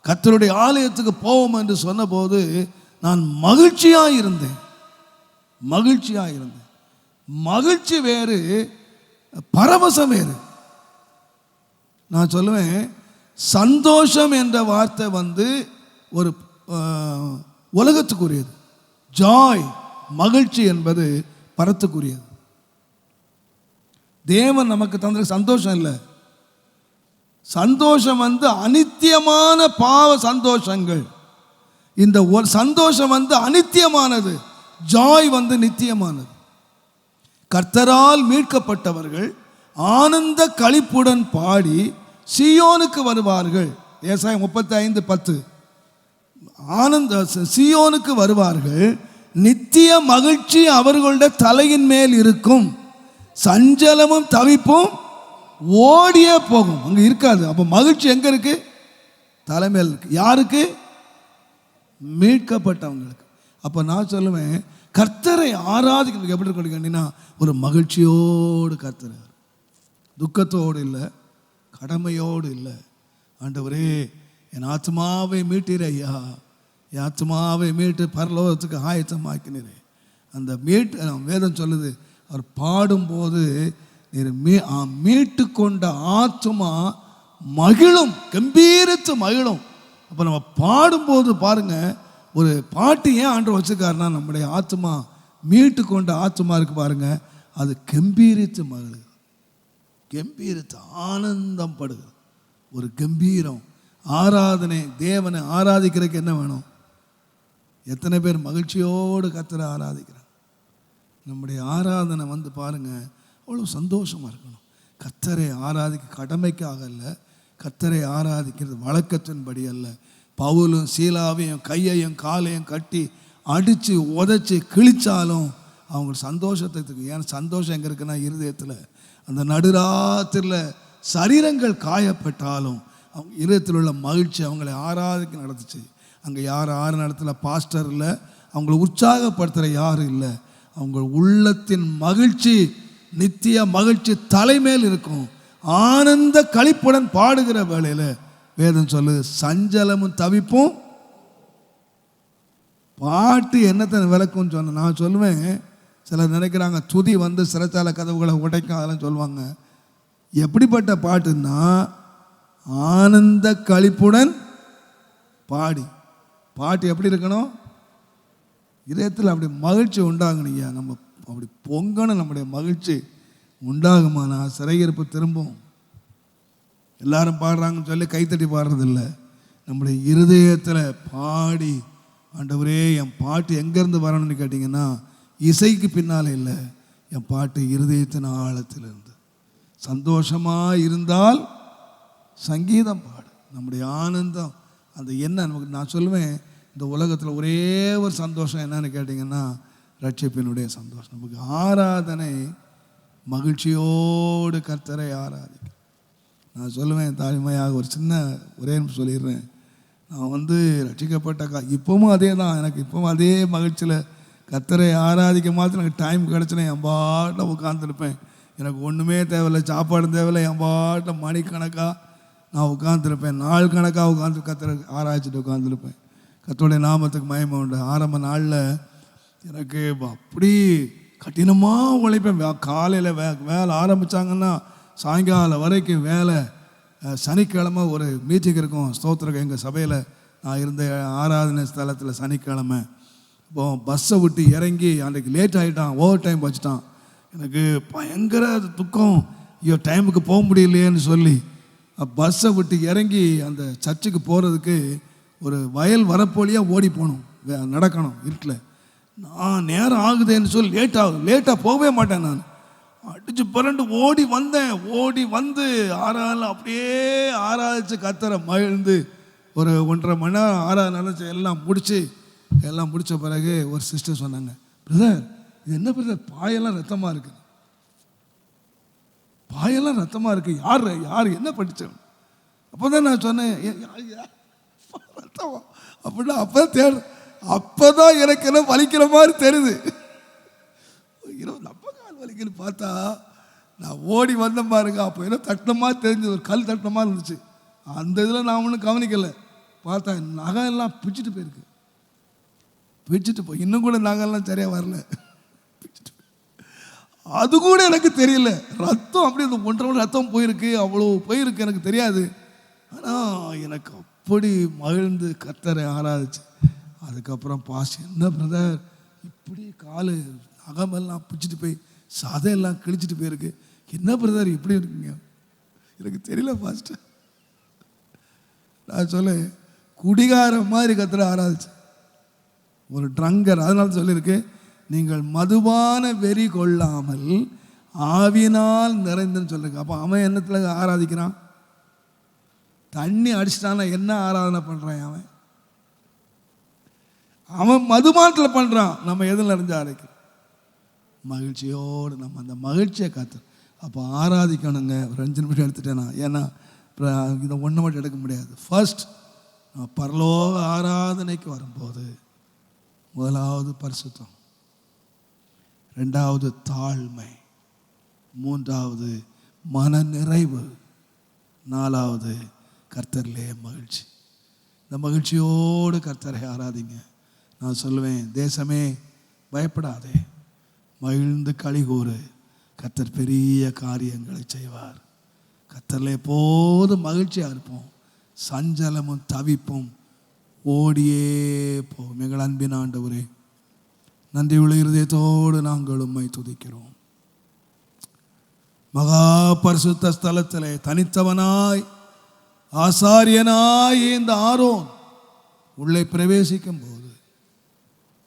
கர்த்தருடைய ஆலயத்துக்கு போவோம் என்று சொன்னபோது நான் மகிழ்ச்சியாக இருந்தேன். மகிழ்ச்சி வேறு, பரவசம் வேறு. நான் சொல்லுவேன், சந்தோஷம் என்ற வார்த்தை ஒரு உலகத்துக்குரியது. ஜாய், மகிழ்ச்சி என்பது பரத்துக்குரியது. தேவன் நமக்கு தந்த சந்தோஷம் இல்லை. சந்தோஷம் அனித்தியமான பாவ சந்தோஷங்கள். இந்த சந்தோஷம் அனித்தியமானது, ஜாய் நித்தியமானது. கர்த்தரால் மீட்கப்பட்டவர்கள் ஆனந்த களிப்புடன் பாடி சீயோனுக்கு வருவார்கள். ஏசாயா 35:10. சீயோனுக்கு வருவார்கள், நித்திய மகிழ்ச்சி அவர்களுடைய தலையின் மேல் இருக்கும், சஞ்சலமும் தவிப்பும் ஓடியே போகும். அங்கே இருக்காது. அப்போ மகிழ்ச்சி எங்க இருக்கு? தலைமையில் இருக்கு. யாருக்கு? மீட்கப்பட்டவங்களுக்கு. அப்போ நான் சொல்லுவேன், கர்த்தரை ஆராதிக்கிறதுக்கு எப்படி இருக்கணும்னா ஒரு மகிழ்ச்சியோடு கர்த்தர், துக்கத்தோடு இல்லை, கடமையோடு இல்லை. ஆண்டவரே என் ஆத்மாவை மீட்டீர் ஐயா, என் ஆத்மாவை மீட்டு பரலோகத்துக்கு ஆயத்தமாக்கினீரே. அந்த வேதம் சொல்லுது, அவர் பாடும்போது மீட்டு கொண்ட ஆத்மா மகிழும், கம்பீரித்து மகிழும். அப்போ நம்ம பாடும்போது பாருங்க, ஒரு பாட்டு ஏன் ஆண்டவர் வச்சுக்காருன்னா, நம்முடைய ஆத்மா மீட்டு கொண்ட ஆத்மா இருக்கு பாருங்க, அது கம்பீரித்து மகிழுது, கம்பீரித்து ஆனந்தம் படுகிறது. ஒரு கம்பீரம். ஆராதனை, தேவனை ஆராதிக்கிறதுக்கு என்ன வேணும்? எத்தனை பேர் மகிழ்ச்சியோடு கர்த்தரை ஆராதிக்கிறாங்க? நம்முடைய ஆராதனை பாருங்க, அவ்வளோ சந்தோஷமாக இருக்கணும். கர்த்தரை ஆராதிக்க கடமைக்காக இல்லை, கர்த்தரை ஆராதிக்கிறது வழக்கத்தின்படி அல்ல. பவுலும் சீலாவையும் கையையும் காலையும் கட்டி அடித்து உதைச்சி கிழிச்சாலும் அவங்க சந்தோஷத்துக்கு. ஏன்னா சந்தோஷம் எங்கே இருக்குன்னா இருதயத்தில். அந்த நடுராத்திரில் சரீரங்கள் காயப்பட்டாலும் அவங்க இருதயத்தில் உள்ள மகிழ்ச்சி அவங்களை ஆராதிக்க நடத்துச்சு. அங்கே யார் நடத்துல பாஸ்டர் இல்லை, அவங்கள உற்சாகப்படுத்துகிற யாரும் இல்லை. அவங்க உள்ளத்தின் மகிழ்ச்சி, நித்திய மகிழ்ச்சி தலைமையில் இருக்கும். ஆனந்த களிப்புடன் பாடுகிற வேளையில் வேதம் சொல்லுது, சஞ்சலமும் தவிப்பும். பாட்டு என்னத்தை விளக்கும்னு சொன்ன நான் சொல்லுவேன். சிலர் நினைக்கிறாங்க துதி சிறைச்சாலை கதவுகளை உடைக்கும், அதெல்லாம் சொல்லுவாங்க. எப்படிப்பட்ட பாட்டுன்னா, ஆனந்த களிப்புடன் பாடி. பாட்டு எப்படி இருக்கணும்? இதயத்தில் அப்படி மகிழ்ச்சி உண்டாகணுங்க. நம்ம அப்படி பொங்கணும், நம்முடைய மகிழ்ச்சி உண்டாகுமானா சிறையிருப்பு திரும்பும். எல்லாரும் பாடுறாங்கன்னு சொல்லி கைத்தட்டி பாடுறதில்லை. நம்முடைய இருதயத்தில் பாடி, ஆண்டவரே என் பாட்டு எங்கேருந்து வரணும்னு கேட்டிங்கன்னா, இசைக்கு பின்னால் இல்லை, என் பாட்டு இருதயத்தின் ஆழத்திலிருந்து. சந்தோஷமாக இருந்தால் சங்கீதம் பாடு. நம்முடைய ஆனந்தம் அந்த என்ன நமக்கு. நான் சொல்லுவேன், இந்த உலகத்தில் ஒரே ஒரு சந்தோஷம் என்னன்னு கேட்டிங்கன்னா, ரட்சிப்பினுடைய சந்தோஷம். நமக்கு ஆராதனை மகிழ்ச்சியோடு கர்த்தரை ஆராதிக்கும். நான் சொல்லுவேன் தாழ்மையாக ஒரு சின்ன ஒரே நிமிஷம் சொல்லிடுறேன். நான் ரட்சிக்கப்பட்ட இப்போவும் அதே தான், எனக்கு இப்போவும் அதே மகிழ்ச்சியில் கர்த்தரை ஆராதிக்க மாத்திரம் எனக்கு டைம் கிடச்சுன்னா என் பாட்டில் உட்காந்துருப்பேன். எனக்கு ஒன்றுமே தேவையில்லை, சாப்பாடு தேவையில்லை, என் பாட்டில் மணிக்கணக்காக நான் உட்காந்துருப்பேன், நாள் கணக்காக உட்காந்து கர்த்தரை ஆராய்ச்சிட்டு உட்காந்துருப்பேன். கர்த்தருடைய நாமத்துக்கு மகிமை உண்டு. ஆரம்ப நாளில் எனக்கு அப்படி கடினமாக உழைப்பேன். காலையில் வேலை ஆரம்பித்தாங்கன்னா சாயங்காலம் வரைக்கும் வேலை. சனிக்கிழமை ஒரு மீட்டிங் இருக்கும் ஸ்தோத்திரம் எங்கள் சபையில். நான் இருந்த ஆராதனை ஸ்தலத்தில் சனிக்கிழமை. இப்போ பஸ்ஸை விட்டு இறங்கி அன்றைக்கு லேட் ஆகிட்டான், ஓவர் டைம் வச்சுட்டான். எனக்கு பயங்கர துக்கம், ஐயோ டைமுக்கு போக முடியலையேன்னு சொல்லி பஸ்ஸை விட்டு இறங்கி அந்த சர்ச்சுக்கு போகிறதுக்கு ஒரு வயல் வரப்போலியாக ஓடி போகணும், நடக்கணும் இருட்டில். நான் நேரம் ஆகுதுன்னு சொல்லி லேட்டாக போகவே மாட்டேன். நான் அடித்து புரண்டு ஓடி வந்தேன். ஓடி வந்து அப்படியே ஆராய்ச்சி கர்த்தரை மகிழ்ந்து ஒரு 1.5 மணி நேரம் ஆராதனை எல்லாம் முடித்த பிறகு ஒரு சிஸ்டர் சொன்னாங்க, பிரதர் இது என்ன பிரதர் பாயெல்லாம் ரத்தமாக இருக்குது, பாயெல்லாம் ரத்தமாக இருக்குது, யார் என்ன படித்தவன்? அப்போ தான் நான் சொன்னேன் ரத்தமா அப்படின்னா அப்போ தான் எனக்கு என்ன வலிக்கிற மாதிரி தெரியுது. நம்ம கால் வலிக்குன்னு பார்த்தா நான் ஓடி வந்த பாருங்க. அப்போ ஏதோ தட்டினமாக தெரிஞ்சது, ஒரு கல் தட்டினமாக இருந்துச்சு. அந்த இதில் நான் ஒன்றும் கவனிக்கலை. பார்த்தா நகை எல்லாம் பிச்சுட்டு போயிருக்கு. இன்னும் கூட நகைலாம் சரியாக வரல. அது கூட எனக்கு தெரியல. ரத்தம் அப்படி அந்த 1.5 மணி ரத்தம் போயிருக்கு, அவ்வளோ போயிருக்கு, எனக்கு தெரியாது. ஆனால் எனக்கு அப்படி மகிழ்ந்து கர்த்தரை ஆராதிச்சு. அதுக்கப்புறம் என்ன பிரதர் இப்படி காலு நகமெல்லாம் பிடிச்சிட்டு போய் சதையெல்லாம் கிழிச்சிட்டு போயிருக்கு, என்ன பிரதர் இப்படி இருக்குங்க? எனக்கு தெரியல பாஸ்டர். நான் சொல்ல குடிகார மாதிரி கர்த்தரை ஆராதிச்சு, ஒரு ட்ரங்கர். அதனால சொல்லியிருக்கு, நீங்கள் மதுபான வெறி கொள்ளாமல் ஆவியினால் நிறைந்துன்னு சொல்லிருக்கு. அப்போ அவன் என்னத்தில் ஆராதிக்கிறான்? தண்ணி அடிச்சிட்டானா என்ன ஆராதனை பண்ணுறான்? அவன் மதுபானத்தில் பண்ணுறான். நம்ம எதில் நிறைஞ்சு ஆராதிக்கிறோம்? மகிழ்ச்சியோடு நம்ம அந்த மகிழ்ச்சியை காத்து அப்போ ஆராதிக்கணுங்க. ஒரு 5 நிமிஷம் எடுத்துட்டேனா, ஏன்னா இதை ஒன்று மட்டும் எடுக்க முடியாது. ஃபர்ஸ்ட் நம்ம பரலோக ஆராதனைக்கு வரும்போது முதலாவது பரிசுத்தம், 2வது தாழ்மை, 3வது மன நிறைவு, 4வது கர்த்தரிலே மகிழ்ச்சி. இந்த மகிழ்ச்சியோடு கர்த்தரை ஆராதிங்க. நான் சொல்லுவேன், தேசமே பயப்படாதே, மகிழ்ந்து களிகூறு, கர்த்தர் பெரிய காரியங்களை செய்வார். கர்த்தரில் எப்போதும் மகிழ்ச்சியாக இருப்போம், சஞ்சலமும் தவிப்பும் ஓடியே போகும். எங்கள் அன்பின் ஆண்டவரே, நன்றி உள்ள இருதயத்தோடு நாங்கள் உம்மை துதிக்கிறோம். மகா பரிசுத்த ஸ்தலத்திலே தனித்தவனாய் ஆசாரியனாய் இந்த ஆரோன் உள்ளே பிரவேசிக்கும் போது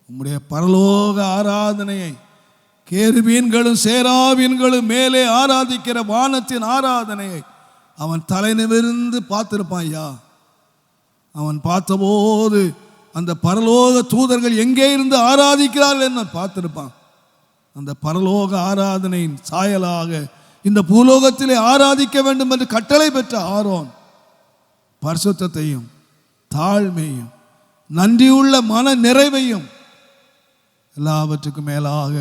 உம்முடைய பரலோக ஆராதனையை கேருபீன்களும் சேராபீன்களும் மேலே ஆராதிக்கிற வானத்தின் ஆராதனையை அவன் தலை நிமிர்ந்து பார்த்திருப்பான். ஐயா, அவன் பார்த்தபோது அந்த பரலோக தூதர்கள் எங்கே இருந்து ஆராதிக்கிறார்கள் என்று பார்த்திருப்பான். அந்த பரலோக ஆராதனையின் சாயலாக இந்த பூலோகத்திலே ஆராதிக்க வேண்டும் என்று கட்டளை பெற்ற ஆரோன் பரிசுத்தத்தையும் தாழ்மையும் நன்றியுள்ள மன நிறைவையும் எல்லாவற்றுக்கும் மேலாக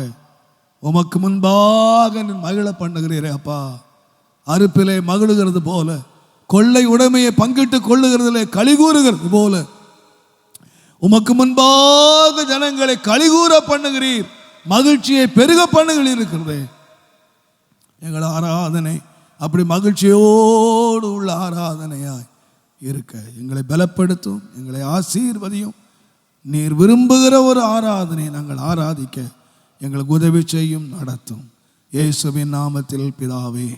உமக்கு முன்பாக மகிழ பண்ணுகிறீரே அப்பா. அறுப்பிலே மகிழுகிறது போல, கொள்ளை உடைமையை பங்கிட்டு கொள்ளுகிறதிலே களிகூறுகிறது போல உமக்கு முன்பாக ஜனங்களை களிகூற பண்ணுகிறீர், மகிழ்ச்சியை பெருக பண்ணுகிறீர் இருக்கிறதே. எங்கள் ஆராதனை அப்படி மகிழ்ச்சியோடு உள்ள ஆராதனையாய் இருக்க எங்களை பலப்படுத்தும், எங்களை ஆசீர்வதியும். நீர் விரும்புகிற ஒரு ஆராதனை நாங்கள் ஆராதிக்க எங்களுக்கு உதவி செய்யும், நடத்தும். இயேசுவின் நாமத்தில் பிதாவே.